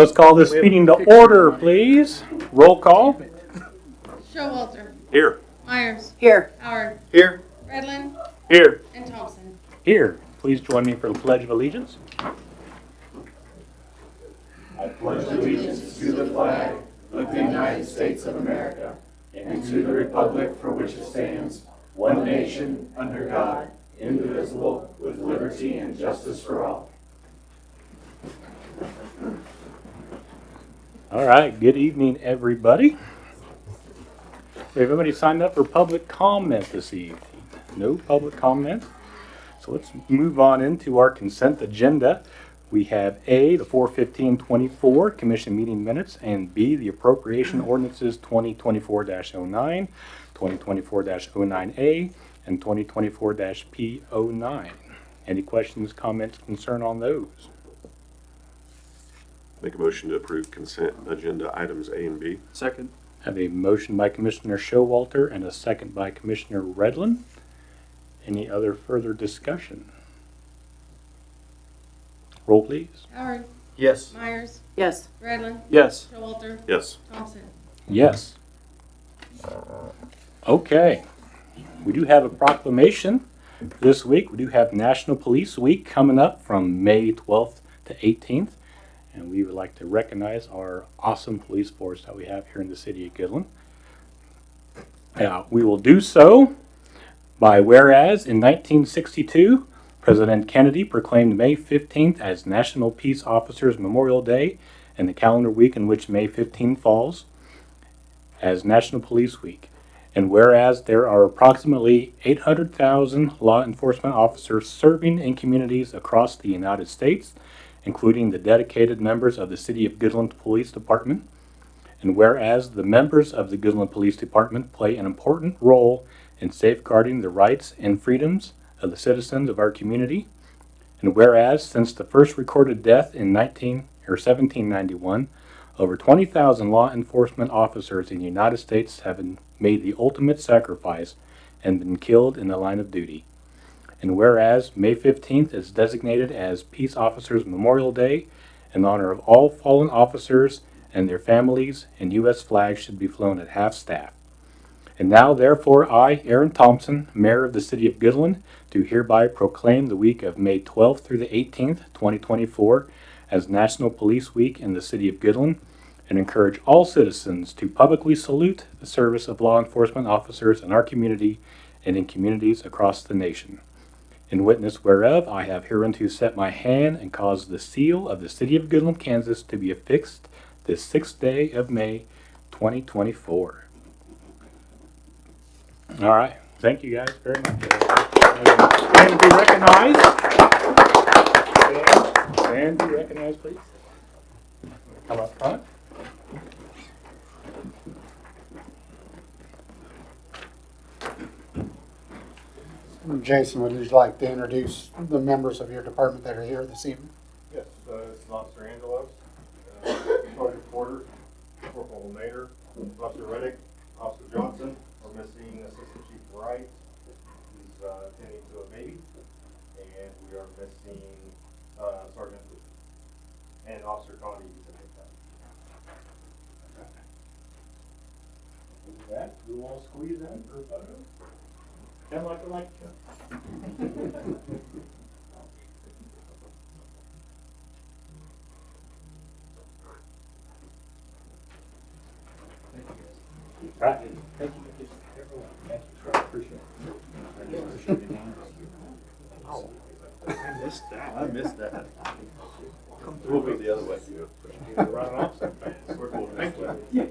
let's call this meeting to order, please. Roll call. Showalter, Here. Myers, Here. Howard, Here. Redlin, Here. and Thompson. Here. Please join me for the Pledge of Allegiance. I pledge allegiance to the flag of the United States of America and to the republic for which it stands, one nation, under God, indivisible, with liberty and justice for all. All right. Good evening, everybody. Everybody signed up for public comment this evening? No public comment. So let's move on into our consent agenda. We have A, the 4/15/24 Commission meeting minutes, and B, the appropriation ordinances 2024-09, 2024-09A, and 2024-P09. Any questions, comments, concern on those? Make a motion to approve consent agenda items A and B. Second. Have a motion by Commissioner Showalter and a second by Commissioner Redlin. Any other further discussion? Roll, please. Howard, Yes. Myers, Yes. Redlin, Yes. Showalter, Yes. Thompson. Yes. Okay. We do have a proclamation this week. We do have National Police Week coming up from May 12th to 18th. And we would like to recognize our awesome police force that we have here in the city of Goodland. We will do so by whereas in 1962, President Kennedy proclaimed May 15th as National Peace Officers Memorial Day and the calendar week in which May 15 falls as National Police Week. And whereas there are approximately 800,000 law enforcement officers serving in communities across the United States, including the dedicated members of the City of Goodland Police Department. And whereas the members of the Goodland Police Department play an important role in safeguarding the rights and freedoms of the citizens of our community. And whereas since the first recorded death in 1791, over 20,000 law enforcement officers in the United States have made the ultimate sacrifice and been killed in the line of duty. And whereas May 15th is designated as Peace Officers Memorial Day in honor of all fallen officers and their families, and U.S. flags should be flown at half-staff. And now, therefore, I, Aaron Thompson, Mayor of the City of Goodland, do hereby proclaim the week of May 12th through the 18th, 2024, as National Police Week in the City of Goodland, and encourage all citizens to publicly salute the service of law enforcement officers in our community and in communities across the nation. In witness whereof, I have hereunto set my hand and caused the seal of the City of Goodland, Kansas to be affixed this 6th day of May, 2024. All right. Thank you guys very much. Stand to be recognized. Stand to be recognized, please. Come up front. Jason, would you like to introduce the members of your department that are here this evening? Yes, this is Officer Angelos, Sergeant Porter, Corporal Nader, Officer Reddick, Officer Johnson. We're missing Assistant Chief Wright, who's attending to a baby, and we are missing Sergeant Luke. And Officer Connie, who's in With that, we will squeeze in for a photo. Kind of like a light show. Right. Thank you. Everyone. Thank you, sir. I appreciate it. I missed that. We'll go the other way. Right off. We're going Thank this way. you.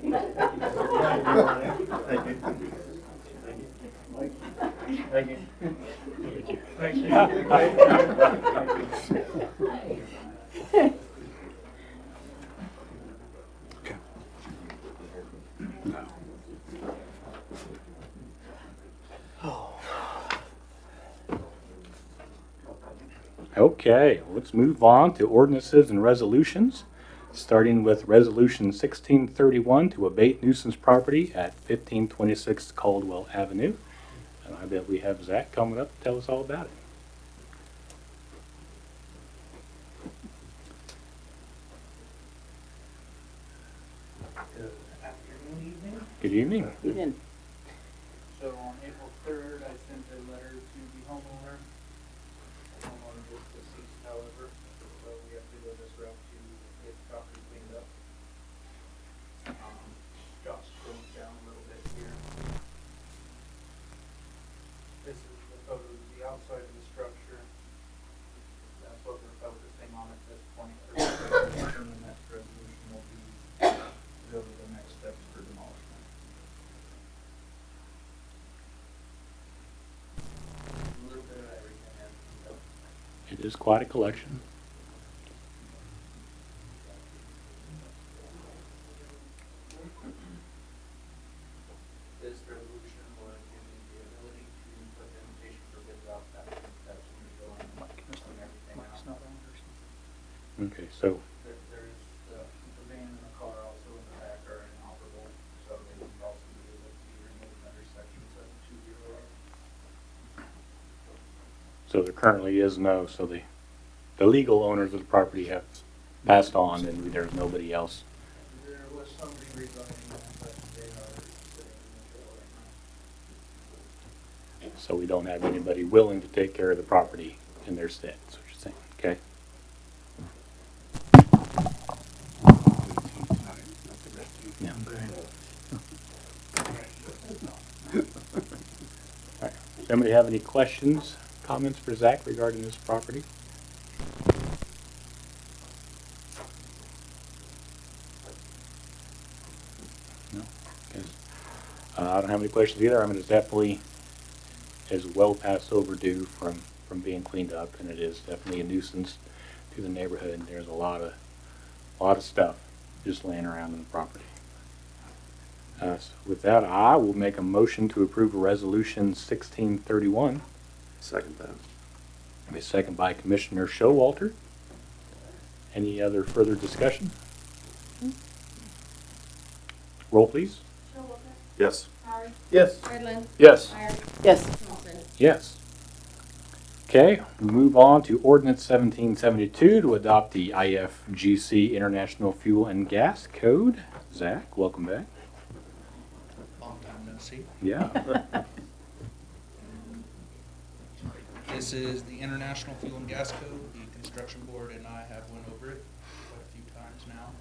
Thank you. Thank you. Okay, let's move on to ordinances and resolutions, starting with Resolution 1631 to abate nuisance property at 1526 Caldwell Avenue. And I bet we have Zach coming up to tell us all about it. Good evening. Evening. So on April 3rd, I sent a letter to the homeowner. The homeowner is deceased, however, so we have to go this route to get the property cleaned up. Josh scrolled down a little bit here. This is the photo of the outside of the structure. That's what we're focusing on at this point. And the next resolution will be to go to the next steps for demolishment. A little bit of everything as we go. It is quite a collection. This resolution would give me the ability to put the invitation for bids out that steps when we go on and everything out. Okay, so, There's the van and the car also in the back are inoperable, so they would also be able to be removed under section 7208. so there currently is no, so the legal owners of the property have passed on and there's nobody else. There was somebody resigning that, but they are sitting in the jail right now. So we don't have anybody willing to take care of the property in their stead, that's what you're saying, okay? Yeah. All right. Does anybody have any questions, comments for Zach regarding this property? No? Okay. I don't have any questions either. I mean, it's definitely is well past overdue from being cleaned up, and it is definitely a nuisance to the neighborhood. There's a lot of stuff just laying around in the property. So with that, I will make a motion to approve Resolution 1631. Second that. A second by Commissioner Showalter. Any other further discussion? Roll, please. Showalter, Yes. Howard, Yes. Redland, Yes. Myers, Yes. Johnson. Yes. Okay, we move on to Ordinance 1772 to adopt the IFGC International Fuel and Gas Code. Zach, welcome back. Long time no see. Yeah. This is the International Fuel and Gas Code. The construction board and I have went over it quite a few times now.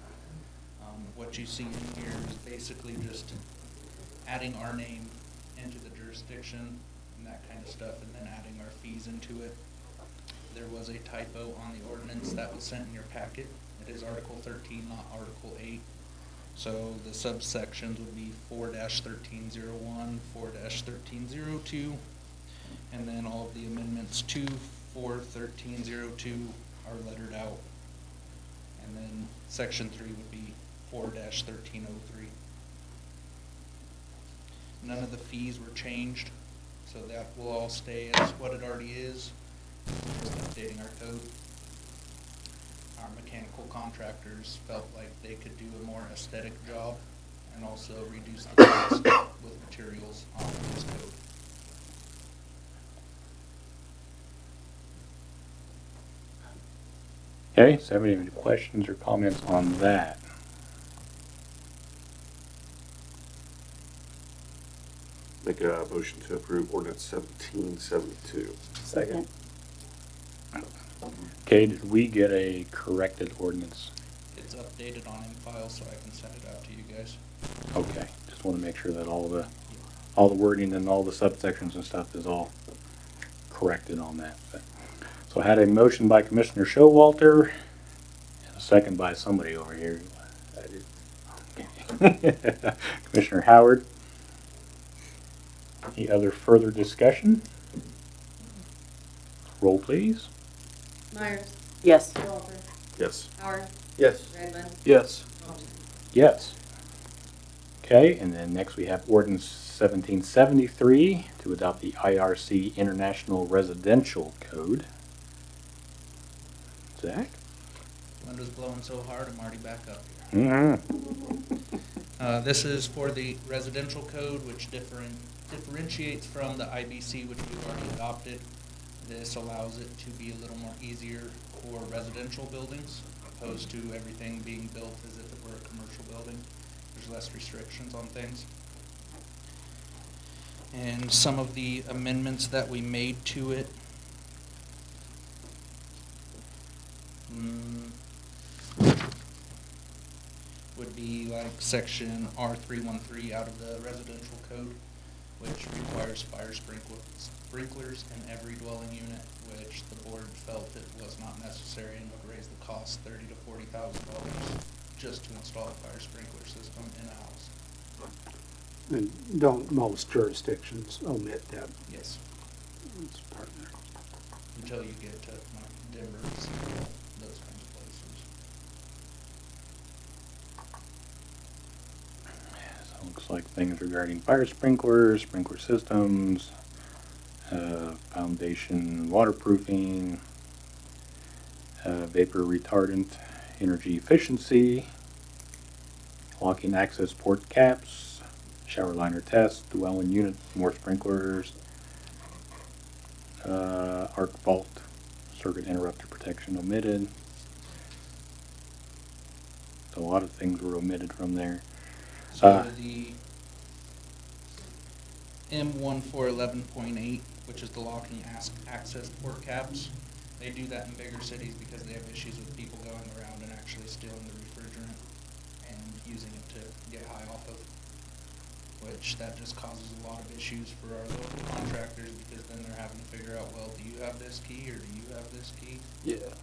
What you see in here is basically just adding our name into the jurisdiction and that kind of stuff, and then adding our fees into it. There was a typo on the ordinance that was sent in your packet. It is Article 13, not Article 8. So the subsections would be 4-1301, 4-1302, and then all of the amendments to 4-1302 are lettered out. And then section 3 would be 4-1303. None of the fees were changed, so that will all stay as what it already is. Just updating our code. Our mechanical contractors felt like they could do a more aesthetic job and also reduce the cost with materials on this code. Okay, so anybody have any questions or comments on that? Make a motion to approve ordinance 1772. Second. Okay, did we get a corrected ordinance? It's updated on file, so I can send it out to you guys. Okay, just want to make sure that all the wording and all the subsections and stuff is all corrected on that. So I had a motion by Commissioner Showalter, and a second by somebody over here. Okay. Commissioner Howard. Any other further discussion? Roll, please. Myers, Yes. Showalter, Yes. Howard, Yes. Redland, Yes. Johnson. Yes. Okay, and then next we have ordinance 1773 to adopt the IRC International Residential Code. Zach? Wind was blowing so hard, I'm already back up here. Mm-hmm. This is for the residential code, which differentiates from the IBC, which we've already adopted. This allows it to be a little more easier for residential buildings, opposed to everything being built as if it were a commercial building. There's less restrictions on things. And some of the amendments that we made to it. Would be like section R313 out of the residential code, which requires fire sprinklers in every dwelling unit, which the board felt it was not necessary and would raise the cost $30,000 to $40,000 just to install a fire sprinkler system in a house. And don't most jurisdictions omit that Yes, as part of their? until you get to like Denver, Seattle, those kinds of places. So it looks like things regarding fire sprinklers, sprinkler systems, foundation waterproofing, vapor retardant, energy efficiency, locking access port caps, shower liner test, dwelling unit, more sprinklers, arc fault, circuit interrupter protection omitted. A lot of things were omitted from there. So the M1411.8, which is the locking access port caps, they do that in bigger cities because they have issues with people going around and actually stealing the refrigerant and using it to get high off of, which that just causes a lot of issues for our local contractors because then they're having to figure out, well, do you have this key or do you have this key? Yeah.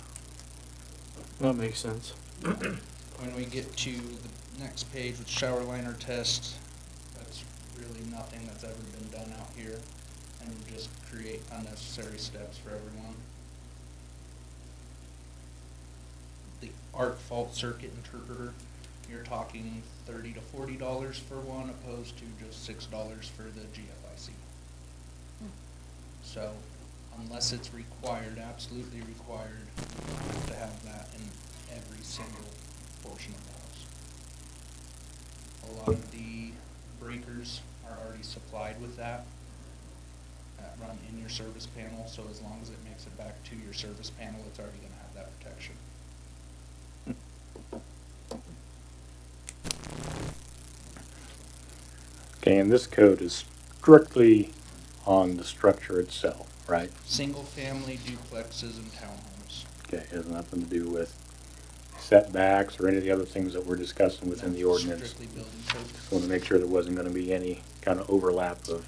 That makes sense. When we get to the next page with shower liner test, that's really nothing that's ever been done out here and would just create unnecessary steps for everyone. The arc fault circuit interpreter, you're talking $30 to $40 for one opposed to just $6 for the GFIC. So unless it's required, absolutely required, you have to have that in every single portion of the house. A lot of the breakers are already supplied with that run in your service panel, so as long as it makes it back to your service panel, it's already going to have that protection. Okay, and this code is strictly on the structure itself, right? Single-family duplexes and townhomes. Okay, it has nothing to do with setbacks or any of the other things that we're discussing within the ordinance. Strictly building code. Just want to make sure there wasn't going to be any kind of overlap of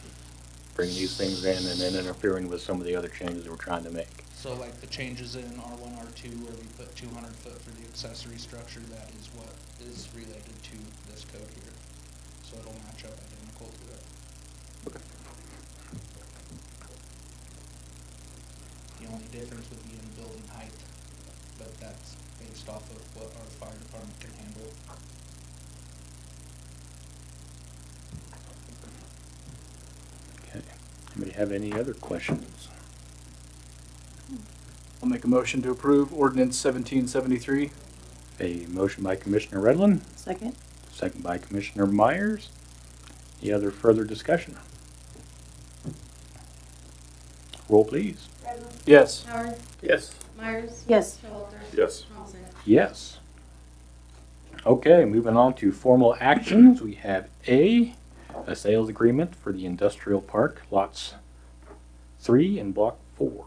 bringing these things in and then interfering with some of the other changes that we're trying to make. So like the changes in R1, R2, where we put 200 foot for the accessory structure, that is what is related to this code here. So it'll match up identical to it. The only difference would be in building height, but that's based off of what our fire department can handle. Okay. Anybody have any other questions? I'll make a motion to approve ordinance 1773. A motion by Commissioner Redlin, Second? second by Commissioner Myers. Any other further discussion? Roll, please. Yes. Howard? Yes. Myers? Yes. Showalter? Yes. Thompson? Yes. Okay, moving on to formal actions. We have A sales agreement for the industrial park, lots 3 and block 4.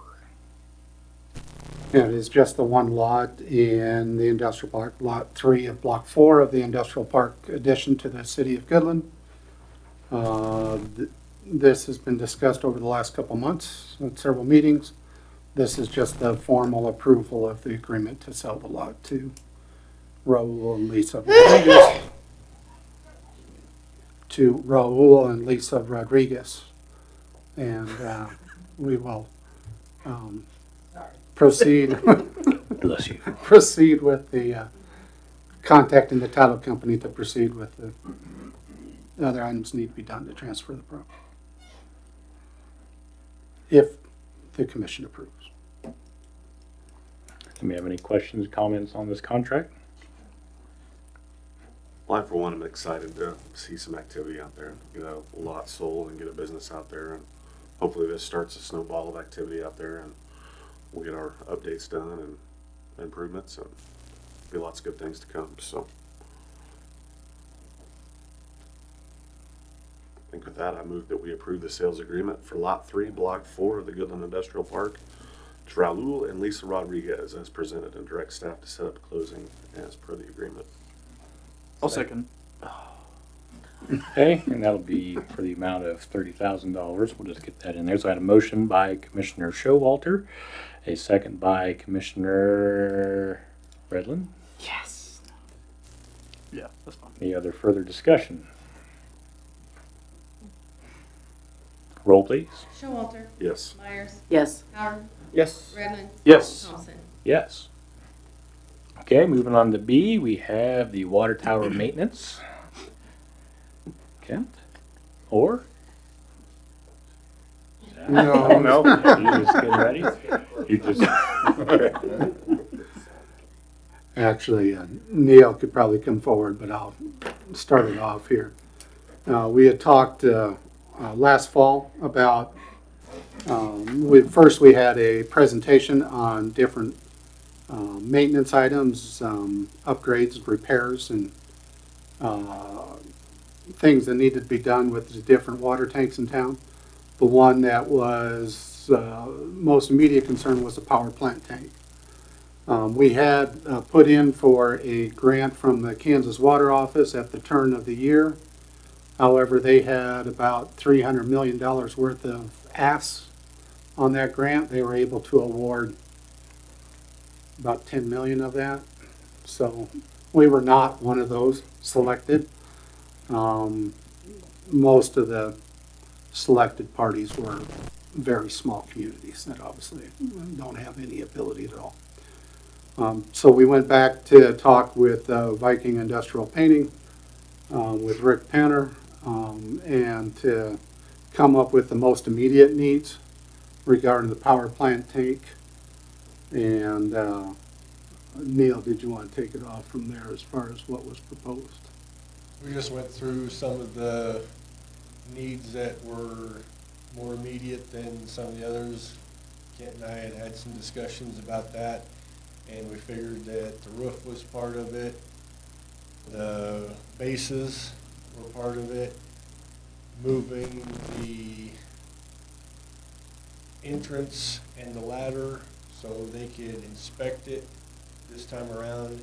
It is just the one lot in the industrial park, lot 3 of block 4 of the industrial park addition to the city of Goodland. This has been discussed over the last couple months at several meetings. This is just the formal approval of the agreement to sell the lot to Raul and Lisa Rodriguez. To Raul and Lisa Rodriguez. And we will proceed Bless you. proceed with the contacting the title company to proceed with the other items need to be done to transfer the property. If the commission approves. Do you have any questions, comments on this contract? Well, for one, I'm excited to see some activity out there, get a lot sold and get a business out there. And hopefully this starts a snowball of activity out there and we'll get our updates done and improvements and be lots of good things to come, so. think with that, I move that we approve the sales agreement for Lot 3, Block 4 of the Goodland Industrial Park to Raul and Lisa Rodriguez as presented, and direct staff to set up closing as per the agreement. I'll second. Okay, and that'll be for the amount of $30,000. We'll just get that in there. So I had a motion by Commissioner Showalter, a second by Commissioner Redlin. Yes. Yeah, that's fine. Any other further discussion? Roll, please. Showalter, Yes. Myers, Yes. Howard, Yes. Redmond, Yes. Thompson. Yes. Okay, moving on to B, we have the water tower maintenance. Kent? Or? No. No, you just getting ready? You just, Actually, Neil could probably come forward, but I'll start it off here. We had talked last fall about, first we had a presentation on different maintenance items, upgrades, repairs, and things that needed to be done with the different water tanks in town. The one that was most immediate concern was the power plant tank. We had put in for a grant from the Kansas Water Office at the turn of the year. However, they had about $300 million worth of asks on that grant. They were able to award about 10 million of that. So we were not one of those selected. Most of the selected parties were very small communities that obviously don't have any ability at all. So we went back to talk with Viking Industrial Painting, with Rick Penner, and to come up with the most immediate needs regarding the power plant tank. And Neil, did you want to take it off from there as far as what was proposed? We just went through some of the needs that were more immediate than some of the others. Kent and I had had some discussions about that, and we figured that the roof was part of it, the bases were part of it, moving the entrance and the ladder so they could inspect it this time around,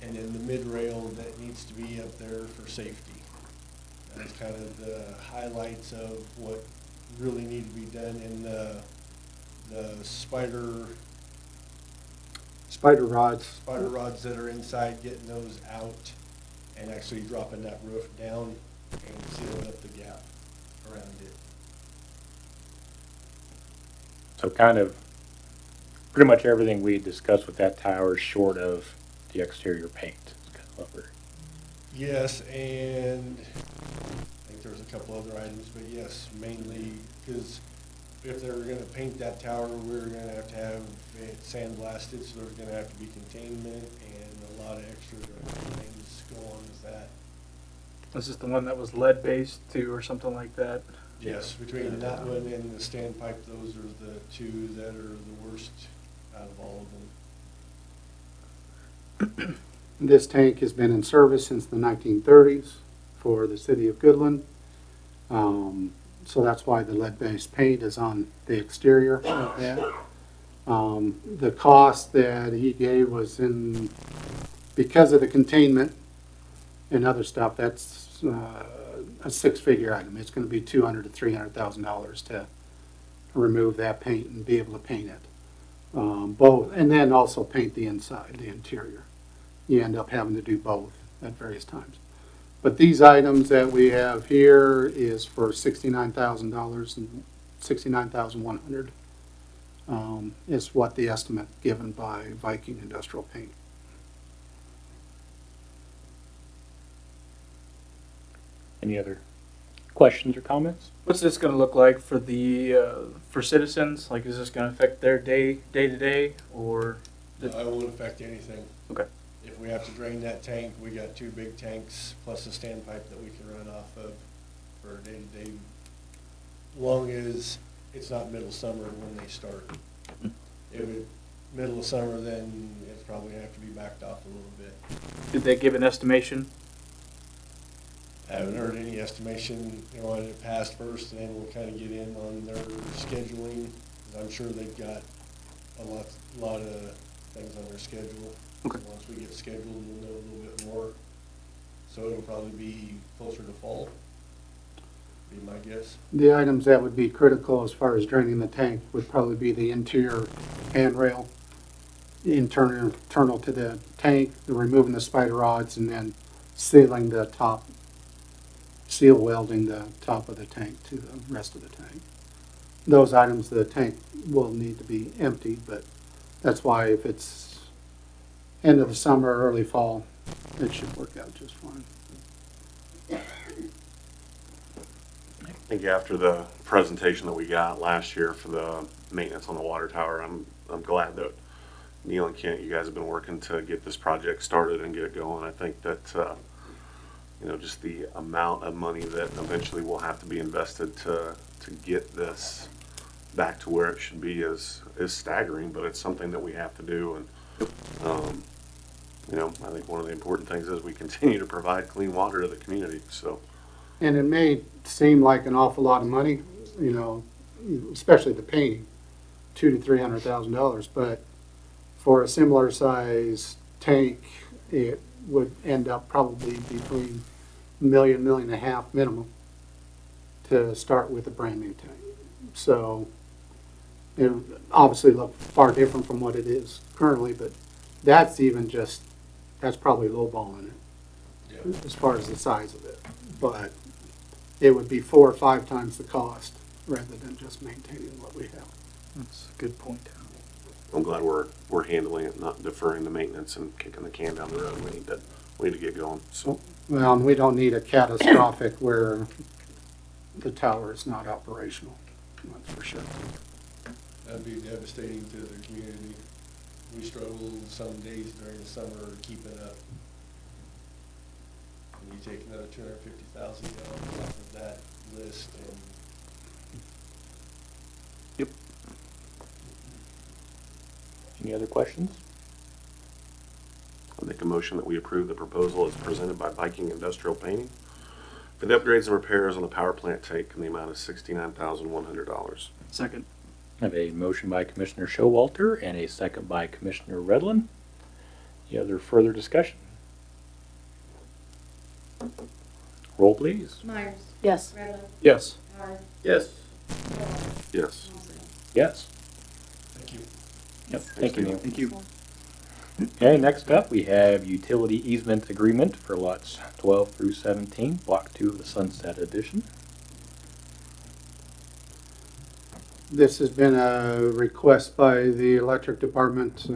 and then the mid-rail that needs to be up there for safety. That's kind of the highlights of what really need to be done, in the spider Rods. rods that are inside, getting those out and actually dropping that roof down and sealing up the gap around it. so kind of, pretty much everything we discussed with that tower short of the exterior paint. It's kind of what we're- Yes, and I think there's a couple other items, but yes, mainly because if they were gonna paint that tower, we were gonna have to have it sandblasted, so there's gonna have to be containment and a lot of extra things go on with that. This is the one that was lead-based too, or something like that? Yes, between that one and the standpipe, those are the two that are the worst out of all of them. This tank has been in service since the 1930s for the city of Goodland. So that's why the lead-based paint is on the exterior of that. The cost that he gave was because of the containment and other stuff, that's a six-figure item. It's going to be $200,000 to $300,000 to remove that paint and be able to paint it. Both, and then also paint the inside, the interior. You end up having to do both at various times. But these items that we have here is for $69,000 and $69,100 is what the estimate given by Viking Industrial Paint. Any other questions or comments? What's this gonna look like for the, for citizens? Like, is this gonna affect their day-to-day, or? It won't affect anything. Okay. If we have to drain that tank, we got two big tanks plus a standpipe that we can run off of for day-to-day, long as it's not middle summer when they start. If it middle of summer, then it's probably gonna have to be backed off a little bit. Did they give an estimation? Haven't heard any estimation, they wanted it passed first, and then we'll kind of get in on their scheduling. 'Cause I'm sure they've got a lot of things on their schedule. Okay. Once we get scheduled, we'll know a little bit more. So it'll probably be closer to fall, be my guess. The items that would be critical as far as draining the tank would probably be the interior handrail, internal to the tank, removing the spider rods, and then sealing the top, seal welding the top of the tank to the rest of the tank. Those items, the tank will need to be emptied, but that's why if it's end of the summer, or early fall, it should work out just fine. I think after the presentation that we got last year for the maintenance on the water tower, I'm glad that Neil and Kent, you guys have been working to get this project started and get it going. I think that, just the amount of money that eventually will have to be invested to get this back to where it should be is staggering, but it's something that we have to do. And, I think one of the important things is we continue to provide clean water to the community, so. And it may seem like an awful lot of money, especially the painting, $200,000 to $300,000, but for a similar size tank, it would end up probably between $1 million, $1.5 million minimum to start with a brand new tank. So it would obviously look far different from what it is currently, but that's probably lowballing it Yeah. as far as the size of it. But it would be 4 or 5 times the cost rather than just maintaining what we have. That's a good point. I'm glad we're handling it, not deferring the maintenance and kicking the can down the road. We need to get going, so. Well, and we don't need a catastrophic where the tower is not operational, that's for sure. That'd be devastating to the community. We struggle some days during the summer keeping up. And you take another $250,000 off of that list, and Any other questions? I'll make a motion that we approve the proposal as presented by Viking Industrial Painting for the upgrades and repairs on the power plant tank in the amount of $69,100. Second. I have a motion by Commissioner Showalter and a second by Commissioner Redlin. Any other further discussion? Roll, please. Myers. Yes. Redlin. Yes. Howard. Yes. Showalter. Yes. Olson. Yes. thank you. Yep. Thank you, Neil. Thank you. Okay, next up, we have utility easement agreement for lots 12 through 17, Block 2 of the Sunset Edition. This has been a request by the electric department.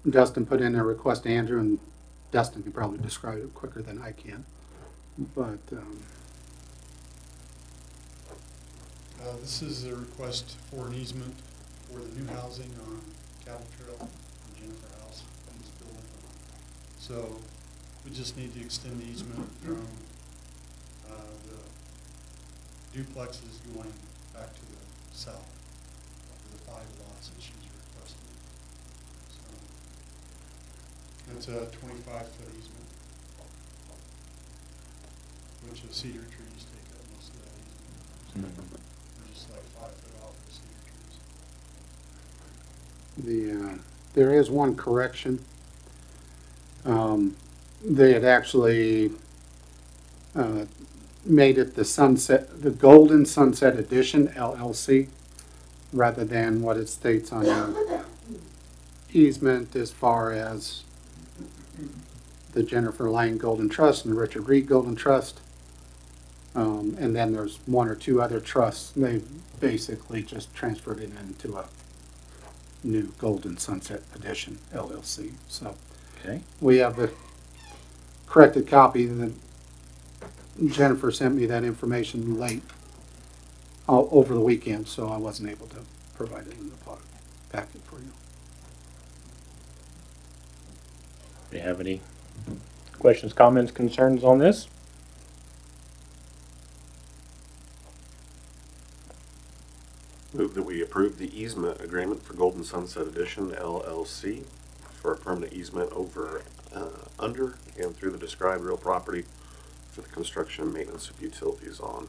Dustin put in a request to Andrew, and Dustin can probably describe it quicker than I can. But this is a request for an easement for the new housing on Cattle Trail and Jennifer House in this building. So we just need to extend the easement from the duplexes going back to the south of the 5 lots that she's requesting. So it's a 25-foot easement, which the cedar trees take up most of that easement. We're just like 5 foot off the cedar trees. there is one correction. They had actually made it the Golden Sunset Edition LLC, rather than what it states on the easement as far as the Jennifer Lang Golden Trust and the Richard Reed Golden Trust. And then there's 1 or 2 other trusts. They basically just transferred it into a new Golden Sunset Edition LLC. So Okay. we have the corrected copy that Jennifer sent me that information late over the weekend, so I wasn't able to provide it in the packet for you. Do you have any questions, comments, concerns on this? Move that we approve the easement agreement for Golden Sunset Edition LLC for a permanent easement over, under, and through the described real property for the construction and maintenance of utilities on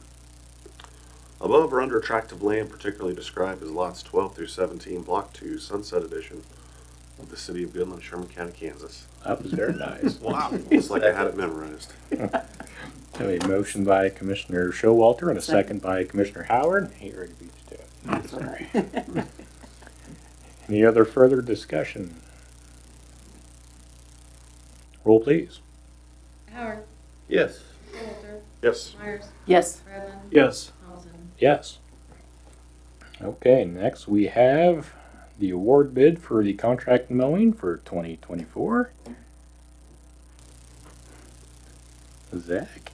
above or under tract of land particularly described as lots 12 through 17, Block 2, Sunset Edition of the City of Goodland, Sherman County, Kansas. That was very nice. Wow. It's like I had it memorized. A motion by Commissioner Showalter and a second by Commissioner Howard. He already beat you to it. That's all right. Any other further discussion? Roll, please. Howard, Yes. Showalter, Yes. Myers, Yes. Bradley, Yes. Thompson. Yes. Okay, next we have the award bid for the contract mowing for 2024. Zach?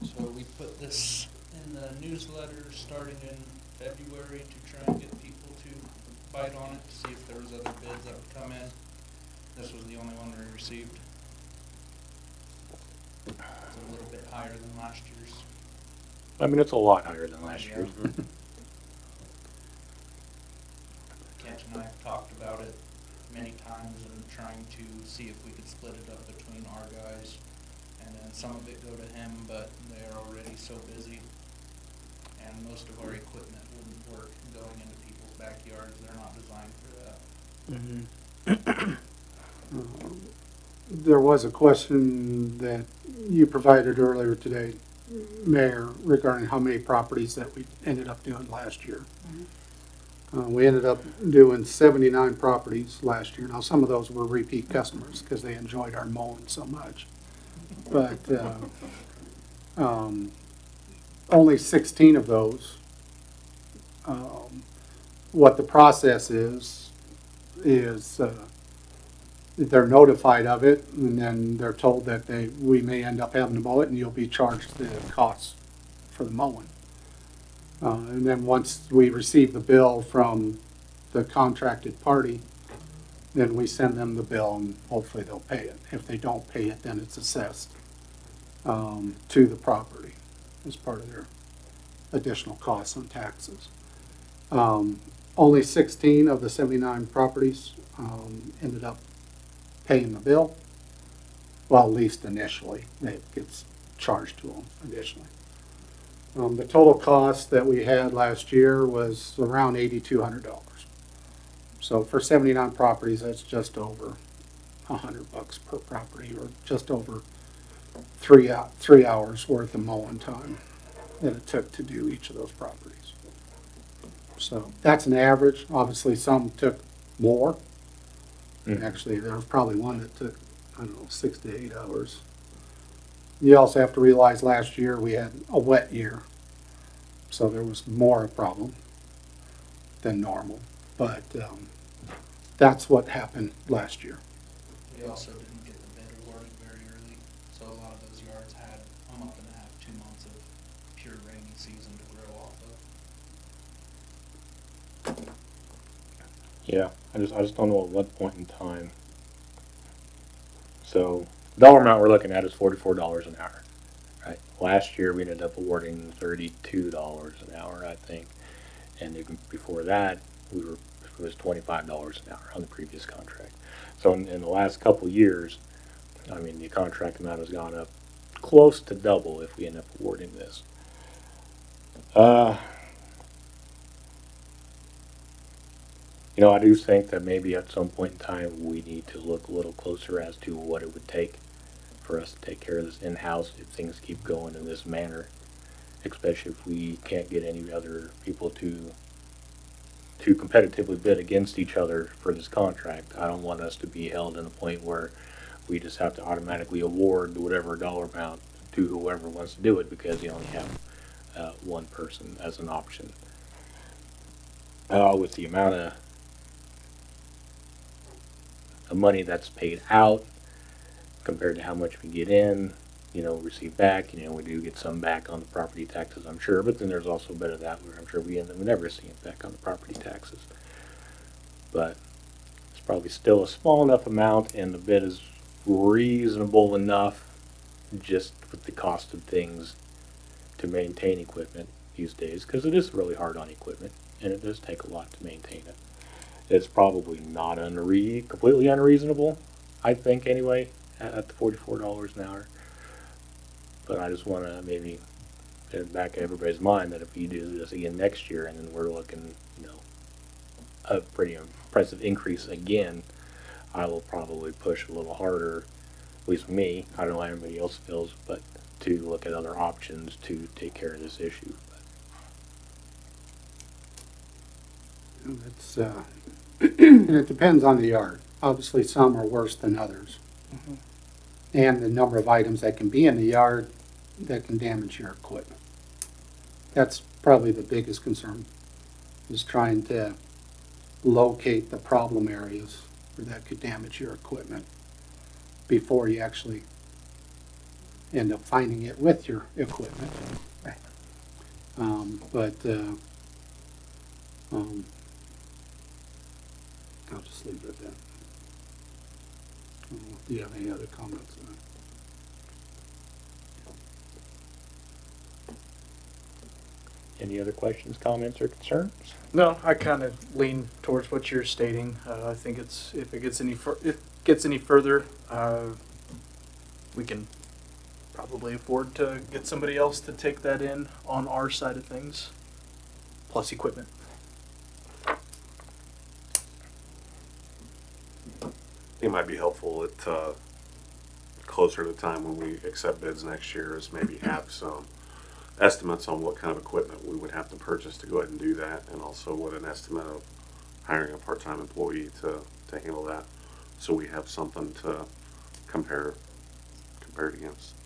So we put this in the newsletter starting in February to try and get people to bite on it, to see if there was other bids that would come in. This was the only one we received. It's a little bit higher than last year's. I mean, it's a lot higher than last year's. Kent and I have talked about it many times and trying to see if we could split it up between our guys. And then some of it go to him, but they're already so busy. And most of our equipment wouldn't work going into people's backyards. They're not designed for that. There was a question that you provided earlier today, Mayor, regarding how many properties that we ended up doing last year. We ended up doing 79 properties last year. Now, some of those were repeat customers because they enjoyed our mowing so much. But only 16 of those, what the process is they're notified of it, and then they're told that we may end up having to mow it, and you'll be charged the costs for the mowing. And then once we receive the bill from the contracted party, then we send them the bill, and hopefully they'll pay it. If they don't pay it, then it's assessed to the property as part of their additional costs on taxes. Only 16 of the 79 properties ended up paying the bill. Well, at least initially, it gets charged to them additionally. The total cost that we had last year was around $8,200. So for 79 properties, that's just over $100 per property, or just over 3 hours worth of mowing time that it took to do each of those properties. So that's an average. Obviously, some took more. Actually, there was probably one that took, I don't know, 6 to 8 hours. You also have to realize last year we had a wet year, so there was more a problem than normal. But that's what happened last year. We also didn't get the bid awarded very early, so a lot of those yards had a month and a half, 2 months of pure rainy season to grow off of. Yeah, I just don't know at what point in time. So, dollar amount we're looking at is $44 an hour, right? Last year we ended up awarding $32 an hour, I think, and even before that it was $25 an hour on the previous contract. So in the last couple years, I mean, the contract amount has gone up close to double if we end up awarding this. You know, I do think that maybe at some point in time we need to look a little closer as to what it would take for us to take care of this in-house if things keep going in this manner, especially if we can't get any other people to competitively bid against each other for this contract. I don't want us to be held in a point where we just have to automatically award whatever dollar amount to whoever wants to do it because you only have one person as an option. With the amount of money that's paid out compared to how much we get in, receive back, we do get some back on the property taxes, I'm sure, but then there's also a bit of that where I'm sure we end up never seeing back on the property taxes. But it's probably still a small enough amount, and the bid is reasonable enough just with the cost of things to maintain equipment these days, because it is really hard on equipment, and it does take a lot to maintain it. It's probably not completely unreasonable, I think anyway, at the $44 an hour. But I just want to maybe in the back of everybody's mind that if we do this again next year and then we're looking, a pretty impressive increase again, I will probably push a little harder, at least me, I don't know how everybody else feels, but to look at other options to take care of this issue. It's, and it depends on the yard. Obviously, some are worse than others. And the number of items that can be in the yard that can damage your equipment. That's probably the biggest concern, is trying to locate the problem areas where that could damage your equipment before you actually end up finding it with your equipment. I'll just leave it at that. Do you have any other comments on that? Any other questions, comments, or concerns? No, I kind of lean towards what you're stating. I think if it gets any further, we can probably afford to get somebody else to take that in on our side of things, plus equipment. It might be helpful at closer to the time when we accept bids next year is maybe have some estimates on what kind of equipment we would have to purchase to go ahead and do that, and also what an estimate of hiring a part-time employee to handle that, so we have something to compare it against.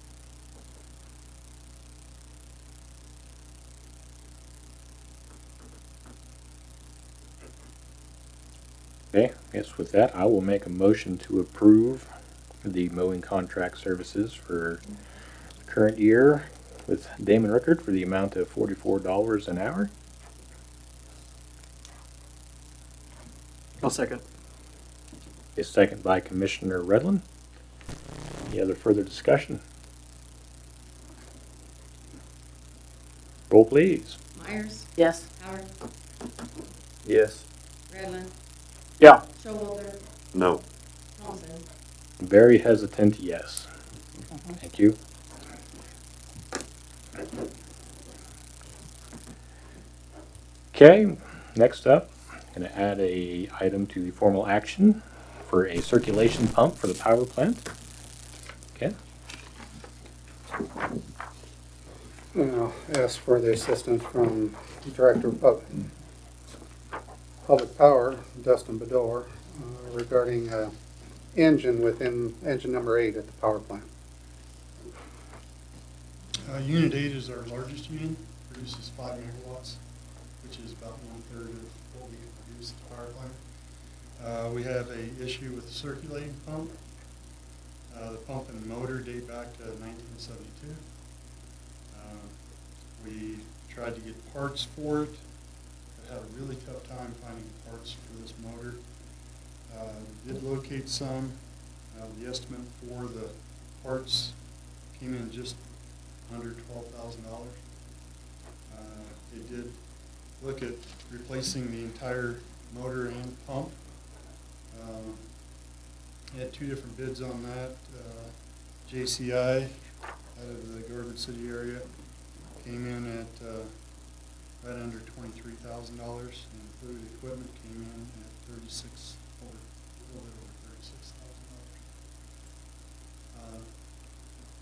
Okay, I guess with that, I will make a motion to approve the mowing contract services for the current year with Damon Rickard for the amount of $44 an hour. I'll second. A second by Commissioner Redlin. Any other further discussion? Roll please. Myers, Yes. Howard, Yes. Redlin, Yeah. Showalter, No. Thompson. Very hesitant, yes. Thank you. Okay, next up, I'm going to add a item to the formal action for a circulation pump for the power plant. Okay, Ask for the assistance from Director of Public Power, Dustin Bedore, regarding engine within engine number 8 at the power plant. Unit 8 is our largest unit, produces 5 megawatts, which is about 1/3 of what we can produce at the power plant. We have a issue with the circulating pump. The pump and motor date back to 1972. We tried to get parts for it, but had a really tough time finding parts for this motor. Did locate some. The estimate for the parts came in just under $12,000. They did look at replacing the entire motor and pump. Had 2 different bids on that. JCI out of the Garden City area came in at right under $23,000, and included equipment came in at a little bit over $36,000.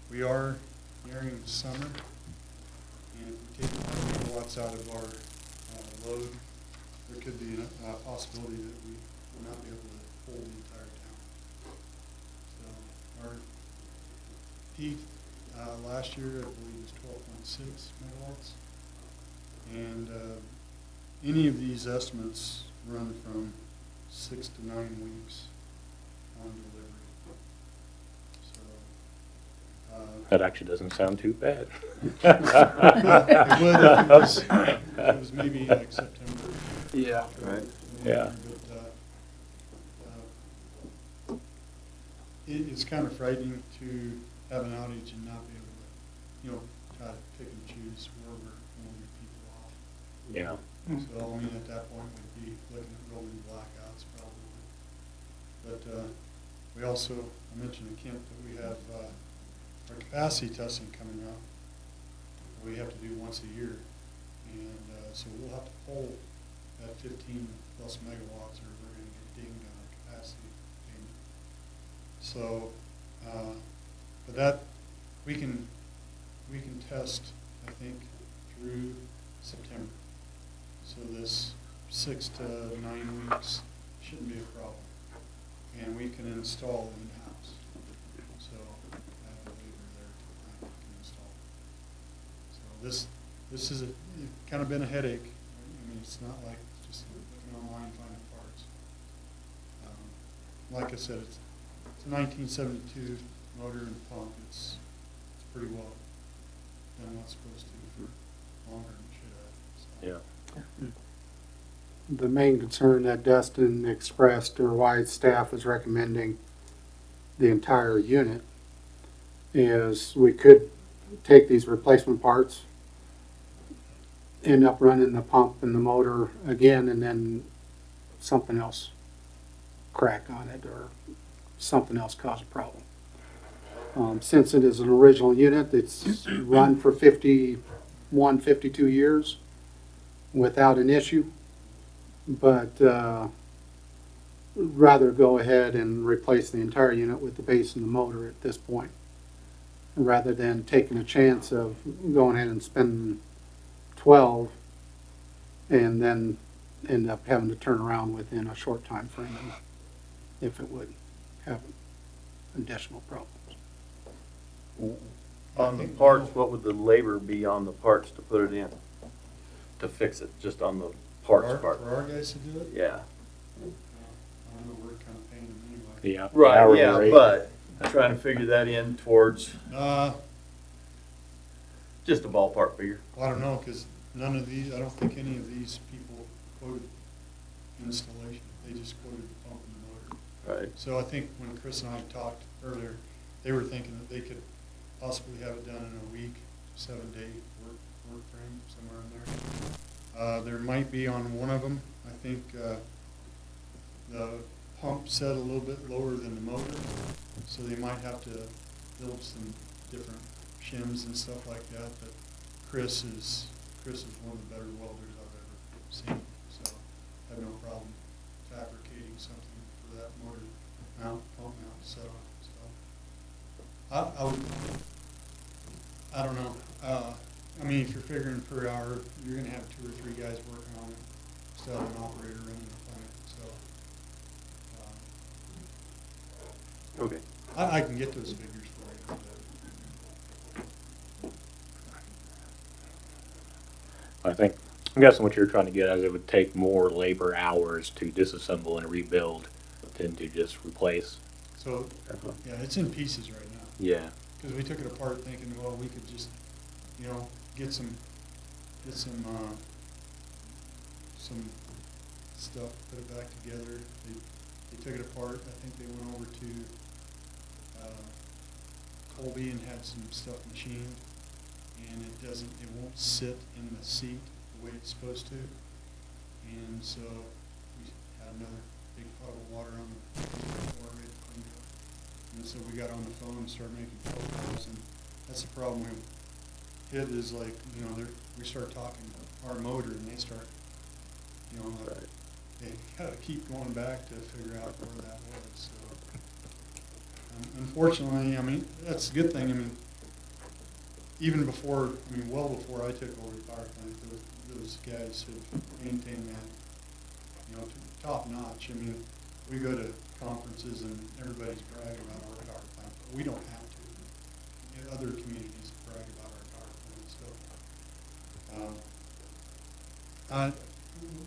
We are nearing the summer, and if we take 5 megawatts out of our load, there could be a possibility that we will not be able to hold the entire town. So our peak last year, I believe, was 12.6 megawatts. And any of these estimates run from 6 to 9 weeks on delivery. So that actually doesn't sound too bad. it would if it was maybe like September. Yeah. Right. Yeah. But it's kind of frightening to have an outage and not be able to, try to pick and choose where we're moving people off. Yeah. So, I mean, at that point, we'd be looking at rolling blackouts probably. But We also, I mentioned to Kent that we have our capacity testing coming up. We have to do once a year. And so we'll have to pull that 15 plus megawatts or we're going to get dinged on our capacity payment. So, but that, we can test, I think, through September. So this 6 to 9 weeks shouldn't be a problem. And we can install in-house. So I have a labor there tonight we can install. So this is kind of been a headache. I mean, it's not like just looking online finding parts. Like I said, it's a 1972 motor and pump. It's pretty well done what's supposed to for longer than it should have. So. Yeah. The main concern that Dustin expressed, or why staff is recommending the entire unit, is we could take these replacement parts, end up running the pump and the motor again, and then something else crack on it, or something else cause a problem. Since it is an original unit, it's run for 51, 52 years without an issue. But rather go ahead and replace the entire unit with the base and the motor at this point, rather than taking a chance of going ahead and spending 12 and then end up having to turn around within a short time frame if it would have additional problems. On the parts, what would the labor be on the parts to put it in? To fix it, just on the parts part? For our guys to do it? Yeah. I don't know, we're kind of paying them anyway. Yeah. Right, hourly yeah, rate. but trying to figure that in towards Well, just a ballpark figure. I don't know, because none of these, I don't think any of these people quoted installation. They just quoted the pump and the motor. Right. So I think when Chris and I talked earlier, they were thinking that they could possibly have it done in a week, 7-day work frame, somewhere in there. There might be on one of them, I think the pump set a little bit lower than the motor, so they might have to build some different shims and stuff like that. But Chris is one of the better welders I've ever seen, so I have no problem fabricating something for that motor mount, pump mount setup. So I don't know. I mean, if you're figuring per hour, you're going to have 2 or 3 guys working on it instead of an operator running the plant. So Okay. I can get those figures for you. I think, I'm guessing what you're trying to get at is it would take more labor hours to disassemble and rebuild than to just replace. So yeah, it's in pieces right now. Yeah. Because we took it apart thinking, well, we could just, get some stuff, put it back together. They took it apart. I think they went over to Colby and had some stuff machined, and it won't sit in the seat the way it's supposed to. And so we had another big puddle of water on the floor ready to clean up. And so we got on the phone and started making phone calls, and that's the problem we hit is like, we start talking our motor and they start, Right. they gotta keep going back to figure out where that was. So unfortunately, I mean, that's a good thing. I mean, even before, well before I took over the power plant, those guys have maintained that, top notch. I mean, we go to conferences and everybody's bragging about our power plant, but we don't have to. Other communities brag about our power plant. So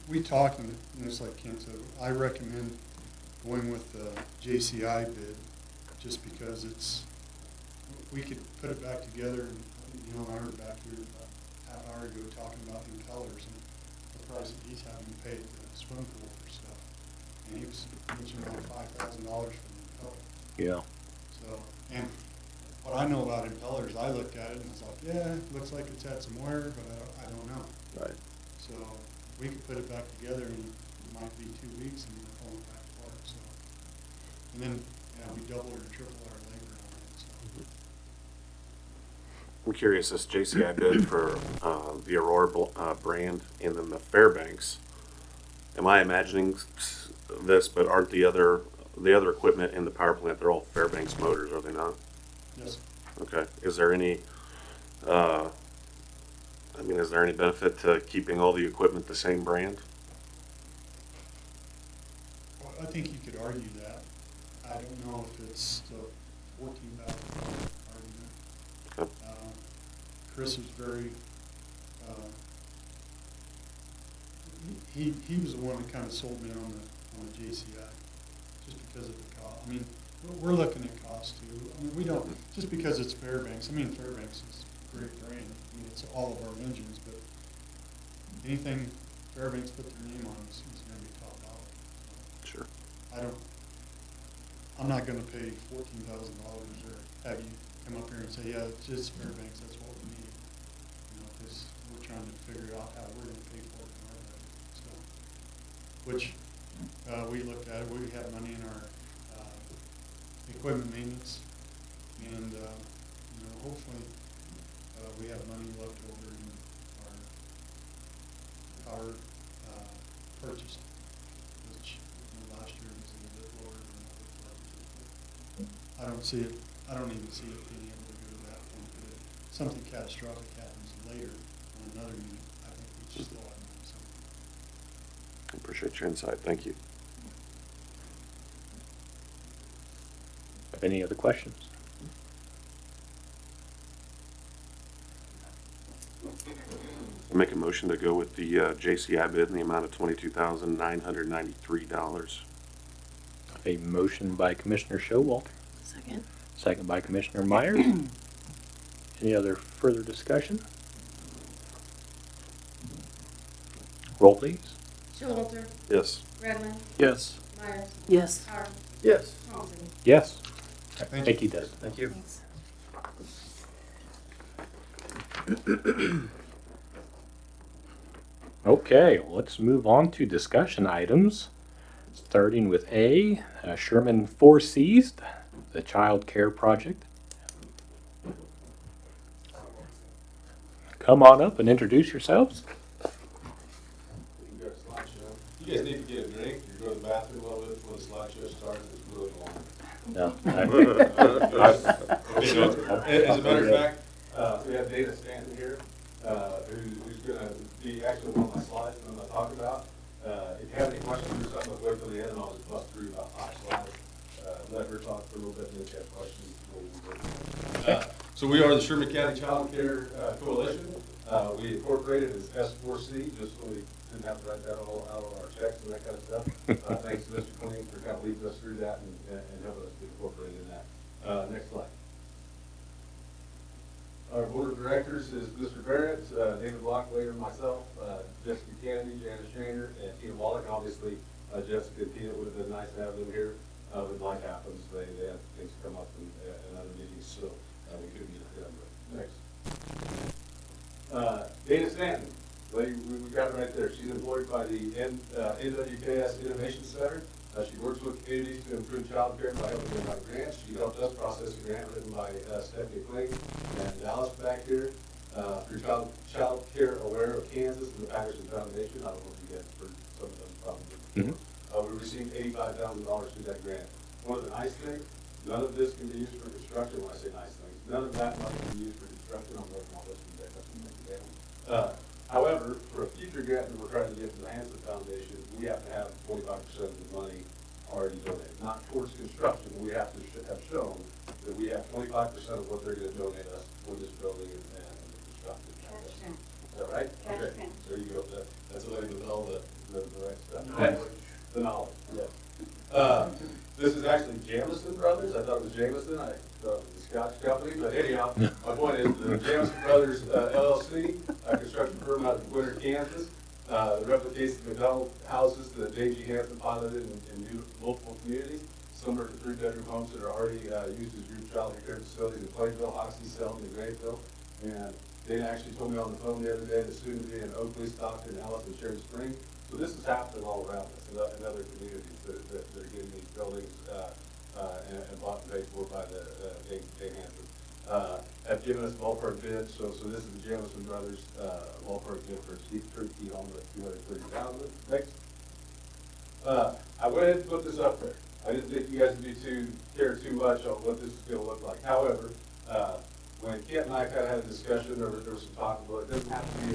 we talked, and it's like Kent said, I recommend going with the JCI bid just because we could put it back together. And I heard back here about a half hour ago talking about impellers and the price that he's having to pay at the swim pool for stuff. And he was mentioning about $5,000 for the impeller. Yeah. So, and what I know about impellers, I looked at it and was like, yeah, it looks like it's had some wear, but I don't know. Right. So we could put it back together and it might be 2 weeks and we're pulling it back apart. So, and yeah, we double or triple our labor on it, so. I'm curious, this JCI bid for the Aurora brand and then the Fairbanks, am I imagining this, but aren't the other equipment in the power plant, they're all Fairbanks motors, are they not? Yes, Okay, is there any, is there any benefit to keeping all the equipment the same brand? well, I think you could argue that. I don't know if it's the $14,000 argument. Okay. Chris was very, he was the one that kind of sold me on the JCI, just because of the cost. I mean, we're looking at cost too. I mean, we don't, just because it's Fairbanks, I mean, Fairbanks is a great brand. I mean, it's all of our engines, but anything Fairbanks put their name on is gonna be top dollar. Sure. I'm not gonna pay $14,000 or have you come up here and say, yeah, it's just Fairbanks, that's what we need. You know, because we're trying to figure out how we're gonna pay for it in our budget, so. Which, we looked at, we have money in our, equipment maintenance, and, hopefully, we have money left over in our power, purchase, which, last year was a little bit lower than what we budgeted. I don't even see it being able to go to that point, but if something catastrophic happens later on another unit, I think we should still have money somewhere. I appreciate your insight, thank you. Any other questions? I make a motion to go with the JCI bid in the amount of $22,993. A motion by Commissioner Showalter, Second. second by Commissioner Myers. Any other further discussion? Roll, please. Showalter, Yes. Redmond, Yes. Myers, Yes. Howard, Yes. Thompson. Yes. Thank Thank you, Desmond. Thank you. Thanks. Okay, let's move on to discussion items. Starting with A, Sherman Four Cs, the child care project. Come on up and introduce yourselves. You guys need to get a drink, you go to the bathroom a little bit before the slideshow starts, it's really long. No. As a matter of fact, we have Dana Stanton here, who's gonna be actually one of my slides that I'm gonna talk about. If you have any questions or something, wait till the end, and I'll just bust through about 5 slides. Let her talk for a little bit, and then if you have questions, we'll go. So we are the Sherman County Child Care Coalition. We incorporated as S4C, just so we didn't have to write that all out on our checks and that kind of stuff. Thanks to Mr. Queen for kind of leading us through that and helping us to incorporate in that. Next slide. Our board of directors is Mr. Barrett, David Blocklater, myself, Jessica Kennedy, Janice Shaner, and Tina Wallach. Obviously, Jessica and Tina, it would have been nice to have them here. But life happens, they had things come up in other meetings, so we couldn't get it done. Next. Dana Stanton, lady, we got her right there. She's employed by the NWKS Innovation Center. She works with communities to improve child care by helping them write grants. She helped us process a grant written by Stephanie Kling and Dallas back here through Child Care Aware of Kansas and the Patterson Foundation. I don't know if you guys have heard some of them probably. We received $85,000 through that grant. One of the nice things, none of this can be used for construction. When I say nice things, none of that money can be used for construction. I'm working on this one. However, for a future grant that we're trying to get from the Hanson Foundation, we have to have 25% of the money already donated. Not towards construction, we have to have shown that we have 25% of what they're going to donate us for this building and the construction. Is that right? Okay. There you go. That's a lady with all the right stuff. The knowledge. Yeah. This is actually Jamison Brothers. I thought it was Jameson. I thought it was a Scotch company, but anyhow, my point is the Jamison Brothers LLC, a construction firm out of Winter, Kansas, replicates the McDonald houses that J.G. Hanson piloted in multiple communities, similar to 3-bedroom homes that are already used as group child care facilities in Plainville, Hoxie, Selden, and Grayville. And Dana actually told me on the phone the other day that soon to be in Oakley, Stockton, Alice, and Sharon Springs. So this is happening all around us in other communities that are getting these buildings. and bought and paid for by the Dave Hanson, have given us ballpark bids. So this is the Jamison Brothers ballpark bid for a steep turkey home at $230,000. Next. I went ahead and put this up there. I didn't think you guys would care too much on what this is going to look like. However, when Kent and I kind of had a discussion, there was some talk about it doesn't have to be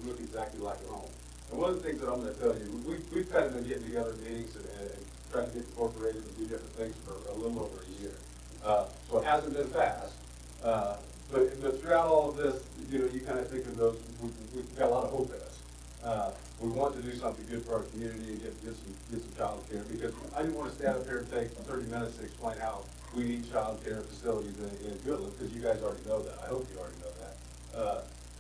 look exactly like a home. And one of the things that I'm going to tell you, we've kind of been getting together in meetings and trying to get incorporated and do different things for a little over a year. So it hasn't been fast. But throughout all of this, you kind of think of those, we've got a lot of hope in us. We want to do something good for our community and get some child care, because I didn't want to stand up here and take 30 minutes to explain how we need child care facilities in Goodland, because you guys already know that. I hope you already know that.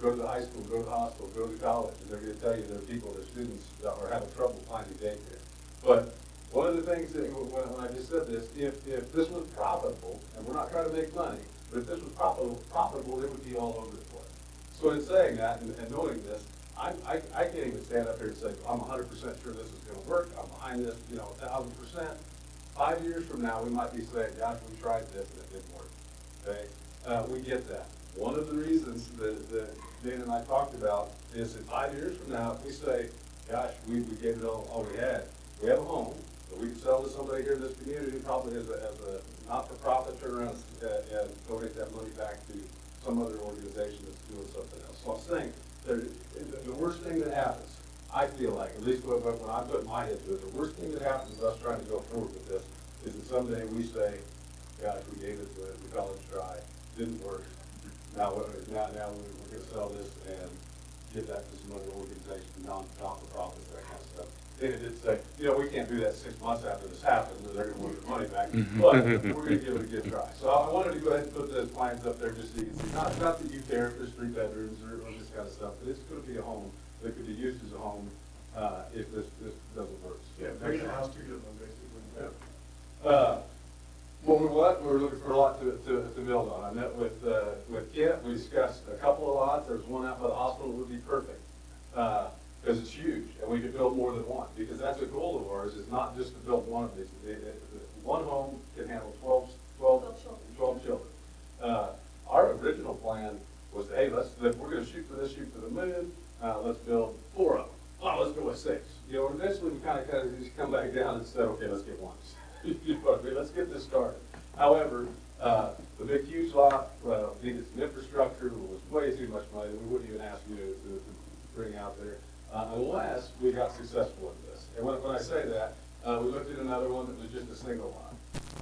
Go to the high school, go to the hospital, go to college, and they're going to tell you there are people, there are students that are having trouble finding daycare. But one of the things that, when I just said this, if this was profitable, and we're not trying to make money, but if this was profitable, it would be all over the place. So in saying that and knowing this, I can't even stand up here and say, I'm 100% sure this is going to work. I'm behind this, 1,000%. 5 years from now, we might be saying, gosh, we tried this and it didn't work. Okay? We get that. One of the reasons that Dan and I talked about is that 5 years from now, if we say, gosh, we gave it all we had, we have a home that we can sell to somebody here in this community, probably as a not-for-profit, turn around and donate that money back to some other organization that's doing something else. So I'm saying, the worst thing that happens, I feel like, at least when I put my head to it, the worst thing that happens with us trying to go forward with this is that someday we say, gosh, we gave it the college try, didn't work. Now we're going to sell this and give that to some other organization, non-profit, that kind of stuff. Then it did say, we can't do that 6 months after this happens, or they're going to want their money back, but we're going to give it a good try. So I wanted to go ahead and put those plans up there just so you can see, not that you care if there's 3 bedrooms or this kind of stuff, but it's going to be a home that could be used as a home if this doesn't work. Yeah, make the house to get them, basically. Yeah. We're looking for a lot to build on. I met with Kent, we discussed a couple of lots. There's one out by the hospital that would be perfect, because it's huge, and we could build more than one, because that's a goal of ours, is not just to build one of these. One home can handle 12 children. Our original plan was, hey, if we're gonna shoot for the moon, let's build 4 of them. Oh, let's go with 6. And eventually we kind of just come back down and said, okay, let's get 1. You know what I mean? Let's get this started. However, the big huge lot needed some infrastructure. It was way too much money that we wouldn't even ask you to bring out there, unless we got successful in this. And when I say that, we looked at another one that was just a single lot.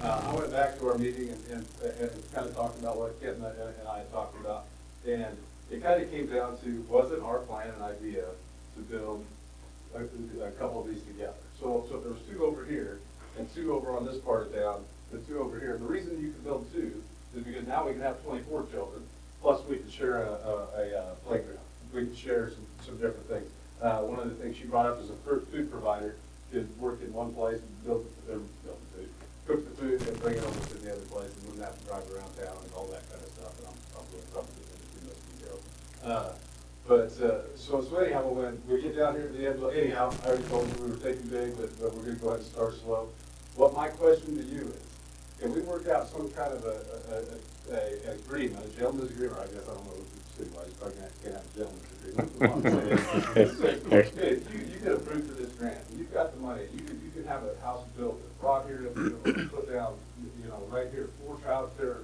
I went back to our meeting and kind of talked about what Kent and I had talked about, and it kind of came down to, was it our plan and idea to build a couple of these together? So if there was 2 over here, and 2 over on this part of town, and 2 over here. The reason you can build 2 is because now we can have 24 children, plus we can share a playground. We can share some different things. One of the things she brought up is a food provider could work in one place and cook the food and bring it over to the other place, and wouldn't have to drive around town and all that kind of stuff. And I'm going to probably get into too much detail. So anyhow, when we get down here to the end, anyhow, I already told you we were taking big, but we're going to go ahead and start slow. What my question to you is, can we work out some kind of an agreement, a gentleman's agreement, I guess, I don't know if it's city-wide, you probably can't have a gentleman's agreement. You get approved for this grant, you've got the money, you can have a house built, brought here, put down, right here, for child care,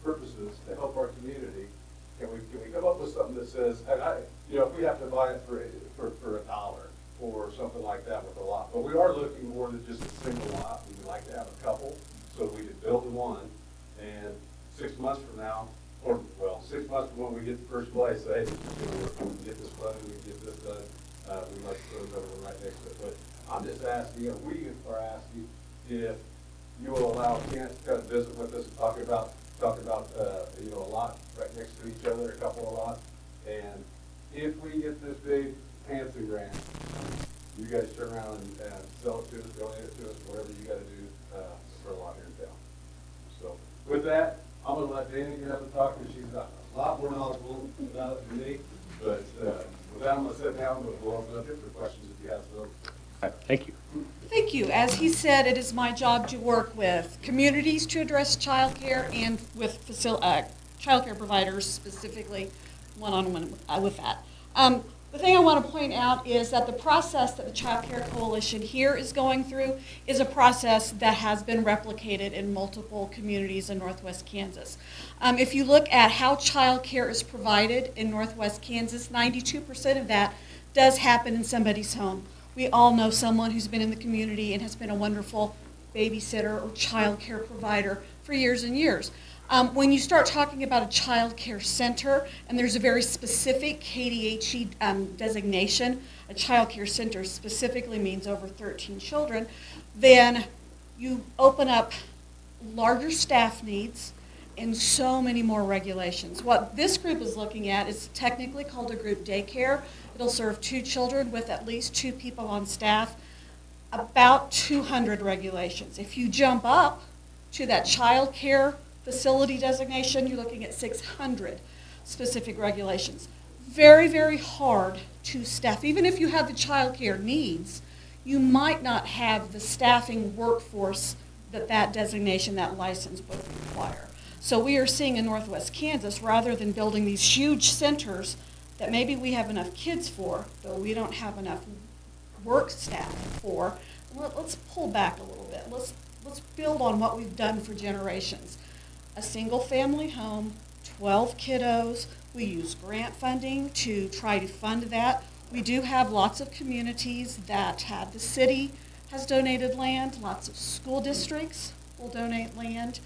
purposes to help our community. Can we come up with something that says, if we have to buy it for $1 or something like that with a lot, but we are looking more than just a single lot. We would like to have a couple, so we could build one, and 6 months from now, 6 months from when we get to first place, say, hey, this is going to work. We can get this funded, we can get this done. We'd like to put another one right next to it. But I'm just asking, we are asking if you will allow Kent to kind of visit with us and talk about a lot right next to each other, a couple of lots, and if we get this big Hanson grant, you guys turn around and sell it to us, donate it to us, whatever you got to do for a lot here in town. So with that, I'm going to let Dana get up and talk, because she's got a lot more knowledgeable about it than me. But with that, I'm going to sit down, but we'll open up here for questions if you have some. Thank you. Thank you. As he said, it is my job to work with communities to address childcare and with childcare providers specifically, one-on-one with that. The thing I want to point out is that the process that the Child Care Coalition here is going through is a process that has been replicated in multiple communities in Northwest Kansas. If you look at how child care is provided in Northwest Kansas, 92% of that does happen in somebody's home. We all know someone who's been in the community and has been a wonderful babysitter or child care provider for years and years. When you start talking about a child care center, and there's a very specific KDHE designation, a child care center specifically means over 13 children, then you open up larger staff needs and so many more regulations. What this group is looking at is technically called a group daycare. It'll serve 2 children with at least 2 people on staff, about 200 regulations. If you jump up to that child care facility designation, you're looking at 600 specific regulations. Very, very hard to staff. Even if you have the child care needs, you might not have the staffing workforce that that designation, that license would require. So we are seeing in Northwest Kansas, rather than building these huge centers that maybe we have enough kids for, though we don't have enough work staff for, let's pull back a little bit. Let's build on what we've done for generations. A single family home, 12 kiddos. We use grant funding to try to fund that. We do have lots of communities that have, the city has donated land, lots of school districts will donate land.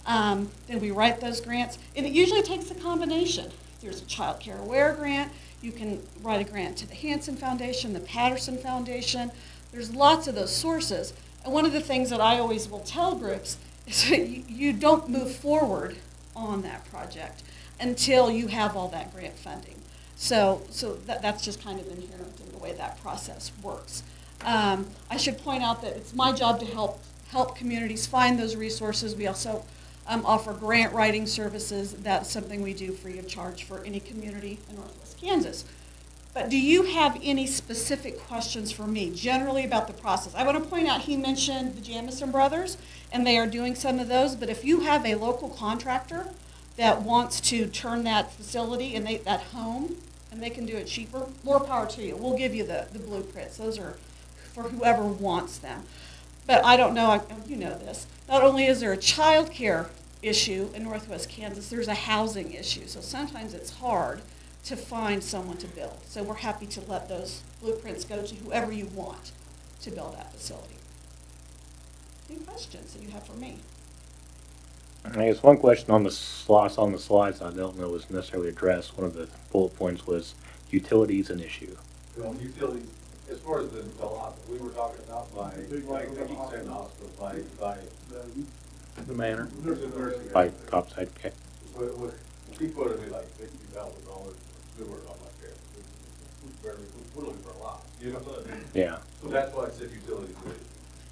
Then we write those grants, and it usually takes a combination. There's a Child Care Aware grant. You can write a grant to the Hanson Foundation, the Patterson Foundation. There's lots of those sources. And one of the things that I always will tell groups is that you don't move forward on that project until you have all that grant funding. So that's just kind of inherent in the way that process works. I should point out that it's my job to help communities find those resources. We also offer grant writing services. That's something we do free of charge for any community in Northwest Kansas. But do you have any specific questions for me, generally about the process? I want to point out he mentioned the Jamison Brothers, and they are doing some of those. But if you have a local contractor that wants to turn that facility and that home, and they can do it cheaper, more power to you. We'll give you the blueprints. Those are for whoever wants them. But I don't know, you know this. Not only is there a child care issue in Northwest Kansas, there's a housing issue. So sometimes it's hard to find someone to build. So we're happy to let those blueprints go to whoever you want to build that facility. Any questions that you have for me? I guess one question on the slides I don't know was necessarily addressed. One of the bullet points was utilities an issue. Well, utilities, as far as the lot that we were talking about by East End Hospital, by The manor. nursing home. By topside, okay. He quoted me like $50,000 for sewer on my care. We're looking for a lot, you know? Yeah. So that's why I said utilities.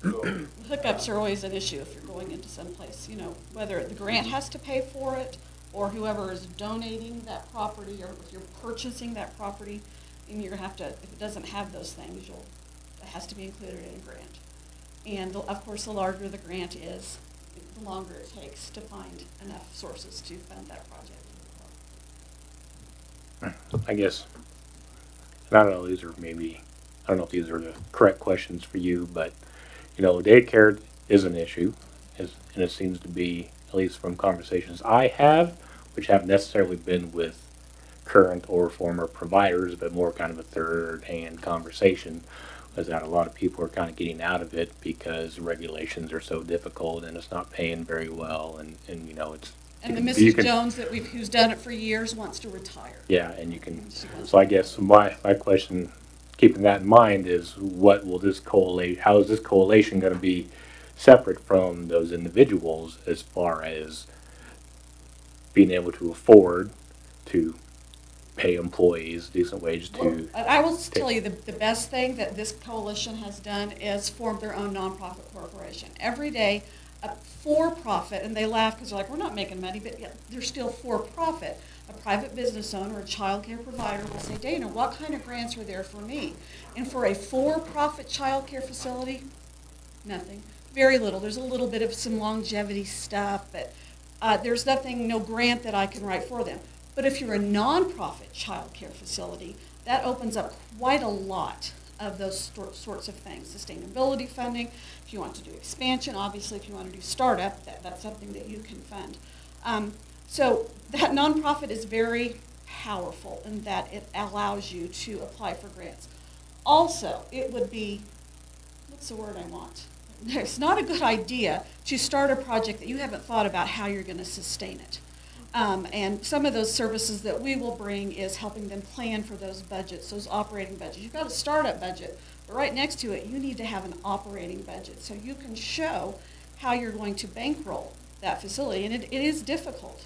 So, Hookups are always an issue if you're going into someplace, you know, whether the grant has to pay for it or whoever is donating that property, or if you're purchasing that property, and you're gonna have to, if it doesn't have those things, it has to be included in a grant. And of course, the larger the grant is, the longer it takes to find enough sources to fund that project. I guess, and I don't know, I don't know if these are the correct questions for you, but, you know, daycare is an issue, and it seems to be, at least from conversations I have, which haven't necessarily been with current or former providers, but more kind of a third-hand conversation, was that a lot of people are kind of getting out of it because regulations are so difficult and it's not paying very well, and you know, it's... And the you Mrs. can- Jones who's done it for years wants to retire. Yeah, and you can, She wants so I guess my question, keeping that in mind, is what will this coalition, how is this coalition gonna be separate from those individuals as far as being able to afford to pay employees decent wage to... I will tell you, the best thing that this coalition has done is form their own nonprofit corporation. Every day, a for-profit, and they laugh because they're like, we're not making money, but yet they're still for-profit. A private business owner, a child care provider will say, Dana, what kind of grants are there for me? And for a for-profit child care facility, nothing. Very little. There's a little bit of some longevity stuff, but there's nothing, no grant that I can write for them. But if you're a nonprofit child care facility, that opens up quite a lot of those sorts of things. Sustainability funding, if you want to do expansion, obviously if you want to do startup, that's something that you can fund. So that nonprofit is very powerful in that it allows you to apply for grants. Also, it would be, what's the word I want? It's not a good idea to start a project that you haven't thought about how you're going to sustain it. And some of those services that we will bring is helping them plan for those budgets, those operating budgets. You've got a startup budget, but right next to it, you need to have an operating budget so you can show how you're going to bankroll that facility. And it is difficult,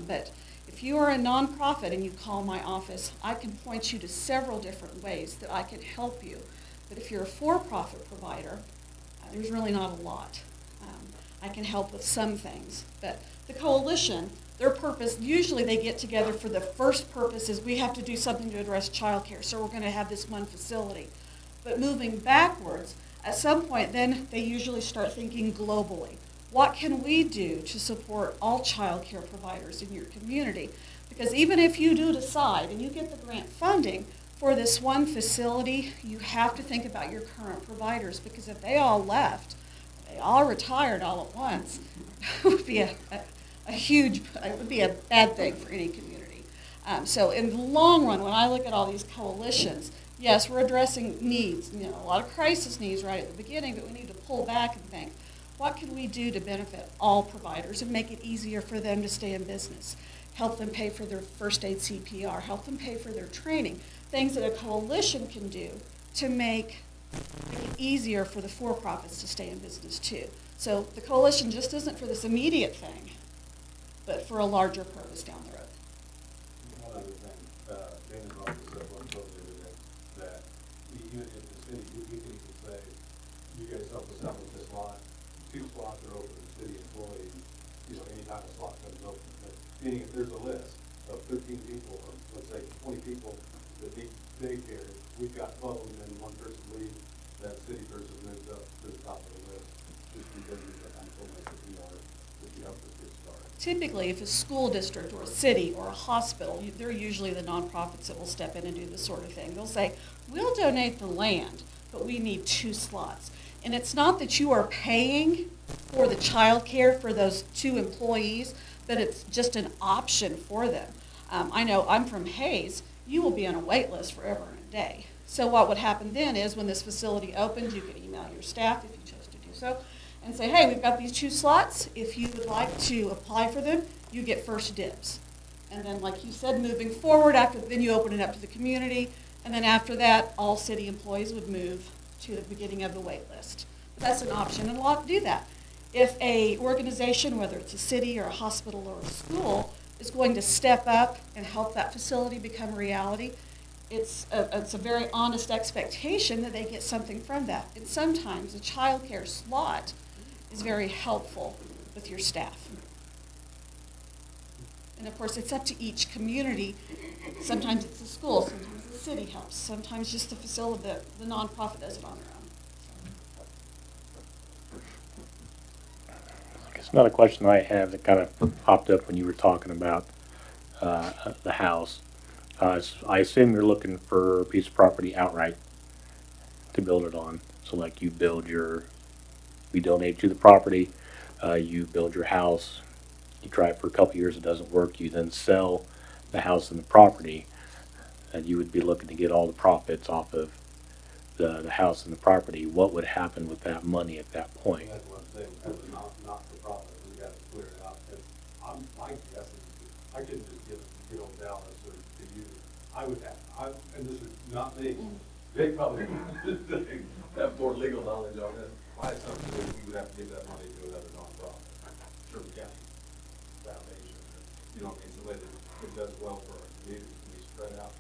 but if you are a nonprofit and you call my office, I can point you to several different ways that I can help you. But if you're a for-profit provider, there's really not a lot. I can help with some things, but the coalition, their purpose, usually they get together for the first purpose is we have to do something to address childcare, so we're going to have this one facility. But moving backwards, at some point then they usually start thinking globally. What can we do to support all childcare providers in your community? Because even if you do decide and you get the grant funding for this one facility, you have to think about your current providers, because if they all left, they all retired all at once, it would be it would be a bad thing for any community. So in the long run, when I look at all these coalitions, yes, we're addressing needs, a lot of crisis needs right at the beginning, but we need to pull back and think, what can we do to benefit all providers and make it easier for them to stay in business? Help them pay for their first aid CPR, help them pay for their training, things that a coalition can do to make it easier for the for-profits to stay in business too. So the coalition just isn't for this immediate thing, but for a larger purpose down the road. One other thing, Dana's office said one totally today, that even if the city, we can even say, you guys help us out with this lot, 2 slots are open to city employees, anytime a slot comes open. But meaning if there's a list of 13 people, or let's say 20 people that need daycare, we've got 12 and then one person leaves, that city person moves up to the top of the list, just because of the thankfulness that we are, that you help us get started. Typically, if a school district or a city or a hospital, they're usually the nonprofits that will step in and do this sort of thing. They'll say, we'll donate the land, but we need 2 slots. And it's not that you are paying for the child care for those 2 employees, but it's just an option for them. I know I'm from Hayes. You will be on a wait list forever and a day. So what would happen then is when this facility opens, you could email your staff if you chose to do so, and say, hey, we've got these 2 slots. If you would like to apply for them, you get first dibs. And then, like you said, moving forward, then you open it up to the community, and then after that, all city employees would move to the beginning of the wait list. But that's an option, and a lot do that. If a organization, whether it's a city or a hospital or a school, is going to step up and help that facility become a reality, it's a very honest expectation that they get something from that. And sometimes a child care slot is very helpful with your staff. And of course, it's up to each community. Sometimes it's the school, sometimes the city helps, sometimes just the facility, the nonprofit does it on their own. It's another question I have that kind of popped up when you were talking about the house. I assume you're looking for a piece of property outright to build it on. So like we donate you the property, you build your house, you try it for a couple years, it doesn't work, you then sell the house and the property, and you would be looking to get all the profits off of the house and the property. What would happen with that money at that point? That's one thing, as a not-for-profit, we got to clear it out. And my guess is, I couldn't just give old Dallas or to you. I would have, and this is not me, they probably have more legal knowledge on this. My assumption is we would have to give that money to another nonprofit, Sherman County Foundation, you know what I mean, so that it does well for our community, can be spread out.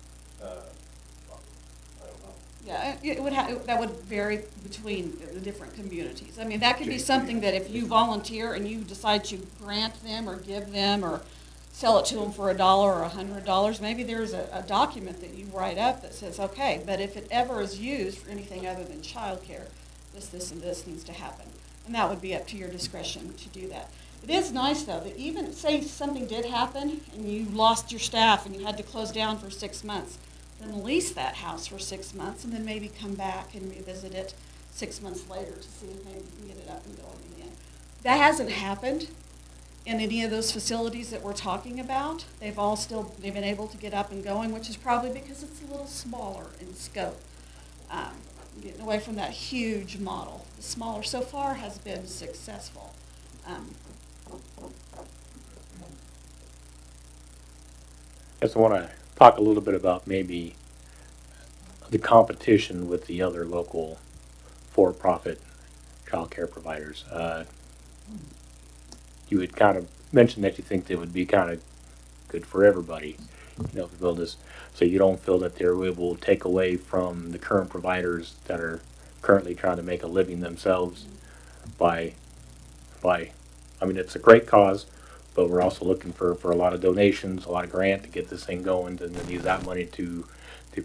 don't know. Yeah, that would vary between the different communities. I mean, that could be something that if you volunteer and you decide to grant them or give them or sell it to them for $1 or $100, maybe there's a document that you write up that says, okay, but if it ever is used for anything other than childcare, this, and this needs to happen. And that would be up to your discretion to do that. It is nice, though, that even, say something did happen and you lost your staff and you had to close down for 6 months, then lease that house for 6 months and then maybe come back and revisit it 6 months later to see if maybe you can get it up and going again. That hasn't happened in any of those facilities that we're talking about. They've been able to get up and going, which is probably because it's a little smaller in scope. Getting away from that huge model. The smaller so far has been successful. I just want to talk a little bit about maybe the competition with the other local for-profit childcare providers. You had kind of mentioned that you think they would be kind of good for everybody, to build this. So you don't feel that they will take away from the current providers that are currently trying to make a living themselves by, I mean, it's a great cause, but we're also looking for a lot of donations, a lot of grant to get this thing going, and then use that money to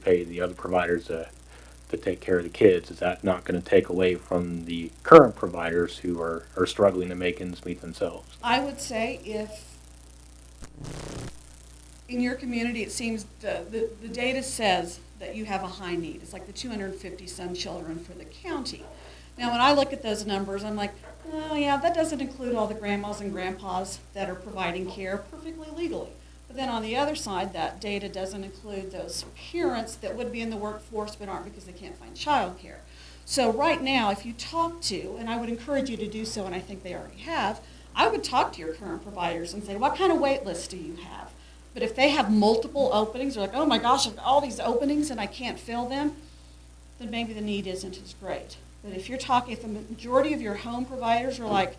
pay the other providers to take care of the kids. Is that not going to take away from the current providers who are struggling to make ends meet themselves? I would say if in your community, it seems the data says that you have a high need. It's like the 250 some children for the county. Now, when I look at those numbers, I'm like, oh yeah, that doesn't include all the grandmas and grandpas that are providing care perfectly legally. But then on the other side, that data doesn't include those parents that would be in the workforce but aren't because they can't find childcare. So right now, if you talk to, and I would encourage you to do so, and I think they already have, I would talk to your current providers and say, what kind of wait list do you have? But if they have multiple openings, they're like, oh my gosh, I've got all these openings and I can't fill them, then maybe the need isn't as great. But if you're talking, if the majority of your home providers are like,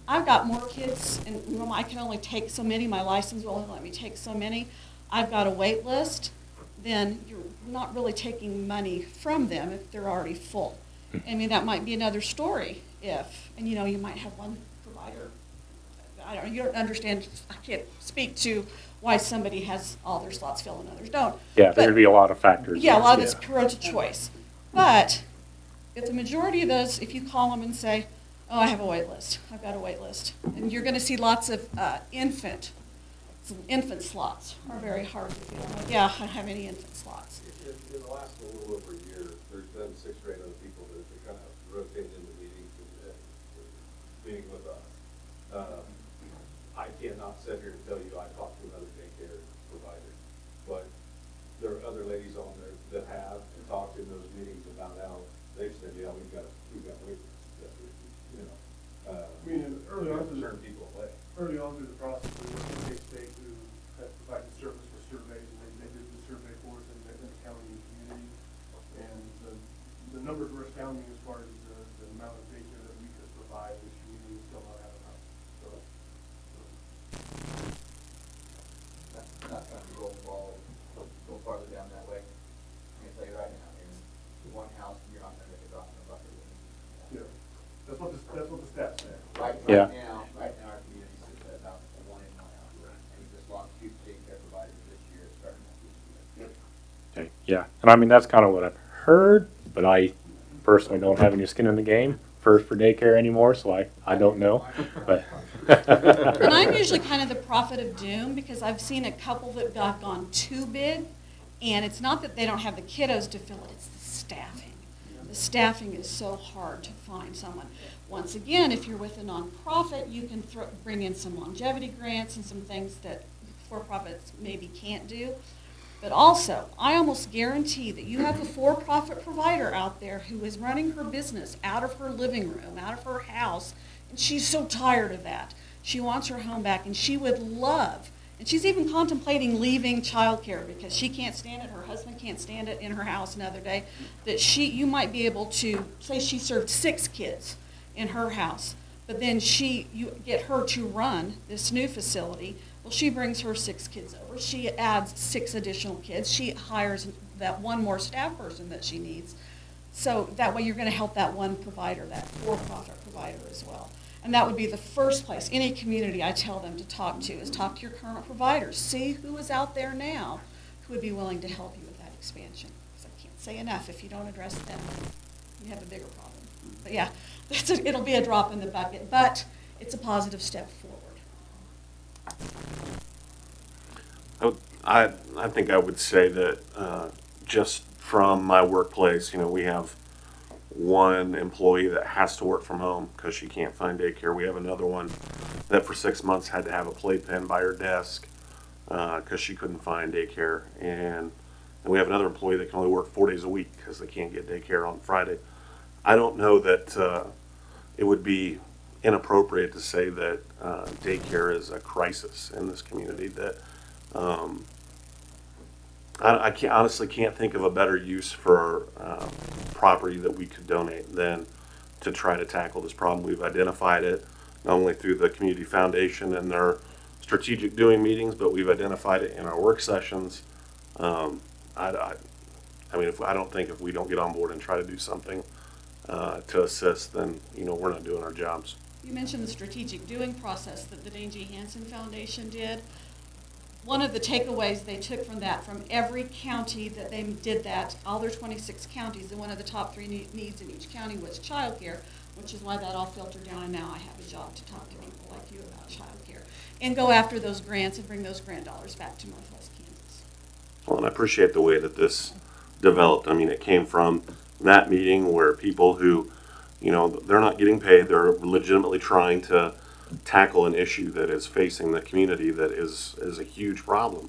I've got more kids and I can only take so many, my license will only let me take so many, I've got a wait list, then you're not really taking money from them if they're already full. I mean, that might be another story and you might have one provider, you don't understand, I can't speak to why somebody has all their slots filled and others don't. Yeah, there'd be a lot of factors. Yeah, a lot of it's parental choice. But if the majority of those, if you call them and say, oh, I have a wait list, I've got a wait list, and you're going to see lots of infant slots are very hard to fill. Like, yeah, I don't have any infant slots. In the last a little over a year, there's been 6 or 8 other people that have kind of rotated into meetings meeting with us. I cannot sit here and tell you I talked to another daycare provider, but there are other ladies on there that have and talked in those meetings about how they've said, yeah, we've got wait lists. I mean, early on through turn people away. Early on through the process, we worked with K-State who has provided service for surveys, and they did the survey for us in the county and community. And the numbers were astounding as far as the amount of daycare that we could provide this community still not have enough. So, Not going to go farther down that way. I'm going to tell you right now, in one house, you're not going to make a drop in the bucket. yeah, that's what the stats say. Right Yeah. now, our community sits at about 1 in 1 house. And we just lost 2 daycare providers this year, starting this year. Okay, yeah, and I mean, that's kind of what I've heard, but I personally don't have any skin in the game for daycare anymore, so I don't know, but. And I'm usually kind of the prophet of doom because I've seen a couple that got gone too big, and it's not that they don't have the kiddos to fill it, it's the staffing. The staffing is so hard to find someone. Once again, if you're with a nonprofit, you can bring in some longevity grants and some things that for-profits maybe can't do. But also, I almost guarantee that you have a for-profit provider out there who is running her business out of her living room, out of her house, and she's so tired of that. She wants her home back, and she would love, and she's even contemplating leaving childcare because she can't stand it, her husband can't stand it in her house another day, that you might be able to, say she served 6 kids in her house, but then you get her to run this new facility. Well, she brings her 6 kids over. She adds 6 additional kids. She hires that one more staff person that she needs. So that way you're gonna help that one provider, that for-profit provider as well. And that would be the first place, any community I tell them to talk to, is talk to your current providers. See who is out there now who would be willing to help you with that expansion. Because I can't say enough, if you don't address them, you have a bigger problem. But yeah, it'll be a drop in the bucket, but it's a positive step forward. I think I would say that just from my workplace, we have one employee that has to work from home because she can't find daycare. We have another one that for 6 months had to have a playpen by her desk because she couldn't find daycare. And we have another employee that can only work 4 days a week because they can't get daycare on Friday. I don't know that it would be inappropriate to say that daycare is a crisis in this community. That I honestly can't think of a better use for property that we could donate than to try to tackle this problem. We've identified it not only through the Community Foundation and their strategic doing meetings, but we've identified it in our work sessions. I mean, I don't think if we don't get on board and try to do something to assist, then we're not doing our jobs. You mentioned the strategic doing process that the Dane G. Hansen Foundation did. One of the takeaways they took from that, from every county that they did that, all their 26 counties, and one of the top 3 needs in each county was childcare, which is why that all filtered down, and now I have a job to talk to people like you about childcare and go after those grants and bring those grant dollars back to Northwest Kansas. Well, and I appreciate the way that this developed. I mean, it came from that meeting where people who, they're not getting paid, they're legitimately trying to tackle an issue that is facing the community that is a huge problem.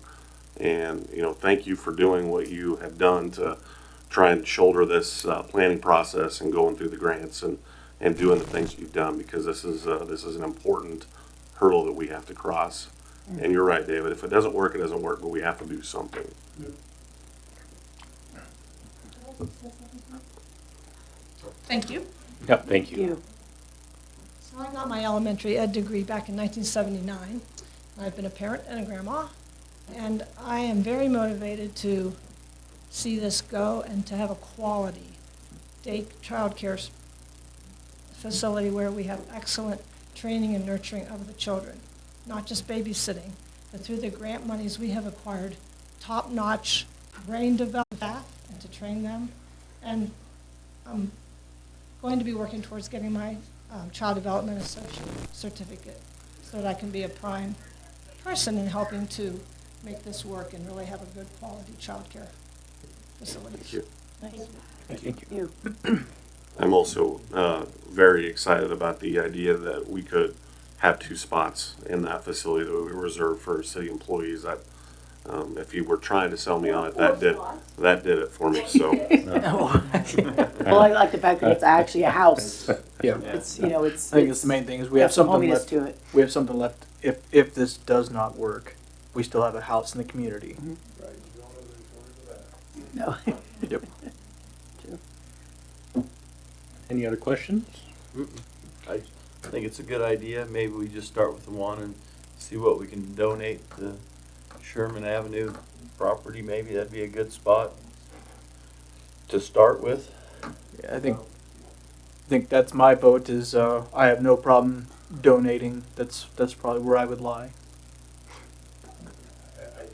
And, thank you for doing what you have done to try and shoulder this planning process and going through the grants and doing the things you've done, because this is an important hurdle that we have to cross. And you're right, David, if it doesn't work, it doesn't work, but we have to do something. Thank you. Yep, thank you. So I got my elementary ed degree back in 1979. I've been a parent and a grandma, and I am very motivated to see this go and to have a quality child care facility where we have excellent training and nurturing of the children, not just babysitting, but through the grant monies we have acquired top-notch brain development staff and to train them. And I'm going to be working towards getting my Child Development Associate certificate so that I can be a prime person in helping to make this work and really have a good quality child care facility. Thank you. Thank you. I'm also very excited about the idea that we could have 2 spots in that facility that we reserve for city employees. If you were trying to sell me on it, that did it for me. So, Well, I like the fact that it's actually a house. Yeah. It's, I think it's the main thing is we have got some something hominess left. to it. We have something left. If this does not work, we still have a house in the community. Right, you don't have any shortage of that. No. Yep. Any other questions? I think it's a good idea. Maybe we just start with the one and see what we can donate to Sherman Avenue property. Maybe that'd be a good spot to start with. Yeah, I think that's my vote. Is I have no problem donating. That's probably where I would lie. I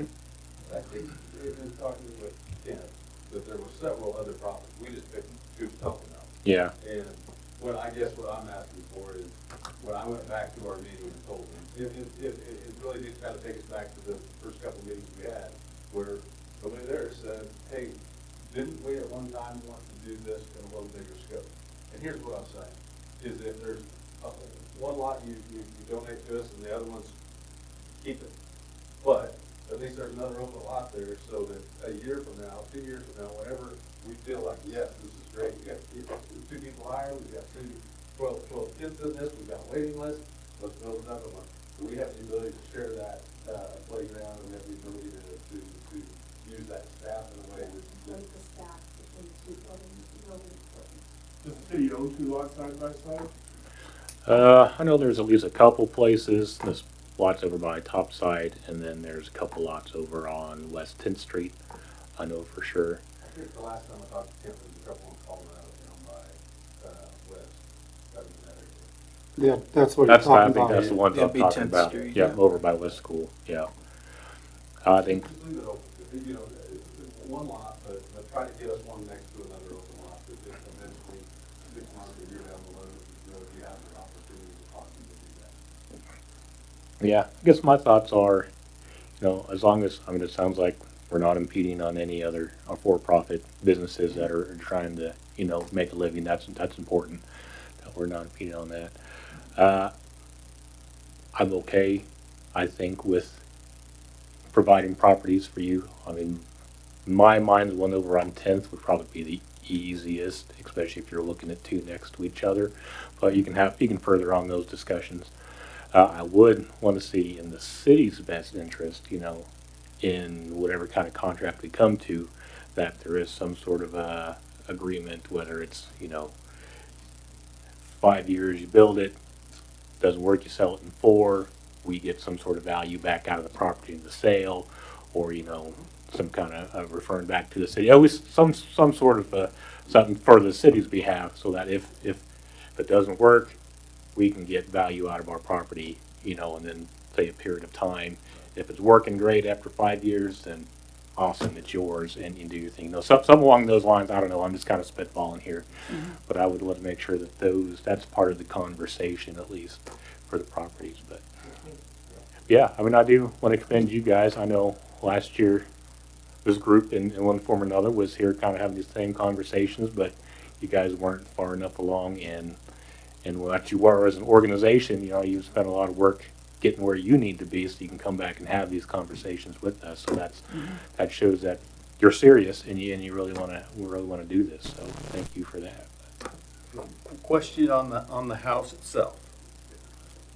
think in talking with Ken, that there were several other properties. We just picked 2 to talk about. Yeah. And what I'm asking for is, when I went back to our meeting and told them, it really needs to kind of take us back to the first couple meetings we had, where somebody there said, hey, didn't we at one time want to do this in a little bigger scope? And here's what I'm saying, is if there's one lot you donate to us and the other ones, keep it. But at least there's another open lot there, so that a year from now, 2 years from now, whenever we feel like, yes, this is great, we got 2 people hired, we got 12 kids in this, we've got a waiting list, let's build another one. So we have the ability to share that playground, and we have the ability to use that staff in a way that. Does the city own 2 lots side by side? I know there's at least a couple places. This lot's over by Topside, and then there's a couple lots over on West 10th Street. I know for sure. I think the last time I talked to Tim, there was a couple in Colorado down by, West, that was in that area. Yeah, that's what you're That's, I talking think about. that's the ones Yeah, I'm be talking 10th about. Street, Yeah, yeah. over by West School, yeah. I think, Just leave it open, you know, one lot, but try to get us one next to another open lot, that just eventually, 6 months, a year down the road, you have the opportunity to possibly do that. yeah, I guess my thoughts are, you know, as long as, I mean, it sounds like we're not impeding on any other for-profit businesses that are trying to, you know, make a living. That's important, that we're not impeding on that. I'm okay, I think, with providing properties for you. I mean, in my mind, the one over on 10th would probably be the easiest, especially if you're looking at two next to each other. But you can further on those discussions. I would want to see in the city's best interest, you know, in whatever kind of contract we come to, that there is some sort of agreement, whether it's, you know, 5 years, you build it, doesn't work, you sell it in 4, we get some sort of value back out of the property in the sale, or, you know, some kind of referring back to the city. Always some sort of something for the city's behalf, so that if it doesn't work, we can get value out of our property, you know, and then say a period of time. If it's working great after 5 years, then awesome, it's yours, and you do your thing. No, some along those lines. I don't know. I'm just kind of spitballing here, but I would want to make sure that that's part of the conversation, at least for the properties. But yeah, I mean, I do want to commend you guys. I know last year this group, in one form or another, was here kind of having these same conversations, but you guys weren't far enough along, and what you were as an organization, you know, you spent a lot of work getting where you need to be so you can come back and have these conversations with us. So that shows that you're serious and you really want to do this. So thank you for that. Question on the house itself.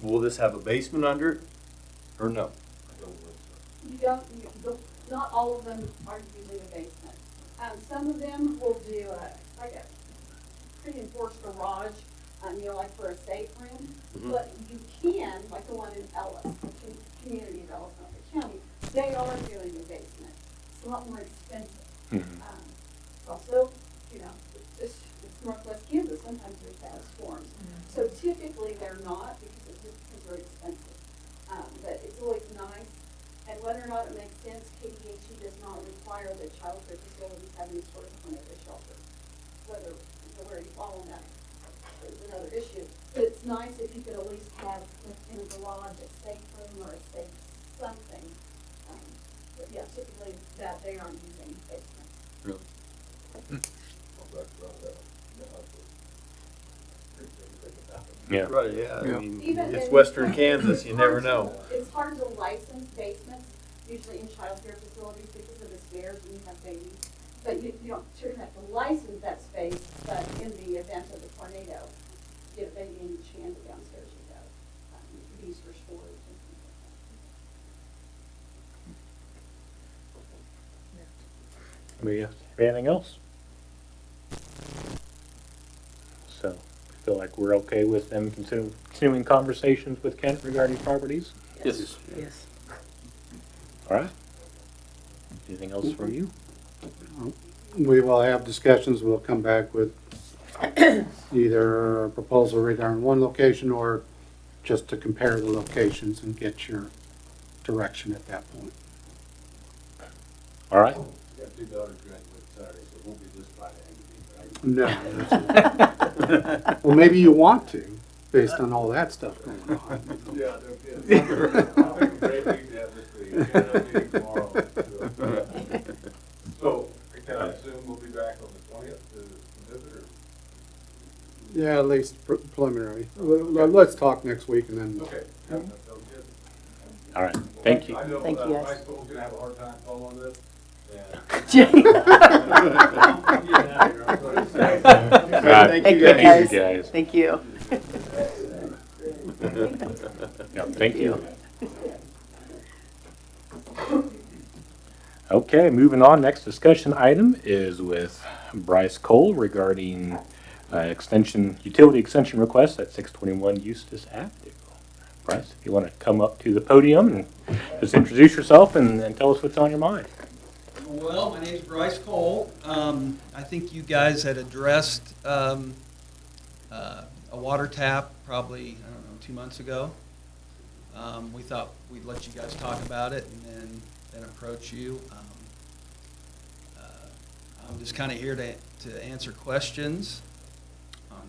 Will this have a basement under it, or no? Not all of them are using a basement. Some of them will do like a pre-enforced garage, you know, like for a safe room. But you can, like the one in Ellis, the community of Ellis, Norfolk County, they are doing a basement. It's a lot more expensive. Also, you know, it's Northwest Kansas. Sometimes there's bad storms. So typically they're not because they're expensive. But it's always nice. And whether or not it makes sense, KDHE does not require that child care facilities have any sort of tornado shelter. Where you fall on that is another issue. But it's nice if you could at least have in a garage a safe room or a safe something. But yeah, typically that they aren't using basements. Really? Yeah. Right, yeah. I Yeah. mean, Even it's in- Western Kansas, you never know. It's hard to license basements, usually in child care facilities because of the stairs when you have babies. But you don't sure have to license that space, but in the event of a tornado, get a baby in each hand downstairs you go. You can use for storage and things like that. Anything else? So, I feel like we're okay with them continuing conversations with Kent regarding properties? Yes. Yes. All right. Anything else from you? We will have discussions. We'll come back with either a proposal regarding one location or just to compare the locations and get your direction at that point. All right. We got 2 daughters graduating Saturday, so it won't be this Friday, right? No. Well, maybe you want to, based on all that stuff going on. Yeah, no kidding. I'll make a great meeting to have this thing. We're gonna have a meeting tomorrow. So, can I assume we'll be back on the 20th to visit, or? Yeah, at least preliminary. Let's talk next week and then. Okay. Yeah, that sounds good. All right. Thank you. I know, Thank you, guys. high school's gonna have a hard time following this. All right. Thank you, Thank you, guys. guys. Thank you. Yeah, thank you. Okay, moving on. Next discussion item is with Bryce Cole regarding utility extension request at 621 Eustis Avenue. Bryce, if you want to come up to the podium and just introduce yourself and tell us what's on your mind. Well, my name's Bryce Cole. I think you guys had addressed a water tap probably, I don't know, 2 months ago. We thought we'd let you guys talk about it and then approach you. I'm just kind of here to answer questions on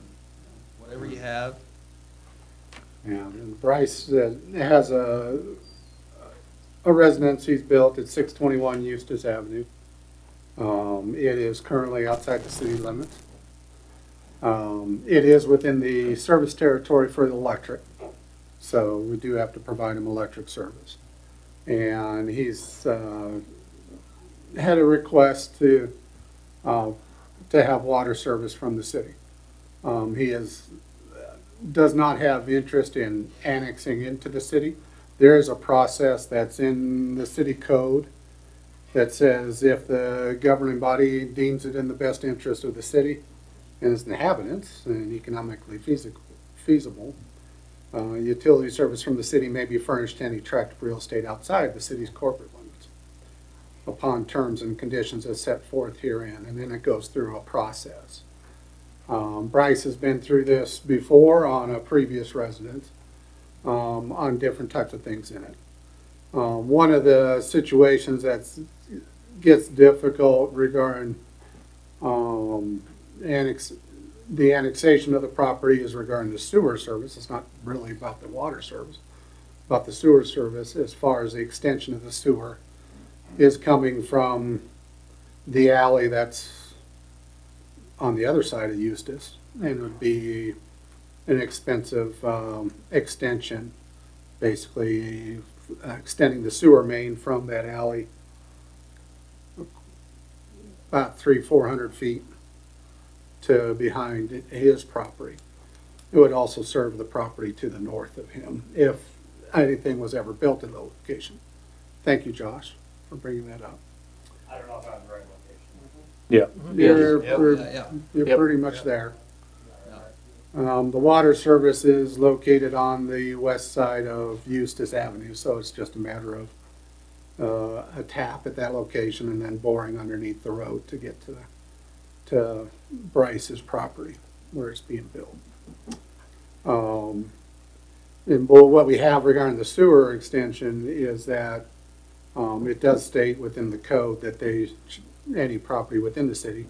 whatever you have. Yeah, and Bryce has a residence he's built at 621 Eustis Avenue. It is currently outside the city limits. It is within the service territory for the electric, so we do have to provide him electric service. And he's had a request to have water service from the city. He does not have interest in annexing into the city. There is a process that's in the city code that says if the governing body deems it in the best interest of the city and its inhabitants and economically feasible, utility service from the city may be furnished to any tract of real estate outside the city's corporate limits upon terms and conditions as set forth herein, and then it goes through a process. Bryce has been through this before on a previous residence, on different types of things in it. One of the situations that gets difficult regarding the annexation of the property is regarding the sewer service. It's not really about the water service, about the sewer service, as far as the extension of the sewer is coming from the alley that's on the other side of Eustis, and would be an expensive extension, basically extending the sewer main from that alley about 300-400 feet to behind his property. It would also serve the property to the north of him if anything was ever built in the location. Thank you, Josh, for bringing that up. I don't know if I'm in the right location. Yeah. You're pretty much there. The water service is located on the west side of Eustis Avenue, so it's just a matter of a tap at that location and then boring underneath the road to get to Bryce's property where it's being built. And what we have regarding the sewer extension is that it does state within the code that any property within the city,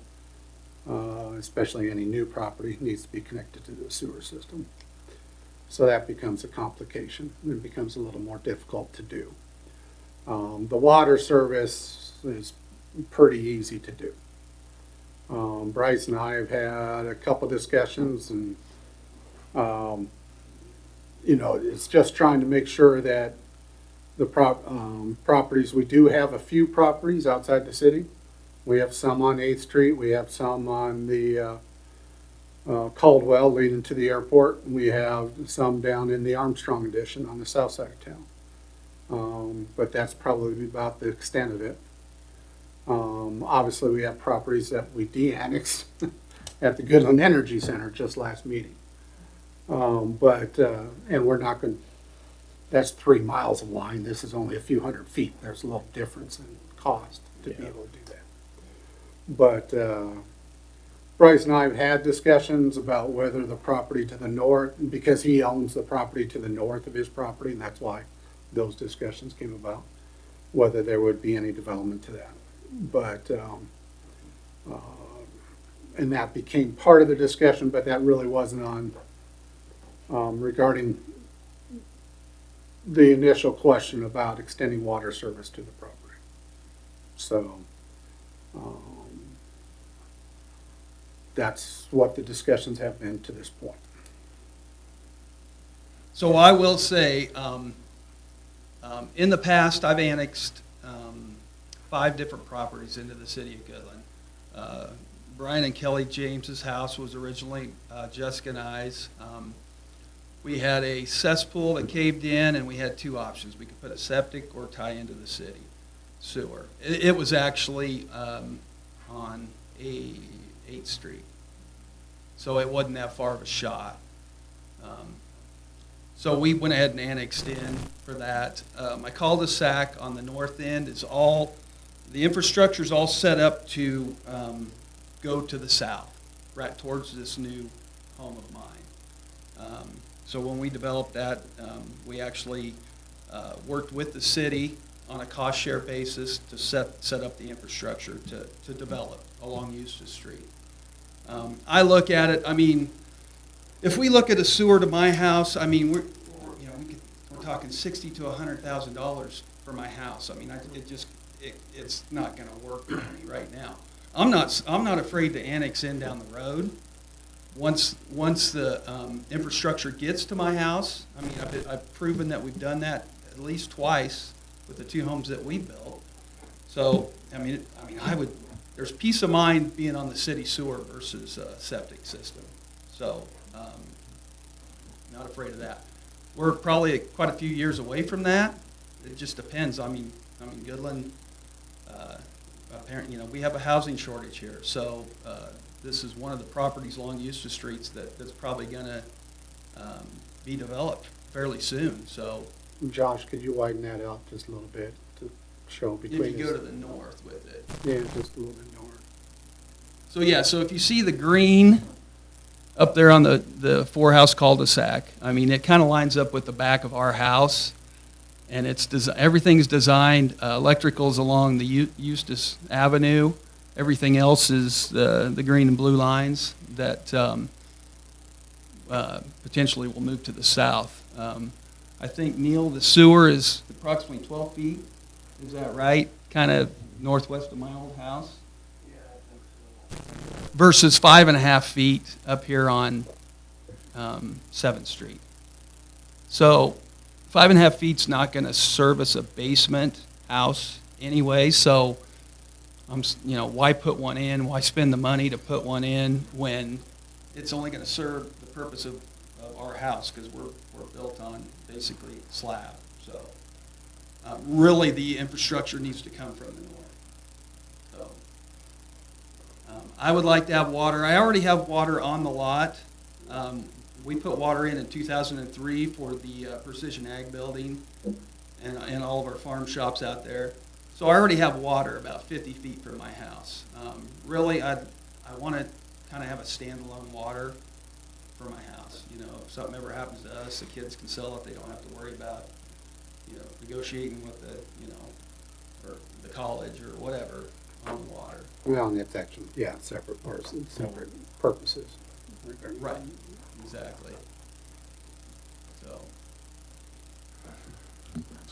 especially any new property, needs to be connected to the sewer system. So that becomes a complication. It becomes a little more difficult to do. The water service is pretty easy to do. Bryce and I have had a couple discussions, and it's just trying to make sure that the properties, we do have a few properties outside the city. We have some on 8th Street. We have some on the Caldwell leading to the airport. We have some down in the Armstrong addition on the south side of town. But that's probably about the extent of it. Obviously, we have properties that we de-annexed at the Goodland Energy Center just last meeting. And we're not going to, that's 3 miles of line. This is only a few hundred feet. There's a little difference in cost to be able to do that. But Bryce and I have had discussions about whether the property to the north, because he owns the property to the north of his property, and that's why those discussions came about, whether there would be any development to that. But, and that became part of the discussion, but that really wasn't on regarding the initial question about extending water service to the property. So, that's what the discussions have been to this point. So I will say, in the past, I've annexed 5 different properties into the city of Goodland. Brian and Kelly James's house was originally Jessica and I's. We had a cesspool that caved in, and we had 2 options. We could put a septic or tie into the city sewer. It was actually on 8th Street, so it wasn't that far of a shot. So we went ahead and annexed in for that. My cul-de-sac on the north end is all the infrastructure's all set up to go to the south, right towards this new home of mine. So when we developed that, we actually worked with the city on a cost share basis to set up the infrastructure to develop along Eustis Street. I look at it, I mean, if we look at a sewer to my house, I mean, we're talking $60,000 to $100,000 for my house. I mean, it's not going to work for me right now. I'm not afraid to annex in down the road. Once the infrastructure gets to my house, I mean, I've proven that we've done that at least twice with the 2 homes that we built. So, I mean, there's peace of mind being on the city sewer versus septic system. So, not afraid of that. We're probably quite a few years away from that. It just depends. I mean, Goodland, apparently, we have a housing shortage here. So, this is one of the properties along Eustis Streets that's probably going to be developed fairly soon. So, Josh, could you widen that out just a little bit to show between? if you go to the north with it. Yeah, just a little bit north. So yeah, so if you see the green up there on the 4-house cul-de-sac, I mean, it kind of lines up with the back of our house, and everything's designed, electricals along the Eustis Avenue. Everything else is the green and blue lines that potentially will move to the south. I think, Neil, the sewer is approximately 12 feet. Is that right? Kind of northwest of my old house? Versus 5.5 feet up here on 7th Street. So 5.5 feet's not going to service a basement house anyway. So why put one in? Why spend the money to put one in when it's only going to serve the purpose of our house, because we're built on basically slab. So really, the infrastructure needs to come from the north. So. I would like to have water. I already have water on the lot. We put water in 2003 for the Precision Ag building and all of our farm shops out there. So I already have water about 50 feet from my house. Really, I want to kind of have a standalone water for my house. If something ever happens to us, the kids can sell it. They don't have to worry about, negotiating with or the college or whatever on the water. Well, and it's actually, separate parcels, separate purposes. Right, exactly. So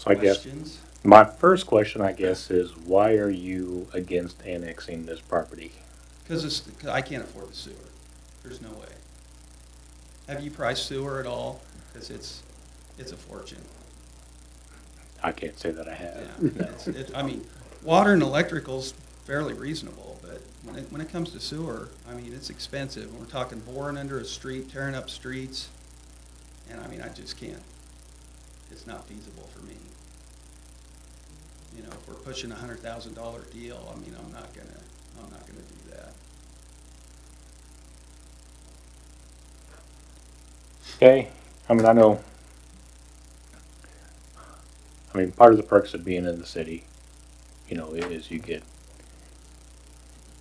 I guess Questions? my first question, is why are you against annexing this property? Because I can't afford the sewer. There's no way. Have you priced sewer at all? Because it's a fortune. I can't say that I have. Yeah. I mean, water and electrical's fairly reasonable, but when it comes to sewer, I mean, it's expensive. We're talking boring under a street, tearing up streets, and I mean, I just can't. It's not feasible for me. If we're pushing a $100,000 deal, I mean, I'm not gonna do that. Okay, I mean, part of the perks of being in the city, is you get,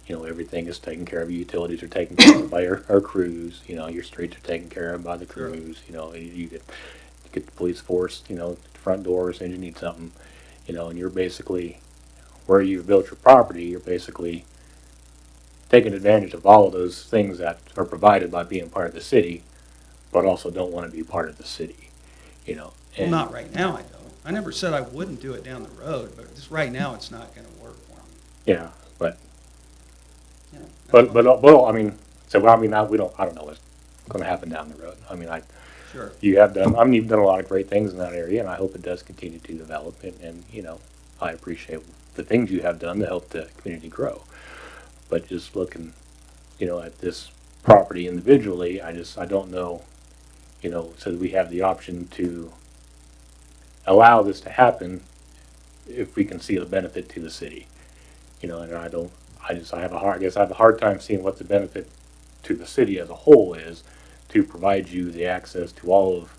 everything is taken care of. Your utilities are taken care of by our crews. Your streets are taken care of by the crews. You get the police force, front doors, and you need something, and you're basically, where you've built your property, you're basically taking advantage of all of those things that are provided by being part of the city, but also don't want to be part of the city, Well, not right now, I don't. I never said I wouldn't do it down the road, but just right now, it's not going to work for me. Yeah, but Yeah, we don't. I don't know what's going to happen down the road. Sure. You have done. You've done a lot of great things in that area, and I hope it does continue to develop. And I appreciate the things you have done to help the community grow. But just looking, at this property individually, I don't know. So we have the option to allow this to happen if we can see the benefit to the city. And I have a hard time seeing what the benefit to the city as a whole is to provide you the access to all of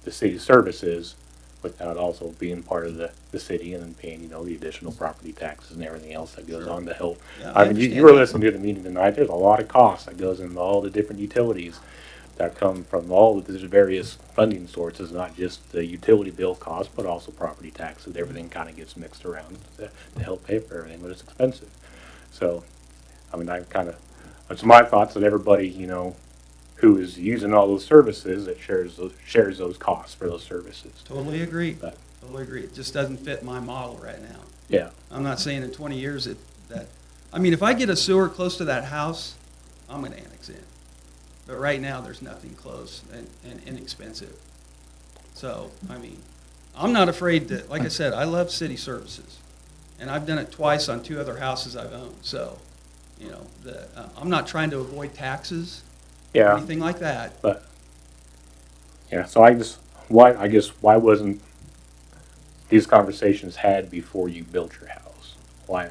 the city services without also being part of the city and then paying, the additional property taxes and everything else that goes on to help. Yeah, I I mean, you understand were that. listening to the meeting tonight, there's a lot of costs that goes into all the different utilities that come from all of the various funding sources, not just the utility bill cost, but also property taxes. Everything kind of gets mixed around to help pay for everything, but it's expensive. So, I mean, it's my thoughts that everybody, who is using all those services that shares those costs for those services. Totally agree. But, Totally agree. It just doesn't fit my model right now. yeah. I'm not saying in 20 years I mean, if I get a sewer close to that house, I'm gonna annex in. But right now, there's nothing close and inexpensive. So, I mean, I'm not afraid to, like I said, I love city services. And I've done it twice on 2 other houses I've owned. So, I'm not trying to avoid taxes or Yeah. anything like that. But, yeah, so I guess why wasn't these conversations had before you built your house? Why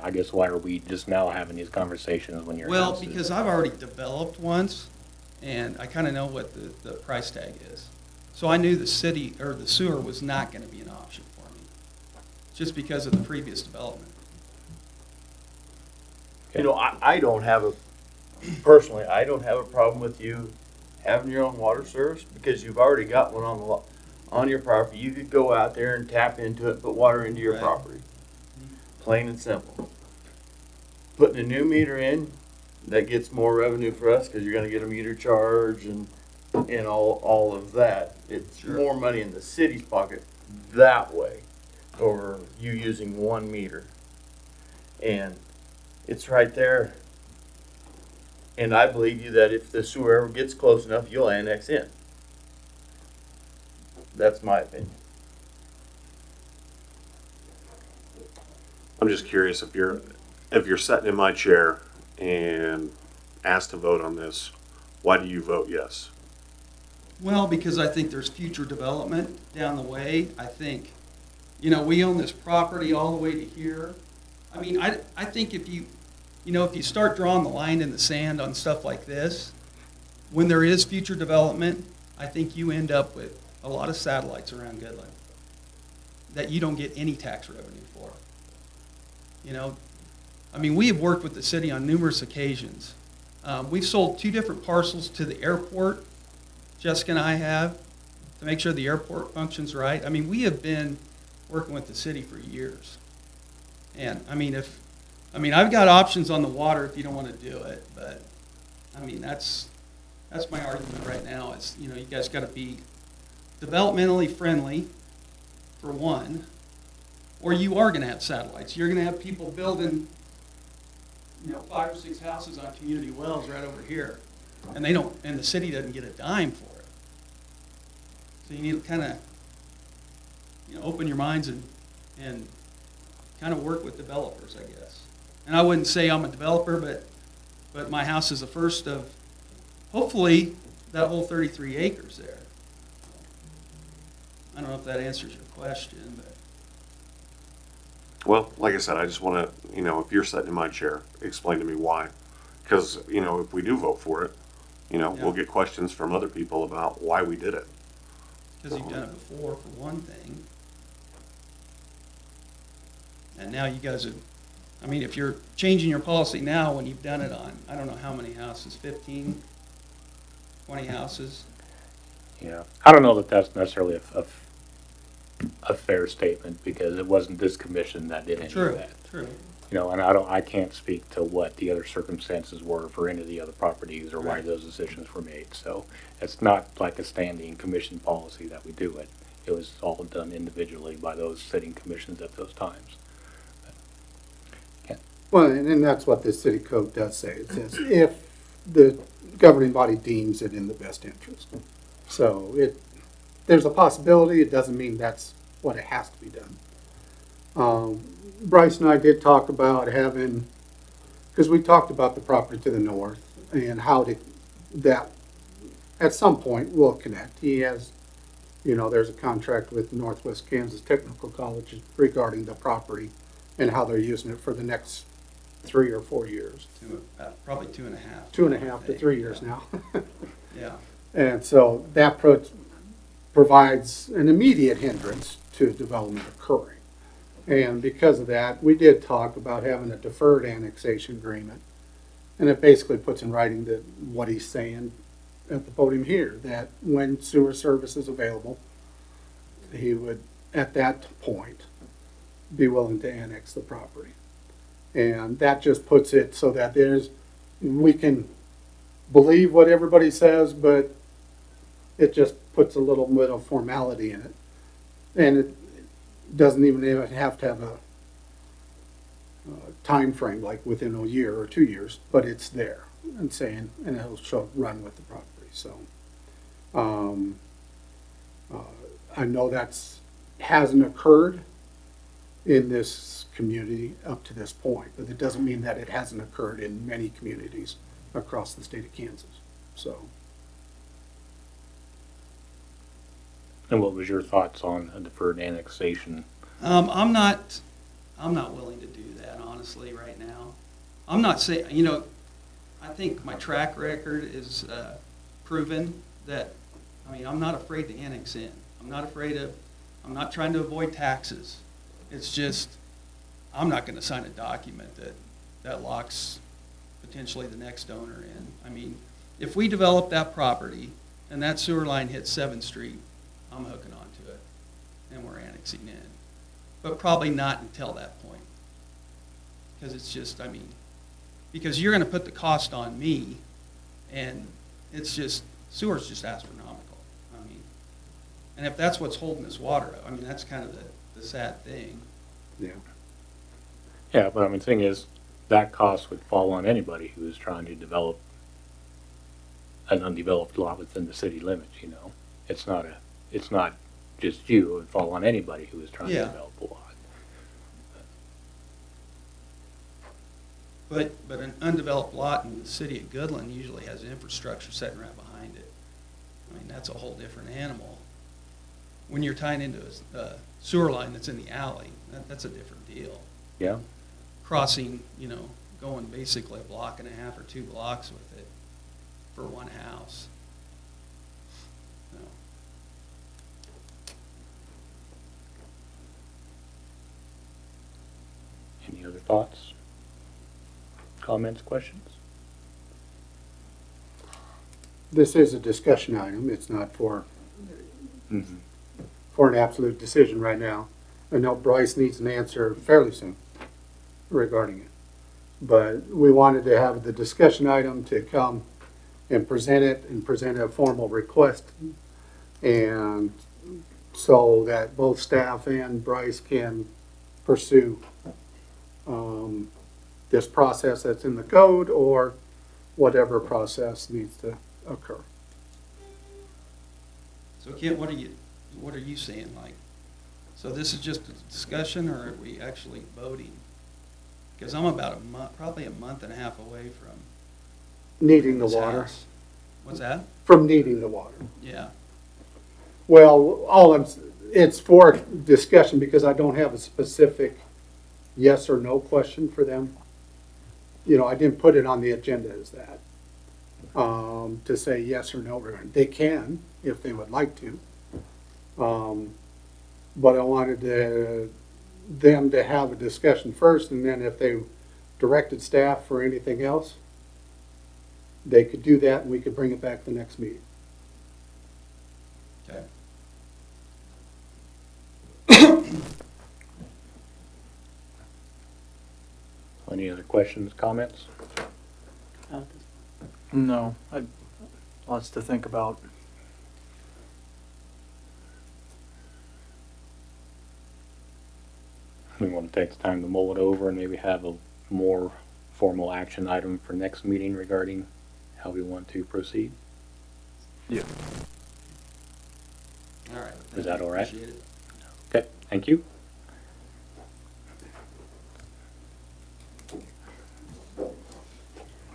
are we just now having these conversations when your Well, house is? because I've already developed once, and I kind of know what the price tag is. So I knew the city, or the sewer was not going to be an option for me, just because of the previous development. I don't have personally, I don't have a problem with you having your own water service because you've already got one on your property. You could go out there and tap into it, put water into your Right. property. Plain and simple. Putting a new meter in, that gets more revenue for us because you're gonna get a meter charge and all of that. It's more money in the city's pocket that way over you using one meter. And it's right there. And I believe you that if the sewer ever gets close enough, you'll annex in. That's my opinion. I'm just curious if you're sitting in my chair and asked to vote on this, why do you vote yes? Well, because I think there's future development down the way. I think, we own this property all the way to here. I mean, I think if you start drawing the line in the sand on stuff like this, when there is future development, I think you end up with a lot of satellites around Goodland that you don't get any tax revenue for. I mean, we have worked with the city on numerous occasions. We've sold 2 different parcels to the airport, Jessica and I have, to make sure the airport functions right. I mean, we have been working with the city for years. And, I've got options on the water if you don't want to do it, but, that's my argument right now is, you guys got to be developmentally friendly, for one, or you are going to have satellites. You're going to have people building, 5 or 6 houses on community wells right over here, and the city doesn't get a dime for it. So you need to kind of, open your minds and kind of work with developers, I guess. And I wouldn't say I'm a developer, but my house is the first of, hopefully, that whole 33 acres there. I don't know if that answers your question, but. Well, like I said, I just want to, if you're sitting in my chair, explain to me why. Because, if we do vote for it, we'll get questions from other people about why we did it. Because you've done it before, for one thing. And now you guys are, if you're changing your policy now when you've done it on, I don't know how many houses, 15, 20 houses? Yeah, I don't know that that's necessarily a fair statement because it wasn't this commission that did any of that. True. And I can't speak to what the other circumstances were for any of the other properties or why those decisions were made. So it's not like a standing commission policy that we do it. It was all done individually by those sitting commissions at those times. Well, and that's what the city code does say. It says if the governing body deems it in the best interest. So there's a possibility. It doesn't mean that's what it has to be done. Bryce and I did talk about having, because we talked about the property to the north and how that at some point will connect. He has, there's a contract with Northwest Kansas Technical College regarding the property and how they're using it for the next 3 or 4 years. Probably 2.5. 2.5 to 3 years now. Yeah. And so that provides an immediate hindrance to development occurring. And because of that, we did talk about having a deferred annexation agreement. And it basically puts in writing that what he's saying at the podium here, that when sewer service is available, he would, at that point, be willing to annex the property. And that just puts it so that we can believe what everybody says, but it just puts a little bit of formality in it. And it doesn't even have to have a time frame like within a year or 2 years, but it's there and saying, and it'll run with the property. So I know hasn't occurred in this community up to this point, but it doesn't mean that it hasn't occurred in many communities across the state of Kansas. So. And what was your thoughts on a deferred annexation? I'm not willing to do that, honestly, right now. I'm not saying, I think my track record is proven that, I'm not afraid to annex in. I'm not trying to avoid taxes. It's just, I'm not going to sign a document that locks potentially the next owner in. If we develop that property and that sewer line hits 7th Street, I'm hooking onto it and we're annexing in. But probably not until that point. Because it's just, because you're going to put the cost on me and it's just, sewer's just astronomical. And if that's what's holding this water up, that's kind of the sad thing. Yeah. Yeah, but the thing is, that cost would fall on anybody who is trying to develop an undeveloped lot within the city limits, It's not just you, it would fall on anybody who is trying to develop a lot. But an undeveloped lot in the city of Goodland usually has infrastructure sitting right behind it. That's a whole different animal. When you're tying into a sewer line that's in the alley, that's a different deal. Yeah. Crossing, going basically a block and a half or 2 blocks with it for one house. No. Any other thoughts, comments, questions? This is a discussion item. It's not for an absolute decision right now. I know Bryce needs an answer fairly soon regarding it. But we wanted to have the discussion item to come and present it and present a formal request. And so that both staff and Bryce can pursue this process that's in the code or whatever process needs to occur. So Kent, what are you saying? So this is just a discussion, or are we actually voting? Because I'm about probably a month and a half away from Needing the this water. house. What's that? From needing the water. Yeah. Well, it's for discussion because I don't have a specific yes or no question for them. I didn't put it on the agenda as that, to say yes or no. They can, if they would like to. But I wanted them to have a discussion first, and then if they directed staff for anything else, they could do that and we could bring it back the next meeting. Okay. Any other questions, comments? No, lots to think about. We want to take the time to mull it over and maybe have a more formal action item for next meeting regarding how we want to proceed. Yeah. All right. Is that all right? Appreciate it. Okay, thank you.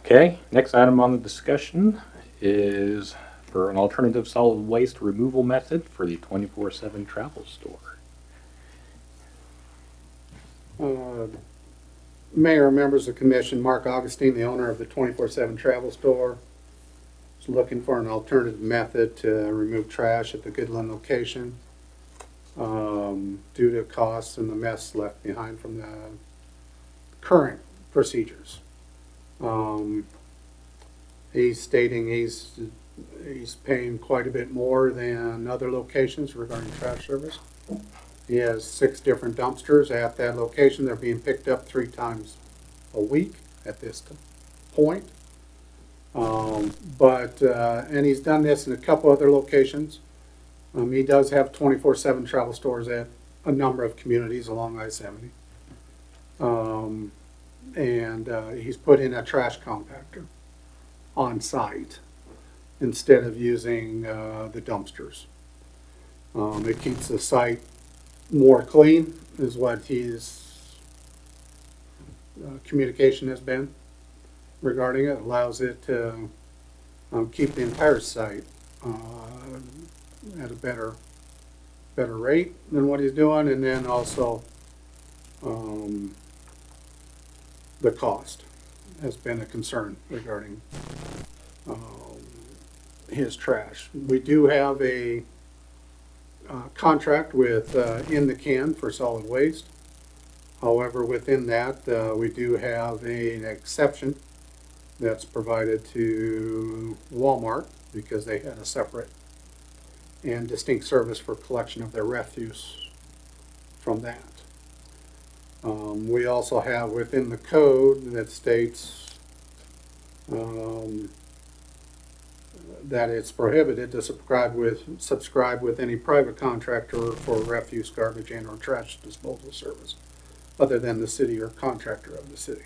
Okay, next item on the discussion is for an alternative solid waste removal method for the 24/7 travel store. Mayor, members of the commission, Mark Augustine, the owner of the 24/7 travel store, is looking for an alternative method to remove trash at the Goodland location. due to costs and the mess left behind from the current procedures. He's stating he's paying quite a bit more than other locations regarding trash service. He has 6 different dumpsters at that location. They're being picked up 3 times a week at this point. And he's done this in a couple other locations. He does have 24/7 travel stores at a number of communities along I-70. He's put in a trash compactor on site instead of using the dumpsters. It keeps the site more clean, is what his communication has been regarding it. Allows it to keep the entire site at a better rate than what he's doing, and then also the cost has been a concern regarding his trash. We do have a contract with In the Can for solid waste. However, within that, we do have an exception that's provided to Walmart because they had a separate and distinct service for collection of their refuse from that. We also have within the code that states that it's prohibited to subscribe with any private contractor for refuse, garbage, and or trash disposal service other than the city or contractor of the city.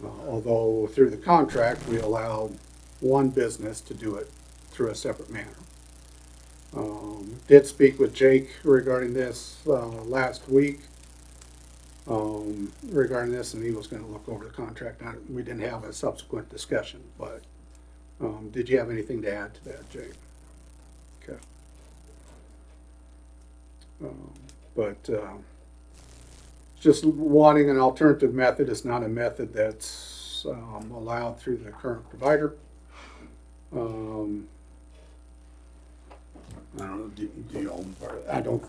Although through the contract, we allow one business to do it through a separate manner. Did speak with Jake regarding this last week regarding this, and he was going to look over the contract. We didn't have a subsequent discussion, but did you have anything to add to that, Jake? Okay. Just wanting an alternative method is not a method that's allowed through the current provider. I don't know. Do you own part of it? I don't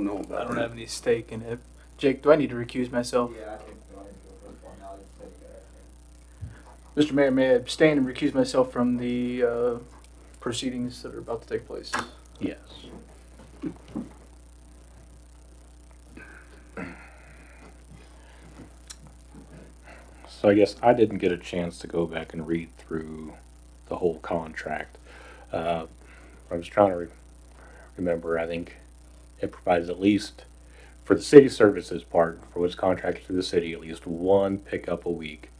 know about I don't that. have any stake in it. Jake, do I need to recuse myself? Yeah, I think so. I think the first one, I'll just take it. Mr. Mayor, may I abstain and recuse myself from the proceedings that are about to take place? Yes. So I guess I didn't get a chance to go back and read through the whole contract. I was trying to remember, I think it provides at least, for the city services part, for what's contracted to the city, at least 1 pickup a week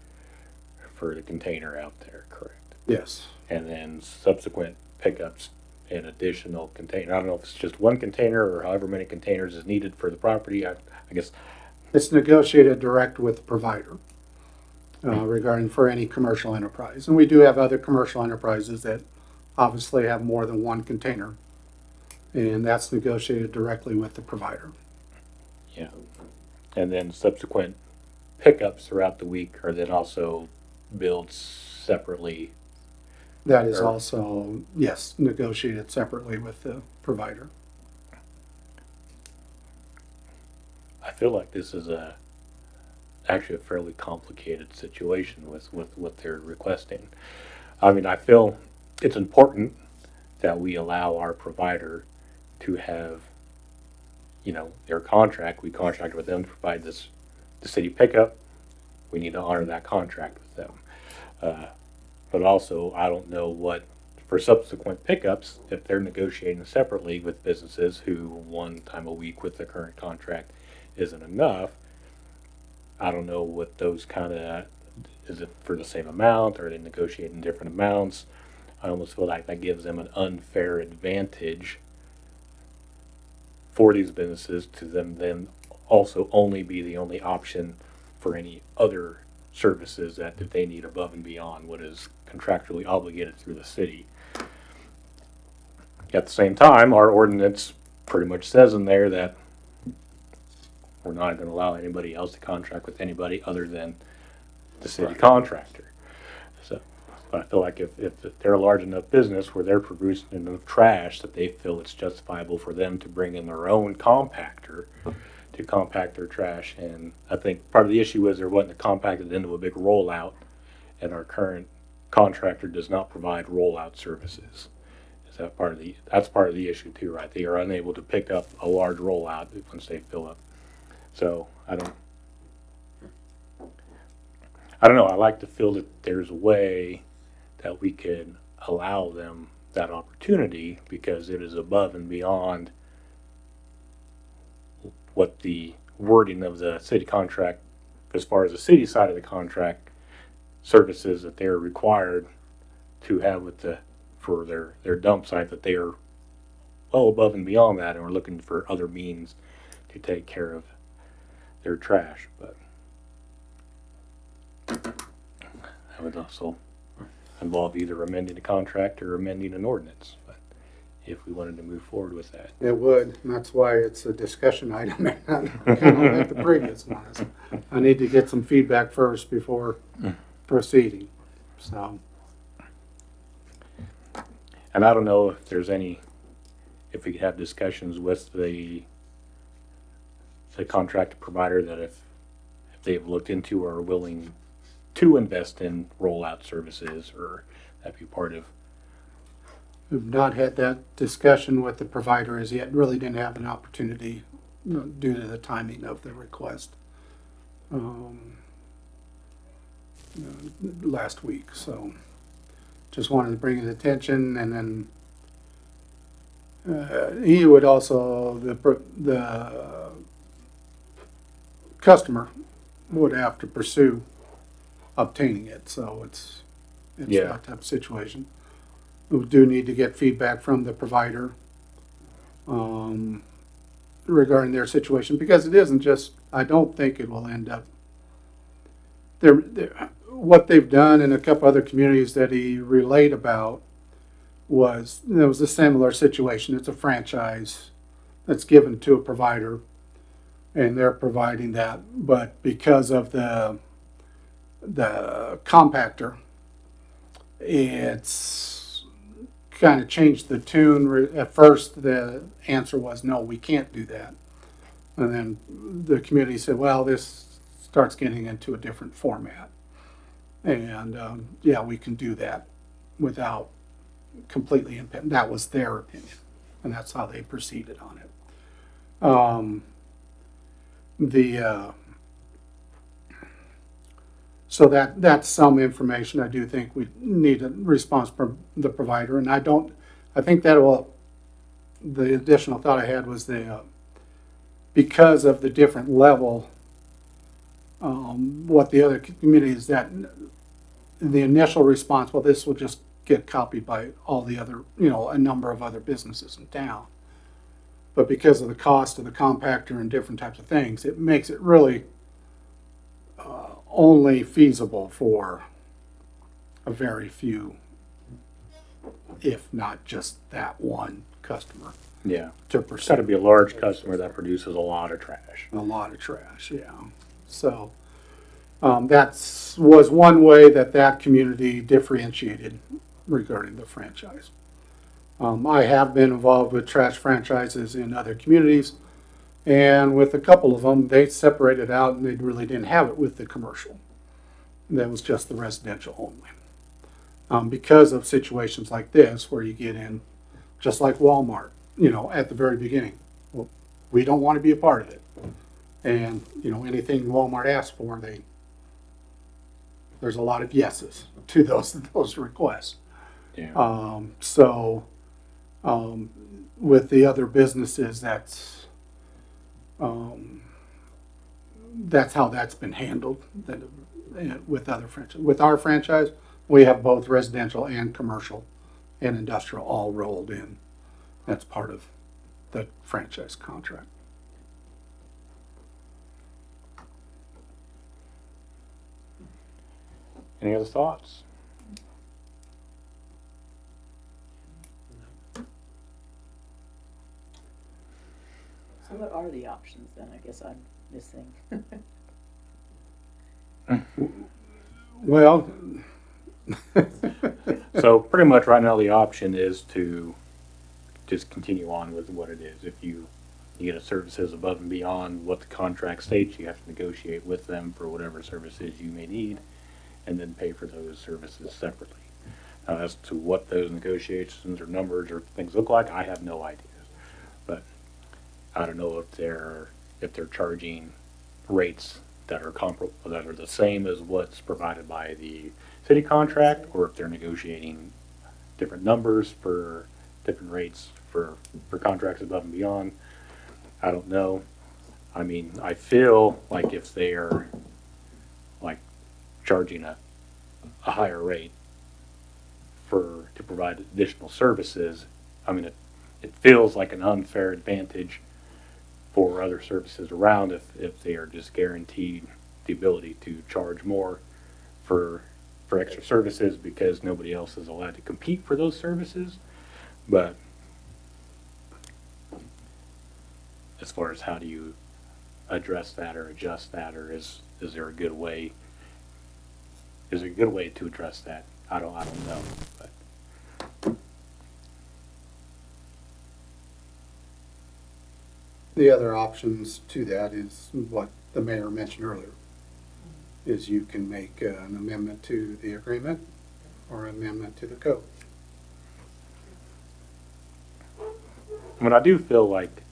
for the container out there, correct? Yes. And then subsequent pickups and additional container. I don't know if it's just 1 container or however many containers is needed for the property. I guess It's negotiated direct with the provider regarding for any commercial enterprise. And we do have other commercial enterprises that obviously have more than 1 container. And that's negotiated directly with the provider. yeah. And then subsequent pickups throughout the week are then also billed separately. That is Or- also, yes, negotiated separately with the provider. I feel like this is actually a fairly complicated situation with what they're requesting. I mean, I feel it's important that we allow our provider to have, their contract. We contract with them to provide the city pickup. We need to honor that contract with them. But also, I don't know what, for subsequent pickups, if they're negotiating separately with businesses who 1 time a week with the current contract isn't enough. I don't know what those is it for the same amount, or are they negotiating different amounts? I almost feel like that gives them an unfair advantage for these businesses to them then also only be the only option for any other services that they need above and beyond what is contractually obligated through the city. At the same time, our ordinance pretty much says in there that we're not going to allow anybody else to contract with anybody other than the city contractor. So But I feel like if they're a large enough business where they're producing enough trash that they feel it's justifiable for them to bring in their own compactor to compact their trash. And I think part of the issue is they're wanting to compact it into a big rollout, and our current contractor does not provide rollout services. Is that part of that's part of the issue too, right? They are unable to pick up a large rollout once they fill up. So I don't know. I like to feel that there's a way that we could allow them that opportunity, because it is above and beyond what the wording of the city contract, as far as the city side of the contract, services that they're required to have with for their dump site, that they are well above and beyond that, and we're looking for other means to take care of their trash. But that would also involve either amending the contract or amending an ordinance, but if we wanted to move forward with that. It would, and that's why it's a discussion item, and not kind of like the previous one is. I need to get some feedback first before proceeding, so. And I don't know if there's if we could have discussions with the contract provider that if they've looked into or are willing to invest in rollout services, or that'd be part of. We've not had that discussion with the provider as yet, really didn't have an opportunity due to the timing of the request last week, so just wanted to bring his attention. And then he would also, the customer would have to pursue obtaining it, so it's Yeah. that type of situation. We do need to get feedback from the provider regarding their situation, because it isn't just, I don't think it will end up, what they've done in a couple other communities that he relayed about was, there was a similar situation. It's a franchise that's given to a provider, and they're providing that, but because of the compactor, it's kind of changed the tune. At first, the answer was, no, we can't do that. And then the community said, well, this starts getting into a different format. And yeah, we can do that without completely impeding. That was their opinion, and that's how they proceeded on it. So that's some information. I do think we need a response from the provider, and I think that will, the additional thought I had was because of the different level, what the other communities, that the initial response, well, this will just get copied by all the other, a number of other businesses in town. But because of the cost of the compactor and different types of things, it makes it really only feasible for a very few, if not just that one customer. Yeah. To It's pursue. got to be a large customer that produces a lot of trash. A lot of trash, yeah. So that was one way that community differentiated regarding the franchise. I have been involved with trash franchises in other communities, and with a couple of them, they separated out and they really didn't have it with the commercial. That was just the residential only. Because of situations like this, where you get in, just like Walmart, at the very beginning, well, we don't want to be a part of it. And, anything Walmart asks for, there's a lot of yeses to those requests. Yeah. With the other businesses, that's how that's been handled with other franchises. With our franchise, we have both residential and commercial and industrial all rolled in. That's part of the franchise contract. Any other thoughts? So what are the options then? I guess I'm missing. Well, So pretty much right now, the option is to just continue on with what it is. If you get a services above and beyond what the contract states, you have to negotiate with them for whatever services you may need, and then pay for those services separately. As to what those negotiations or numbers or things look like, I have no ideas. But I don't know if they're charging rates that are comparable, that are the same as what's provided by the city contract, or if they're negotiating different numbers for different rates for contracts above and beyond. I don't know. I mean, I feel like if they're like charging a higher rate to provide additional services, I mean, it feels like an unfair advantage for other services around if they are just guaranteed the ability to charge more for extra services because nobody else is allowed to compete for those services. But as far as how do you address that or adjust that, or is there a good way? Is there a good way to address that? I don't know. But The other options to that is what the mayor mentioned earlier, is you can make an amendment to the agreement or amendment to the code. I mean, I do feel like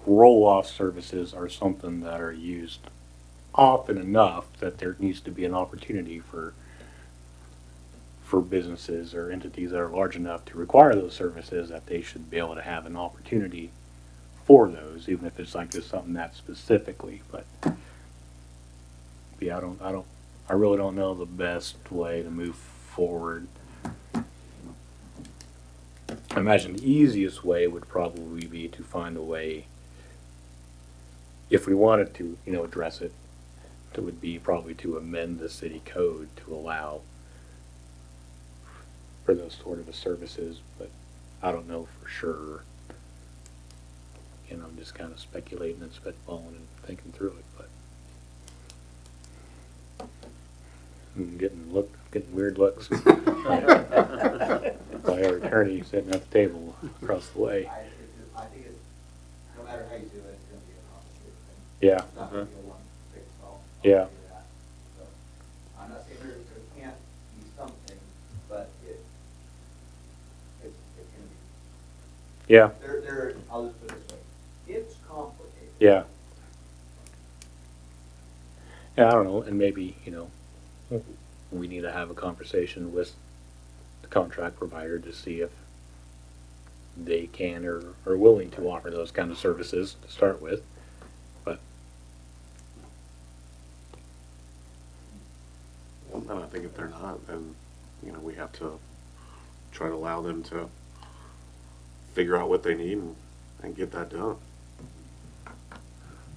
roll-off services are something that are used often enough that there needs to be an opportunity for businesses or entities that are large enough to require those services, that they should be able to have an opportunity for those, even if it's like just something that specifically. But yeah, I really don't know the best way to move forward. I imagine the easiest way would probably be to find a way, if we wanted to, address it, it would be probably to amend the city code to allow for those sort of services, but I don't know for sure. I'm just kind of speculating and spitballing and thinking through it, but I'm getting weird looks by our attorney sitting at the table across the way. I think it's, no matter how you do it, it's gonna be a complicated thing. Yeah. It's not gonna be a one fix all. Yeah. So, I'm not saying there can't be something, but it's gonna be. Yeah. I'll just put it this way, it's complicated. Yeah. Yeah, I don't know, and maybe, we need to have a conversation with the contract provider to see if they can or are willing to offer those kind of services to start with. But And I think if they're not, then, we have to try to allow them to figure out what they need and get that done.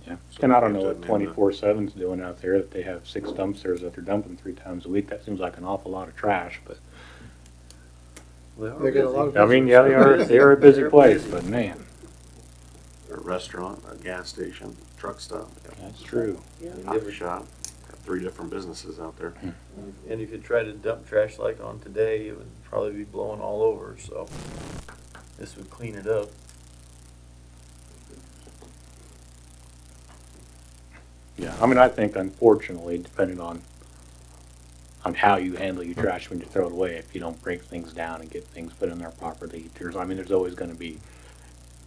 yeah, and I don't know what 24/7's doing out there, that they have 6 dumpsters that they're dumping 3 times a week. That seems like an awful lot of trash, but They get a lot of I mean, yeah, they are a busy place, but man, A restaurant, a gas station, truck stop. that's true. Coffee shop, got 3 different businesses out there. And if you try to dump trash like on today, it would probably be blowing all over, so this would clean it up. Yeah, I mean, I think unfortunately, depending on how you handle your trash when you throw it away, if you don't break things down and get things put in there properly, there's always gonna be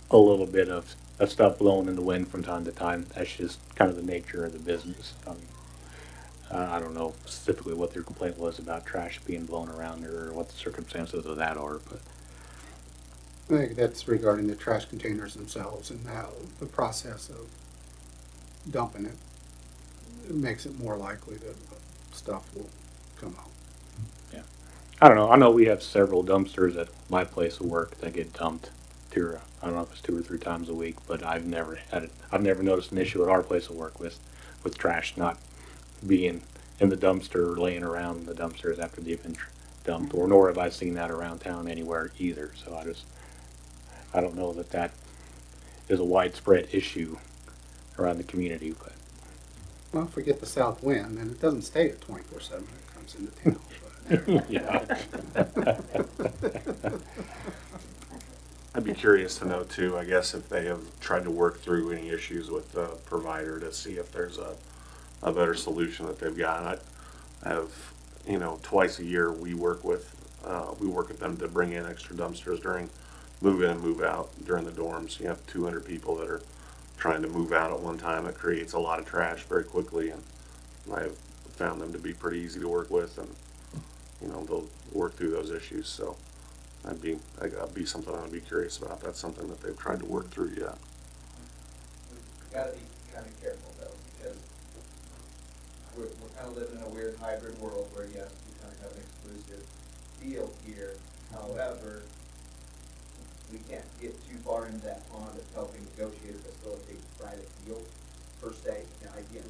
a little bit of stuff blowing in the wind from time to time. That's just kind of the nature of the business. I don't know specifically what their complaint was about trash being blown around there, or what the circumstances of that are, but I think that's regarding the trash containers themselves and how the process of dumping it makes it more likely that stuff will come out. yeah. I don't know. I know we have several dumpsters at my place of work that get dumped I don't know if it's 2 or 3 times a week, but I've never noticed an issue at our place of work with trash not being in the dumpster or laying around in the dumpsters after they've been dumped, nor have I seen that around town anywhere either. So I don't know that is a widespread issue around the community, but Well, forget the south wind, and it doesn't stay at 24/7 when it comes into town. But Yeah. I'd be curious to know too, I guess, if they have tried to work through any issues with the provider to see if there's a better solution that they've got. I have, you know, twice a year we work with them to bring in extra dumpsters during move in and move out during the dorms. You have 200 people that are trying to move out at one time. It creates a lot of trash very quickly, and I've found them to be pretty easy to work with, and you know, they'll work through those issues. So that'd be something I'd be curious about. That's something that they've tried to work through yet. We gotta be kind of careful though, because we're kind of living in a weird hybrid world where yes, we kind of have an exclusive deal here. However, we can't get too far into that pond of helping negotiate or facilitate private deals per se. Now, again,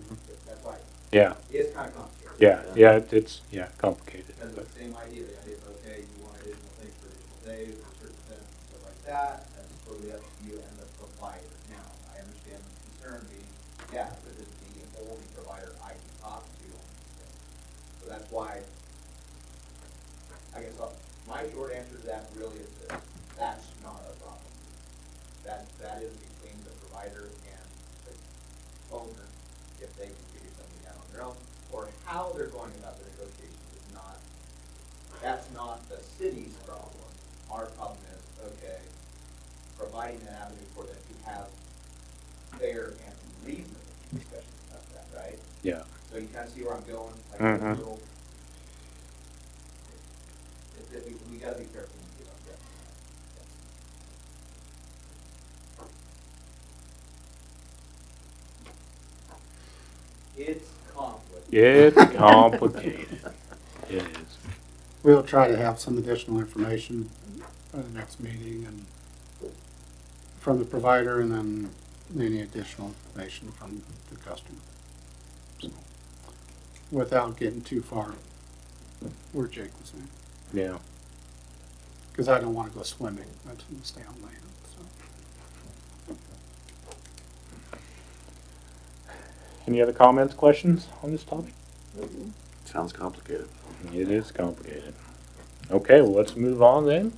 that's why Yeah. it's kind of complicated. Yeah, it's complicated. Because of the same idea, the idea is, okay, you want additional things for additional days or certain events and stuff like that, that's totally up to you and the provider. Now, I understand the concern being, yeah, but this is the only provider I can talk to on these things. So that's why, I guess my short answer to that really is this: that's not a problem. That is between the provider and the owner, if they can figure something out on their own, or how they're going about the negotiations is not, that's not the city's problem. Our problem is, okay, providing an avenue for them to have fair and reasonable discussions about that, right? Yeah. So you kind of see where I'm going, like Mhm. a little, we gotta be careful when we get up there. It's complicated. It's complicated. It is. We'll try to have some additional information for the next meeting and from the provider, and then any additional information from the customer. So, without getting too far where Jake was saying. Yeah. Because I don't want to go swimming. I just want to stay on land. So. Any other comments, questions on this topic? Sounds complicated. It is complicated. Okay, well, let's move on then.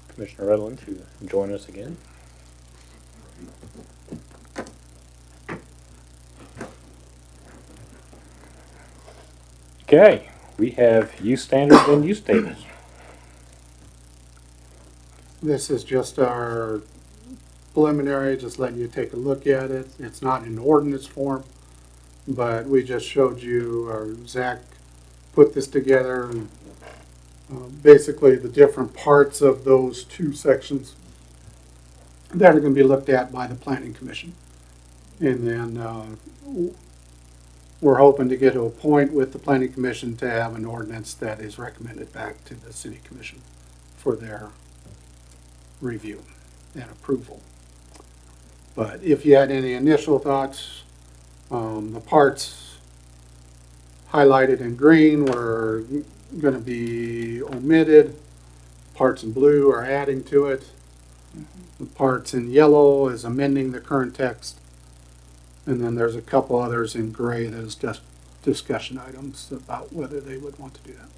Commissioner Redland to join us again. Okay, we have use standards and use tables. This is just our preliminary, just letting you take a look at it. It's not in ordinance form, but we just showed you, or Zach put this together, and basically the different parts of those two sections that are going to be looked at by the Planning Commission. And then we're hoping to get to a point with the Planning Commission to have an ordinance that is recommended back to the City Commission for their review and approval. But if you had any initial thoughts, the parts highlighted in green were going to be omitted. Parts in blue are adding to it. The parts in yellow is amending the current text. And then there's a couple others in gray that is just discussion items about whether they would want to do that.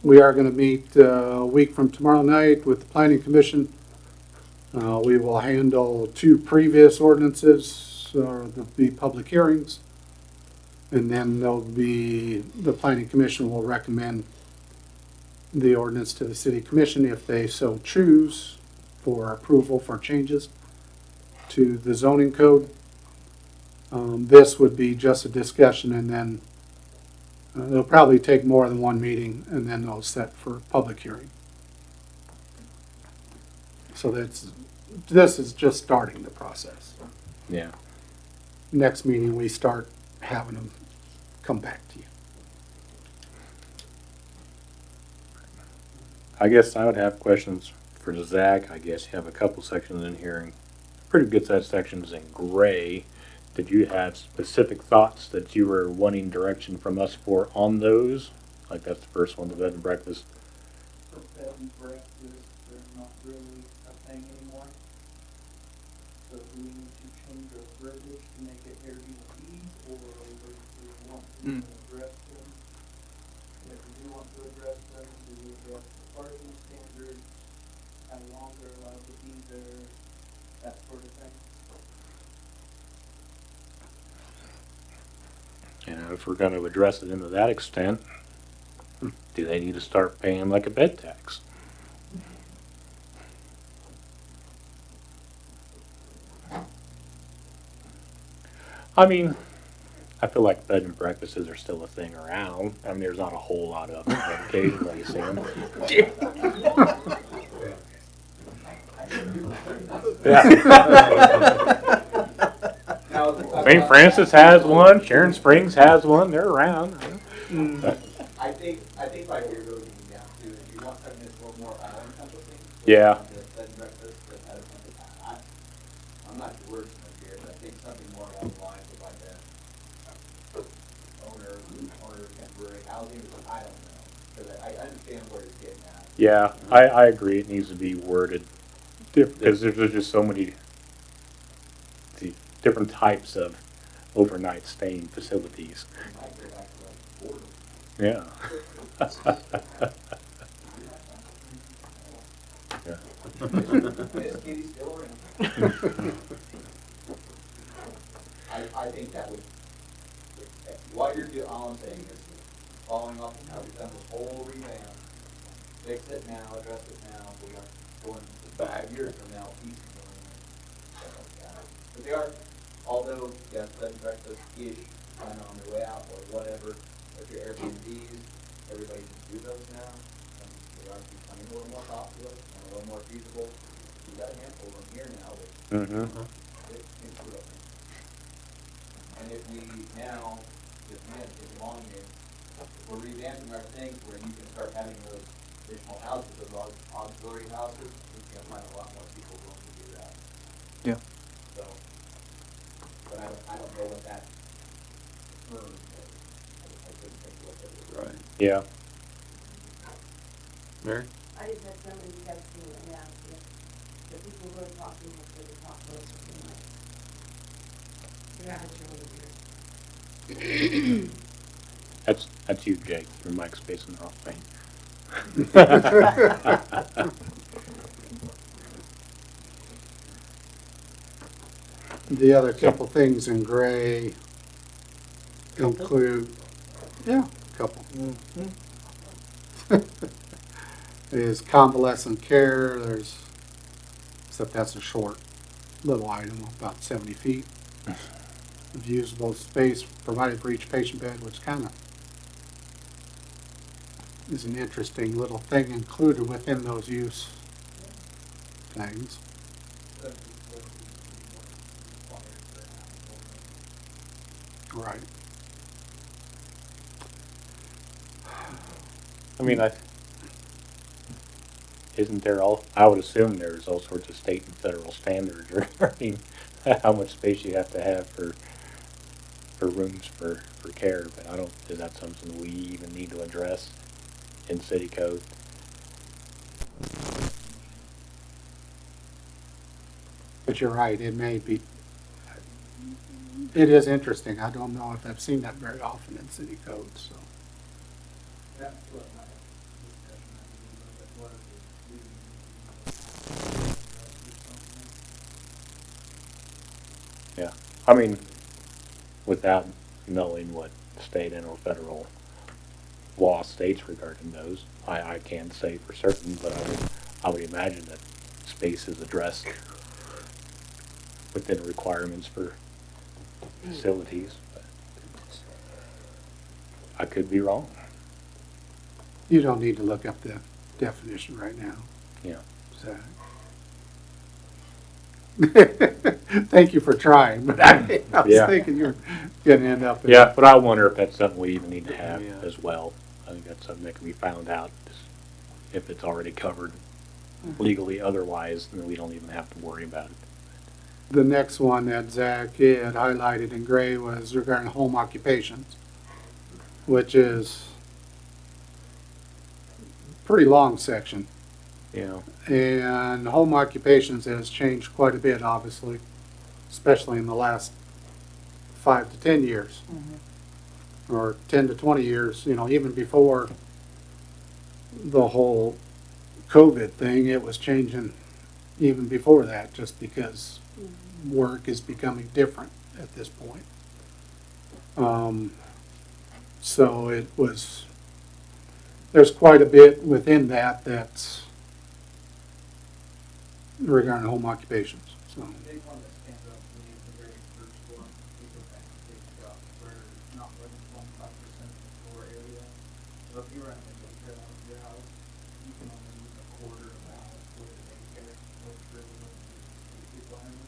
We are going to meet a week from tomorrow night with the Planning Commission. We will handle two previous ordinances, there'll be public hearings. And then the Planning Commission will recommend the ordinance to the City Commission if they so choose for approval for changes to the zoning code. This would be just a discussion, and then it'll probably take more than one meeting, and then they'll set for public hearing. So this is just starting the process. Yeah. Next meeting, we start having them come back to you. I guess I would have questions for Zach. I guess you have a couple sections in here, and pretty good set of sections in gray. Did you have specific thoughts that you were wanting direction from us for on those? Like that's the first one, the bed and breakfast. For bed and breakfast, they're not really a thing anymore. So do we need to change our verbiage to make it Airbnb, or do we want to address them? Now, if we're gonna address it into that extent, do they need to start paying like a bed tax? I mean, I feel like bed and breakfasts are still a thing around. I mean, there's not a whole lot of them, but occasionally you see them. St. Francis has one, Sharon Springs has one, they're around. But, I think like you're really getting down to, if you want something that's a little more all-encompassing. yeah, Bed and breakfast, I'm not the wordsmith here, but I think something more along the lines of like a owner temporary housing, I don't know. Because I understand where you're getting at. yeah, I agree, it needs to be worded, because there's just so many different types of overnight staying facilities. Yeah. Yeah. Is Kitty still around? I think that would, what you're doing, all I'm saying is following up on how we've done this whole revamp, fix it now, address it now, we aren't going 5 years from now, piecemealing and stuff like that. But they are, although, yes, bed and breakfast-ish, kind of on their way out or whatever, if your Airbnbs, everybody can do those now, and they are becoming a little more popular and a little more feasible. We've got a handful of them here now, which it's real. And if we now, if long here, we're revamping our things where you can start having those additional houses, those auxiliary houses, we can find a lot more people willing to do that. Yeah. So, but I don't know what that term is. I couldn't think what that is. Right. Yeah. Mary? I just had somebody text me and asked if the people who are talking, if they would talk closer to the mic. You have it over here. That's you, Jake. Your mic's facing off me. The other couple things in gray include, yeah, a couple. Is convalescent care, except that's a short little item, about 70 feet of usable space provided for each patient bed, which kind of is an interesting little thing included within those use things. Right. I mean, isn't there I would assume there's all sorts of state and federal standards regarding how much space you have to have for rooms for care, but is that something we even need to address in city code? But you're right, it is interesting. I don't know if I've seen that very often in city code, so. That's what my discussion, Yeah, I mean, without knowing what state and or federal law states regarding those, I can't say for certain, but I would imagine that space is addressed within requirements for facilities, but I could be wrong. You don't need to look up the definition right now. Yeah. Zach. Thank you for trying, but I was Yeah. thinking you're going to end up in. Yeah, but I wonder if that's something we even need to have as well. I think that's something that can be found out if it's already covered legally otherwise, then we don't even have to worry about it. The next one that Zach had highlighted in gray was regarding home occupations, which is a pretty long section. Yeah. And home occupations has changed quite a bit, obviously, especially in the last 5 to 10 years, or 10 to 20 years, even before the whole COVID thing, it was changing even before that, just because work is becoming different at this point. So it was, there's quite a bit within that that's regarding home occupations, so. The big one that stands out to me is the very first one, we go back to big stuff, where not more than 25% of the floor area. So if you rent a daycare out of your house, you can only use a quarter of the house for the daycare, which really wouldn't be a requirement.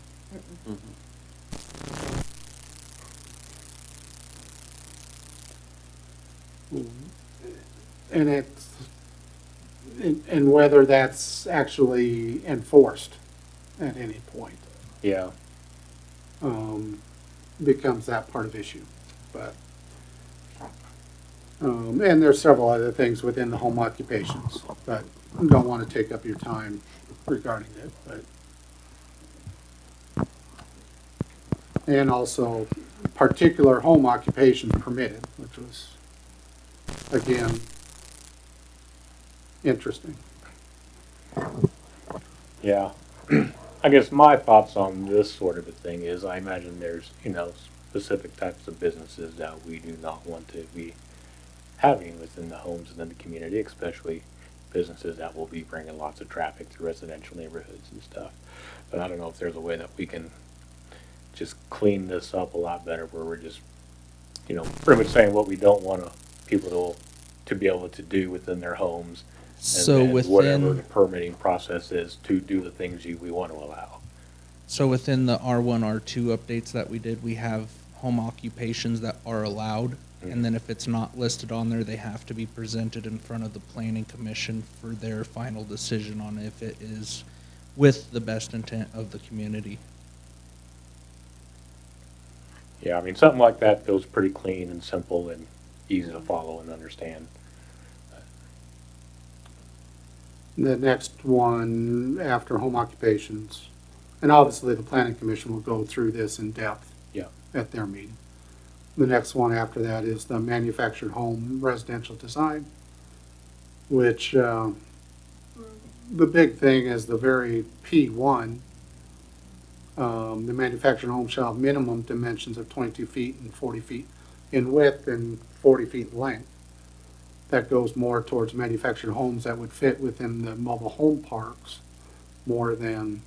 And it's, and whether that's actually enforced at any point. Yeah. Becomes that part of issue, but, and there's several other things within the home occupations, but don't want to take up your time regarding it, but. And also particular home occupations permitted, which was, again, interesting. Yeah. I guess my thoughts on this sort of a thing is I imagine there's, specific types of businesses that we do not want to be having within the homes and in the community, especially businesses that will be bringing lots of traffic to residential neighborhoods and stuff. But I don't know if there's a way that we can just clean this up a lot better where we're just, pretty much saying what we don't want people to be able to do within their homes. So and whatever within, the permitting process is to do the things we want to allow. so within the R1, R2 updates that we did, we have home occupations that are allowed. And then if it's not listed on there, they have to be presented in front of the planning commission for their final decision on if it is with the best intent of the community. Yeah, I mean, something like that feels pretty clean and simple and easy to follow and understand. The next one after home occupations, and obviously the planning commission will go through this in depth. Yeah. At their meeting. The next one after that is the manufactured home residential design, which, the big thing is the very P1. The manufactured home shall have minimum dimensions of 22 feet and 40 feet in width and 40 feet in length. That goes more towards manufactured homes that would fit within the mobile home parks more than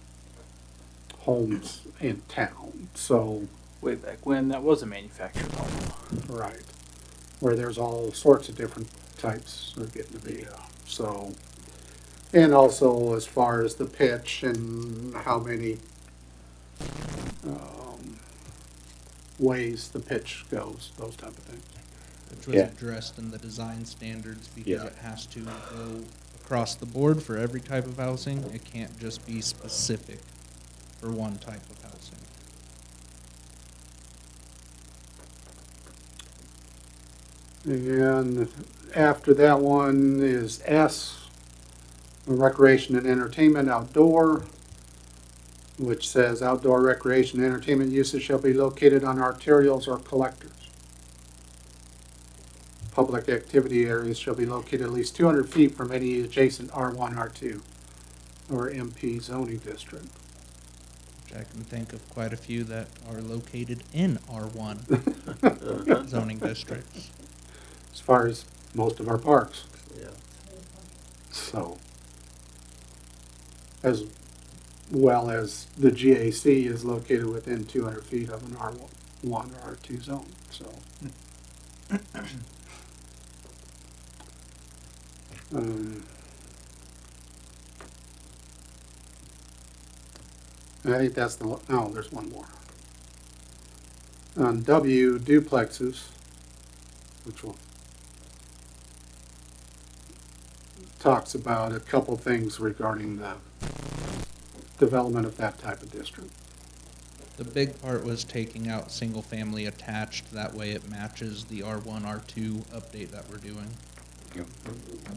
homes in town. So, Way back when, that was a manufactured home. right, where there's all sorts of different types are getting to be. So, and also as far as the pitch and how many ways the pitch goes, those type of things. Which was Yeah. addressed in the design standards because Yeah. it has to go across the board for every type of housing. It can't just be specific for one type of housing. And after that one is S, recreation and entertainment outdoor, which says outdoor recreation and entertainment uses shall be located on arterials or collectors. Public activity areas shall be located at least 200 feet from any adjacent R1, R2, or MP zoning district. Which I can think of quite a few that are located in R1 zoning districts. As far as most of our parks. Yeah. So, as well as the GAC is located within 200 feet of an R1 or R2 zone, so. I think that's the, oh, there's one more. On W, duplexes, which will talks about a couple things regarding the development of that type of district. The big part was taking out single family attached, that way it matches the R1, R2 update that we're doing.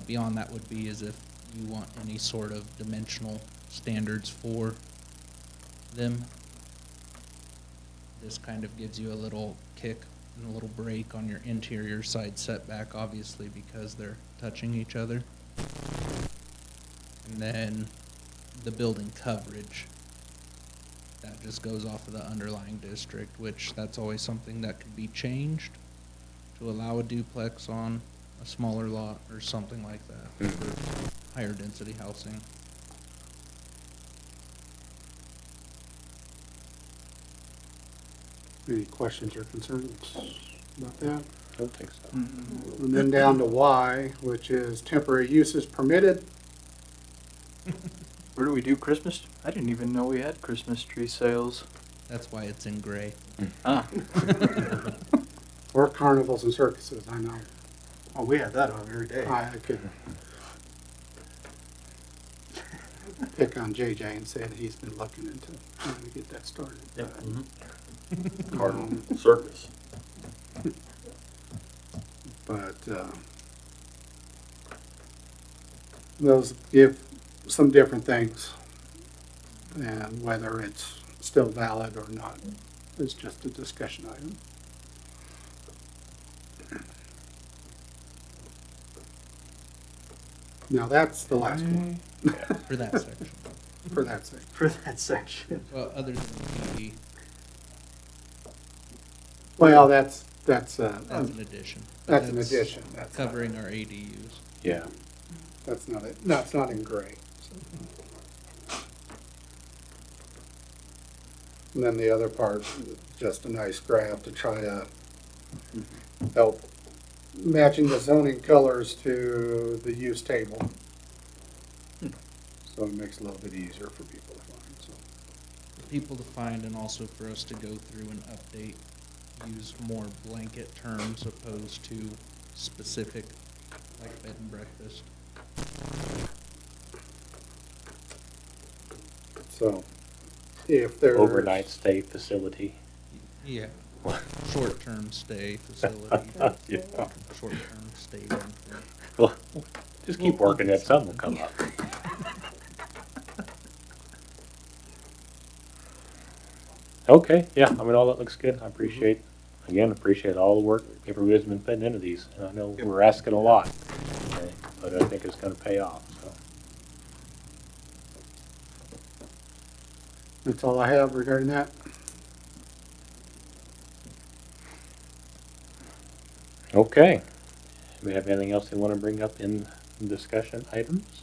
Beyond that would be as if you want any sort of dimensional standards for them. This kind of gives you a little kick and a little break on your interior side setback, obviously, because they're touching each other. And then the building coverage, that just goes off of the underlying district, which that's always something that could be changed. to allow a duplex on a smaller lot or something like that for higher density housing. Any questions or concerns about that? I don't think so. And then down to Y, which is temporary uses permitted. Where do we do Christmas? I didn't even know we had Christmas tree sales. That's why it's in gray. Ah. Or carnivals and circuses, I know. Oh, we have that on every day. I could pick on JJ and say that he's been looking into trying to get that started. Yep. Cardinal Circus. But those give some different things, and whether it's still valid or not is just a discussion item. Now that's the last one. For that section. For that section. For that section. Well, other than the, Well, that's that's an addition. That's an addition. That's not- Covering our ADUs. Yeah. That's not it. No, it's not in gray. And then the other part, just a nice graph to try to help matching the zoning colors to the use table. So it makes it a little bit easier for people to find, so. For people to find and also for us to go through and update, use more blanket terms opposed to specific, like bed and breakfast. So, if there's. Overnight stay facility. Yeah. Short-term stay facility. Yeah. Short-term stay rental. Well, just keep working it, something will come up. Okay, yeah, I mean, all that looks good. I appreciate all the work everybody's been putting into these. And I know we're asking a lot, but I think it's gonna pay off, so. That's all I have regarding that. Okay. Do we have anything else they want to bring up in discussion items?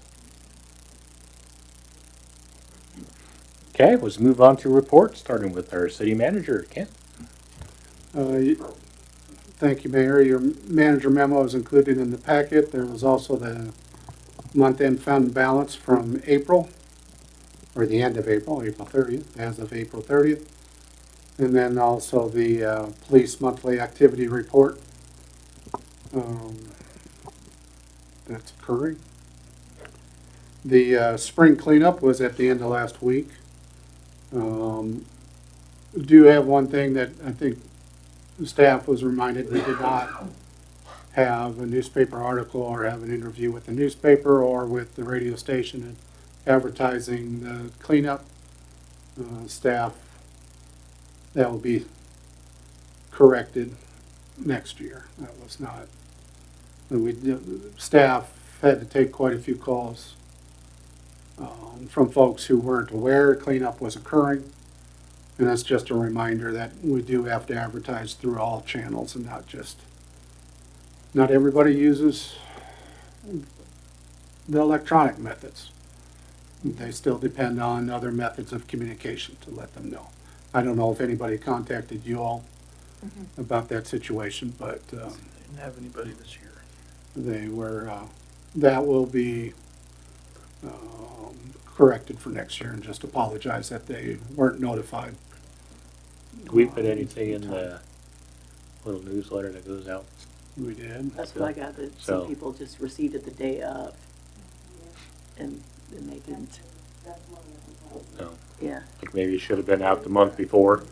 Okay, let's move on to reports, starting with our city manager, Kent. Thank you, Mayor. Your manager memo is included in the packet. There was also the month-end fund balance from April, or the end of April, April 30th, as of April 30th. And then also the police monthly activity report that's occurring. The spring cleanup was at the end of last week. Do have one thing that I think the staff was reminded, we did not have a newspaper article or have an interview with the newspaper or with the radio station advertising the cleanup. Staff, that will be corrected next year. That was not, staff had to take quite a few calls from folks who weren't aware cleanup was occurring. And that's just a reminder that we do have to advertise through all channels and not everybody uses the electronic methods. They still depend on other methods of communication to let them know. I don't know if anybody contacted you all about that situation, but Didn't have anybody this year. they were, that will be corrected for next year, and just apologize that they weren't notified. Do we put anything in the little newsletter that goes out? We did. That's what I got, that So- some people just received it the day of, and they didn't, No. yeah, Like maybe it should have been out the month before,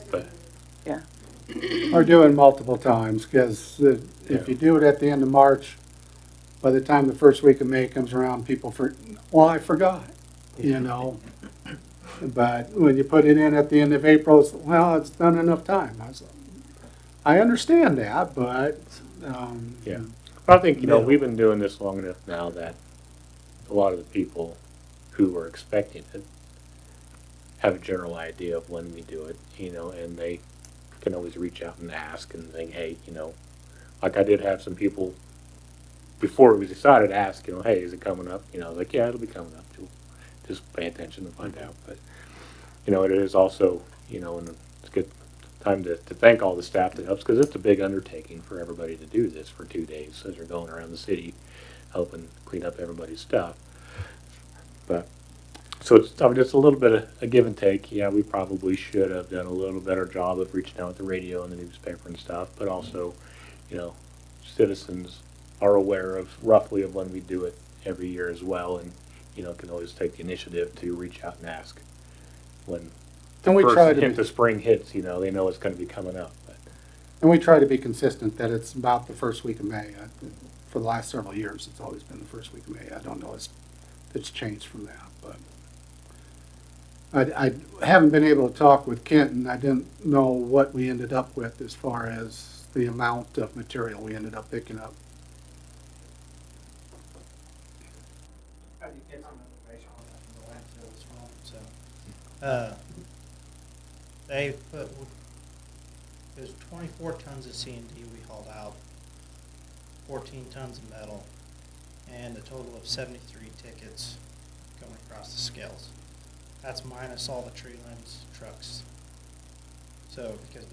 but, yeah. Or do it multiple times, because if you do it at the end of March, by the time the first week of May comes around, people I forgot, you know? But when you put it in at the end of April, it's, well, it's done enough time. I understand that, but, yeah. But I think, we've been doing this long enough now that a lot of the people who were expecting it have a general idea of when we do it, and they can always reach out and ask and think, hey, like I did have some people before it was decided ask, hey, is it coming up? I was like, yeah, it'll be coming up. Just pay attention and find out. But, it is also, and it's a good time to thank all the staff that helps, because it's a big undertaking for everybody to do this for 2 days as they're going around the city helping clean up everybody's stuff. But so it's just a little bit of a give and take. Yeah, we probably should have done a little better job of reaching out with the radio and the newspaper and stuff, but also, citizens are aware of roughly of when we do it every year as well, and can always take the initiative to reach out and ask when And we first try to hint be- of spring hits. They know it's going to be coming up. But And we try to be consistent that it's about the first week of May. For the last several years, it's always been the first week of May. I don't know if it's changed from that, but I haven't been able to talk with Kent, and I didn't know what we ended up with as far as the amount of material we ended up picking up. I did get some information on that from the landfill this morning, so. They put, there's 24 tons of C&D we hauled out, 14 tons of metal, and a total of 73 tickets going across the scales. That's minus all the tree limbs, trucks. So, because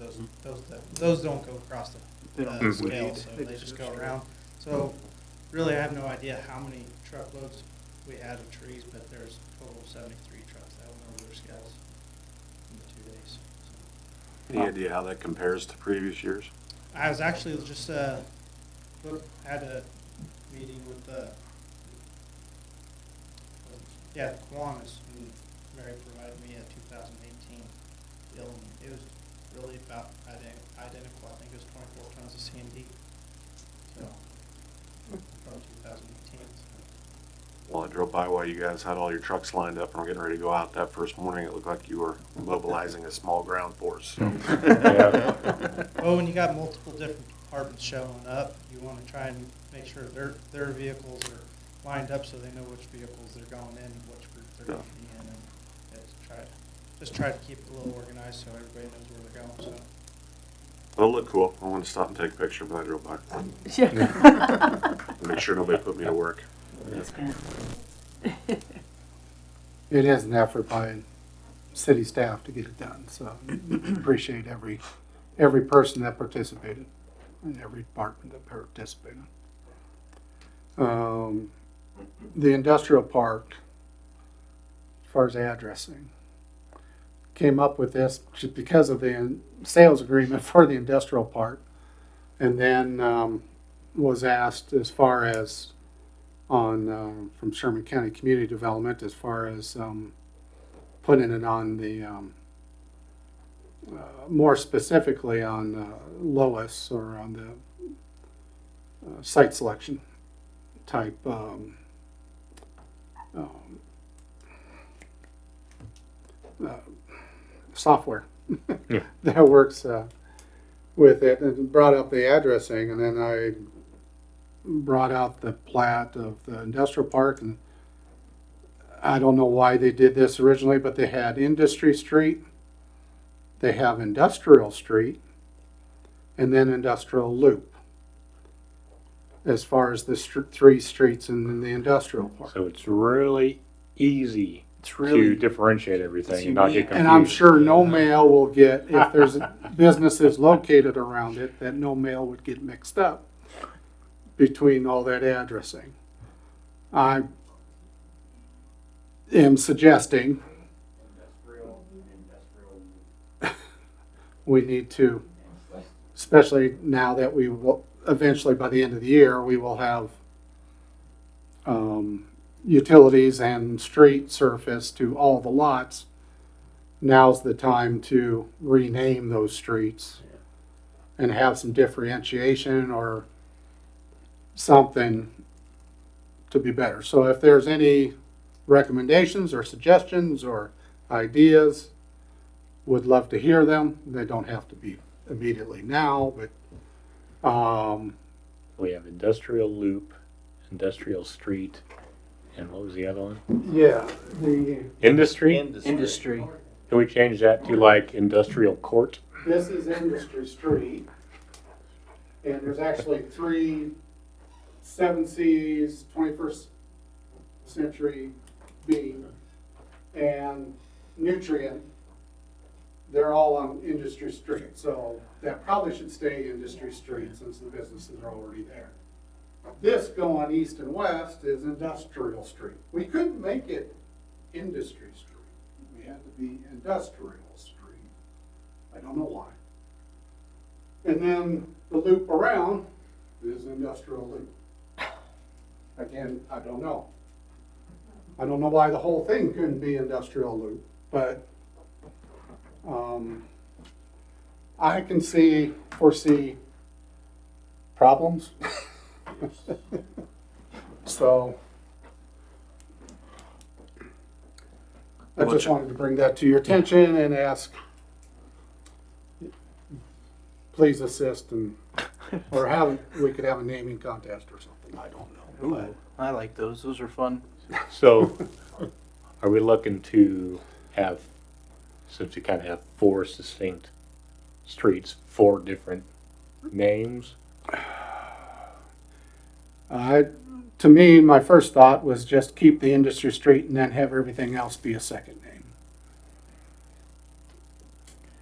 those don't go across They the don't scale, bleed. so They they just just go go straight. around. So, really, I have no idea how many truckloads we had of trees, but there's a total of 73 trucks that went over their scales in the 2 days. Any idea how that compares to previous years? I was actually just, had a meeting with, Kiwanis, and Mary provided me a 2018 bill, and it was really about identical. I think it was 24 tons of C&D. So, from 2018. Well, I drove by while you guys had all your trucks lined up and were getting ready to go out that first morning. It looked like you were mobilizing a small ground force. So. Well, when you got multiple different departments showing up, you want to try and make sure their vehicles are lined up so they know which vehicles they're going in and which group they're going to be in, and just try to keep it a little organized so everybody knows where they're going. So. It'll look cool. I wanted to stop and take a picture, but I drove by. Yeah. Make sure nobody put me to work. It is an effort by city staff to get it done, so appreciate every person that participated and every department that participated. The industrial park, as far as addressing, came up with this just because of the sales agreement for the industrial park, and then was asked as far as on from Sherman County Community Development as far as putting it on the more specifically on Lois, or on the site selection type software that works with it, and brought up the addressing, and then I brought out the plat of the industrial park, and I don't know why they did this originally, but they had Industry Street, they have Industrial Street, and then Industrial Loop, as far as the three streets in the industrial park. so it's really easy really- to differentiate everything and not get confused. And I'm sure no mail will get, if there's businesses located around it, that no mail would get mixed up between all that addressing. I am suggesting we need to, especially now that we will, eventually by the end of the year, we will have utilities and street surface to all the lots. Now's the time to rename those streets and have some differentiation or something to be better. So if there's any recommendations or suggestions or ideas, would love to hear them. They don't have to be immediately now, but We have Industrial Loop, Industrial Street, and what was the other one? yeah, the Industry? Industry. Can we change that to like Industrial Court? this is Industry Street. And there's actually 3 7 Cs, 21st Century B, and Nutrient. They're all on Industry Street, so that probably should stay Industry Street since the businesses are already there. This going east and west is Industrial Street. We couldn't make it Industry Street. We had to be Industrial Street. I don't know why. And then the loop around is Industrial Loop. Again, I don't know. I don't know why the whole thing couldn't be Industrial Loop, but I can foresee problems. So I just wanted to bring that to your attention and ask, please assist and, or we could have a naming contest or something, I don't know. Ooh, I like those. Those are fun. So, are we looking to have, since we kind of have 4 distinct streets, 4 different names? To me, my first thought was just keep the Industry Street and then have everything else be a second name.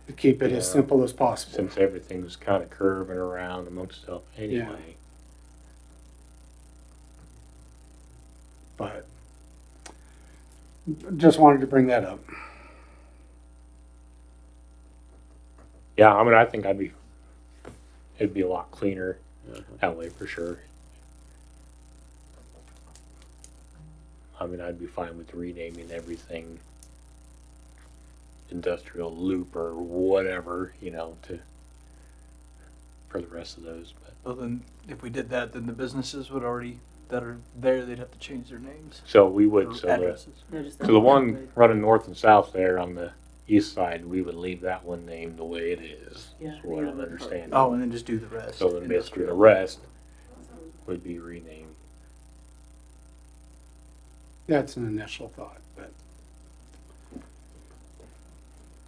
To keep it as Yeah. simple as possible. Since everything's kind of curving around amongst itself anyway. But just wanted to bring that up. Yeah, I mean, I think it'd be a lot cleaner that way for sure. I mean, I'd be fine with renaming everything Industrial Loop or whatever, for the rest of those. But Well, then, if we did that, then the businesses would already, that are there, they'd have to change their names. so we would, Or so addresses. the one running north and south there on the east side, we would leave that one named the way it is. Yeah, is what the I'm other understanding. Oh, and then just do the rest. So then basically industrial. the rest would be renamed. That's an initial thought, but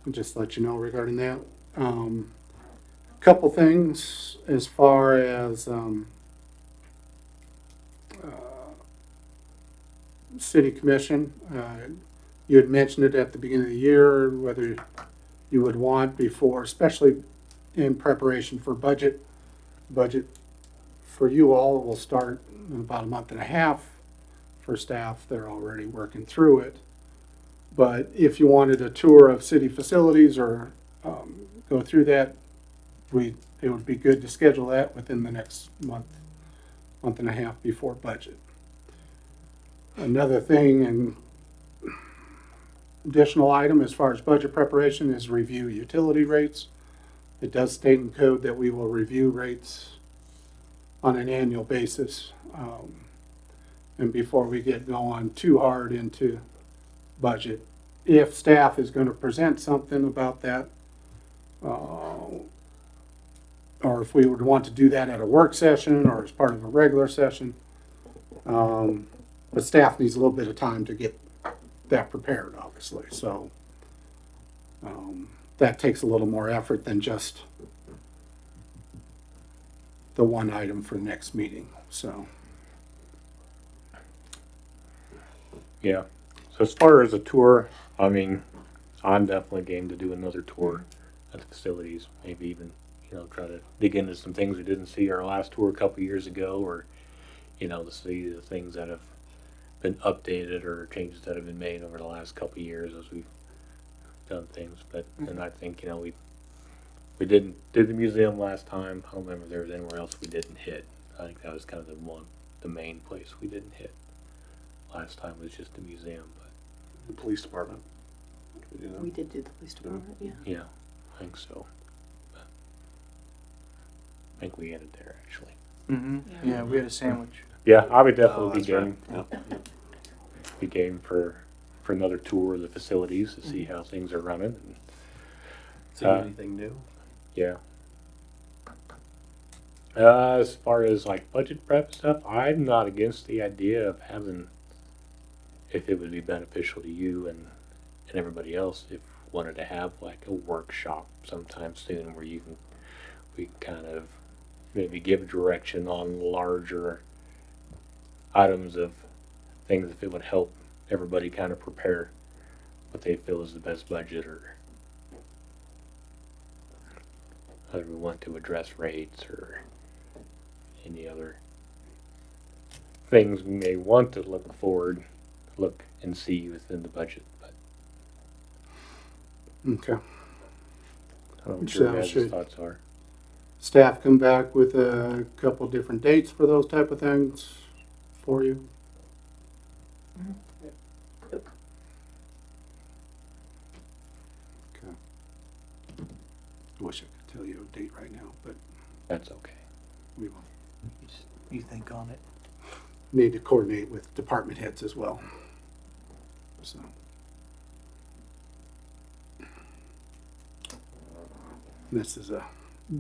I'll just let you know regarding that. Couple things as far as City Commission. You had mentioned it at the beginning of the year, whether you would want before, especially in preparation for budget. Budget for you all will start in about a month and a half. For staff, they're already working through it. But if you wanted a tour of city facilities or go through that, it would be good to schedule that within the next month and a half before budget. Another thing and additional item as far as budget preparation is review utility rates. It does state in code that we will review rates on an annual basis. And before we get going too hard into budget, if staff is going to present something about that, or if we would want to do that at a work session or as part of a regular session, but staff needs a little bit of time to get that prepared, obviously. So that takes a little more effort than just the one item for the next meeting. So. Yeah. So as far as a tour, I mean, I'm definitely game to do another tour at the facilities. Maybe even, try to dig into some things we didn't see our last tour a couple years ago, or, to see the things that have been updated or changes that have been made over the last couple years as we've done things. But and I think, we did the museum last time. I don't remember if there was anywhere else we didn't hit. I think that was kind of the main place we didn't hit. Last time was just the museum, but The police department. Did we do that? We did do the police department, yeah. yeah, I think so. But I think we ended there actually. Mm-hmm. Yeah, we had a sandwich. Yeah, I would definitely be that's game. right. Be game for another tour of the facilities to see how things are running. And, See anything new? yeah. As far as like budget prep stuff, I'm not against the idea of having, if it would be beneficial to you and everybody else, if wanted to have like a workshop sometime soon where we can kind of maybe give direction on larger items of things if it would help everybody kind of prepare what they feel is the best budget, or whether we want to address rates or any other things we may want to look and see within the budget. But Okay. I don't know what So your guys' should- thoughts are. Staff come back with a couple different dates for those type of things for you. Okay. I wish I could tell you a date right now, but That's okay. we will You think on it? need to coordinate with department heads as well. So. This is a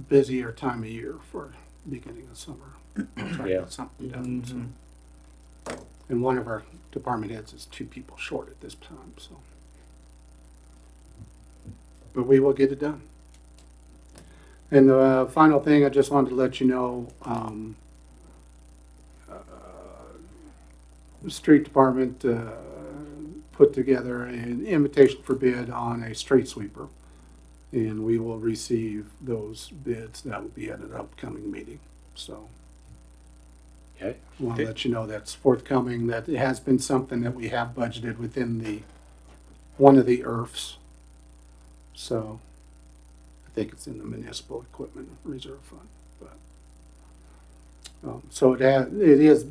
busier time of year for beginning of summer. Trying to Yeah. get something done, so. And one of our department heads is 2 people short at this time, so. But we will get it done. And the final thing, I just wanted to let you know, the street department put together an invitation for bid on a street sweeper. And we will receive those bids. That will be at an upcoming meeting, so. Okay. I want to let you know that's forthcoming, that it has been something that we have budgeted within one of the IRFs. So, I think it's in the municipal equipment reserve fund, but. So it's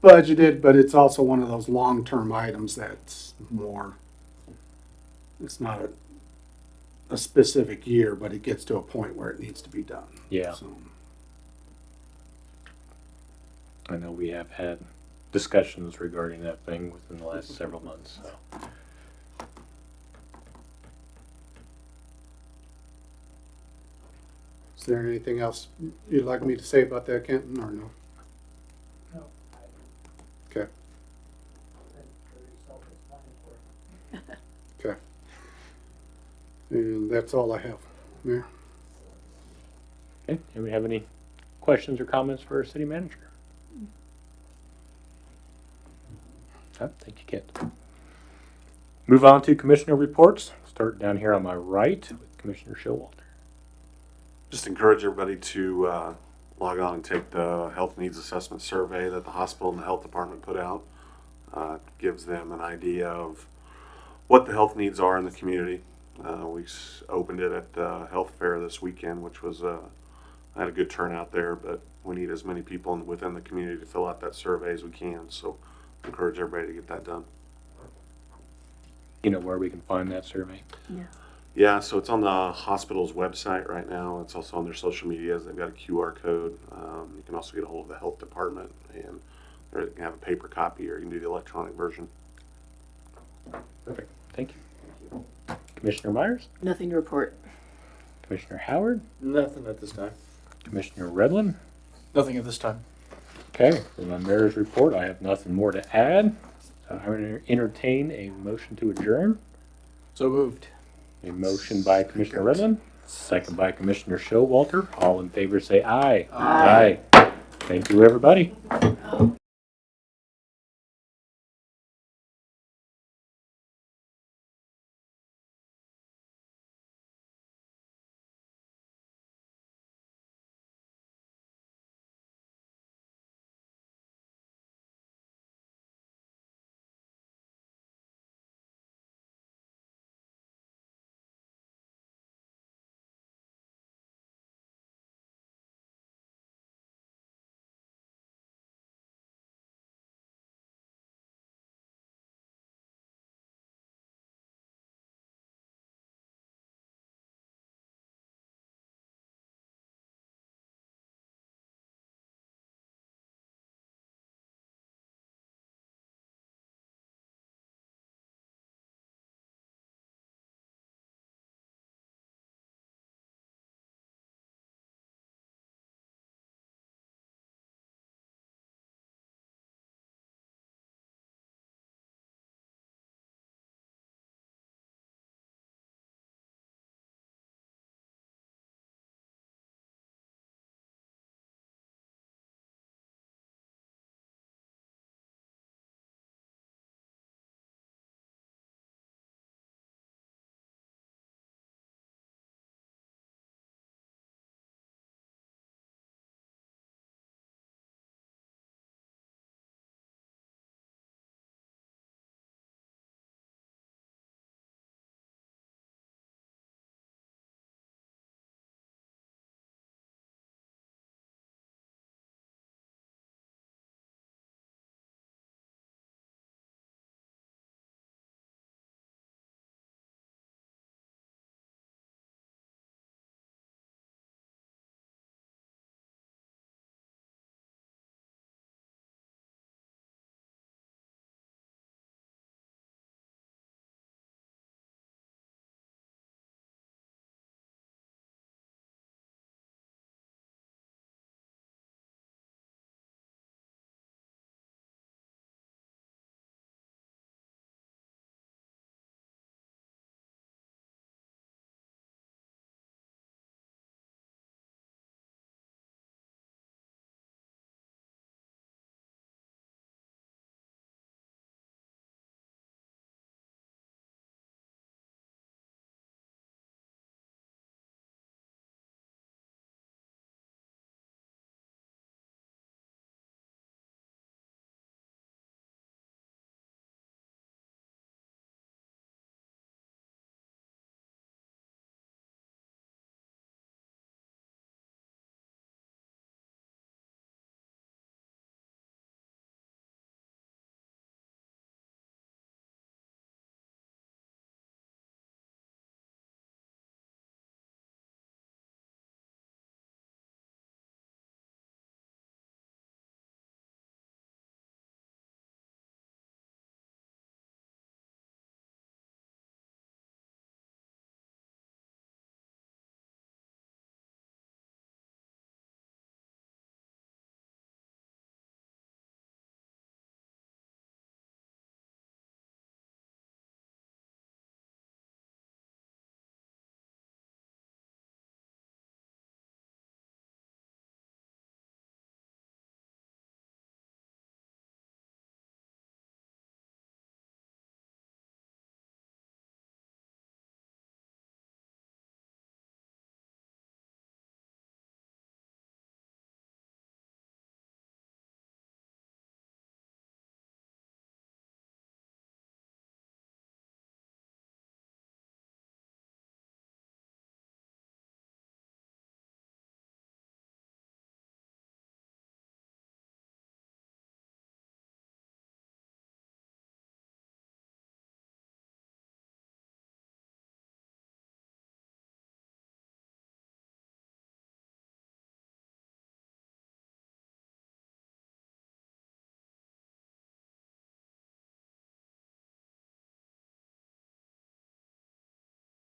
budgeted, but it's also one of those long-term items that's more, it's not a specific year, but it gets to a point where it needs to be done. Yeah. So, I know we have had discussions regarding that thing within the last several months. So. is there anything else you'd like me to say about that, Kenton, or no? No. Okay. Okay. And that's all I have, Mayor. Okay. Do we have any questions or comments for our city manager? Thank you, Kent. Move on to commissioner reports. Start down here on my right with Commissioner Showalter. Just encourage everybody to log on and take the health needs assessment survey that the hospital and the health department put out. Gives them an idea of what the health needs are in the community. We opened it at the health fair this weekend, which was I had a good turnout there, but we need as many people within the community to fill out that survey as we can. So encourage everybody to get that done. You know where we can find that survey? Yeah. Yeah, so it's on the hospital's website right now. It's also on their social medias. They've got a QR code. You can also get a hold of the health department, and you can have a paper copy or you can do the electronic version. Perfect. Thank you. Commissioner Myers? Nothing to report. Commissioner Howard? Nothing at this time. Commissioner Redlin? Nothing at this time. Okay, for my mayor's report, I have nothing more to add. I would entertain a motion to adjourn. So moved. A motion by Commissioner Redlin, second by Commissioner Showalter. All in favor say aye. Aye. Thank you, everybody.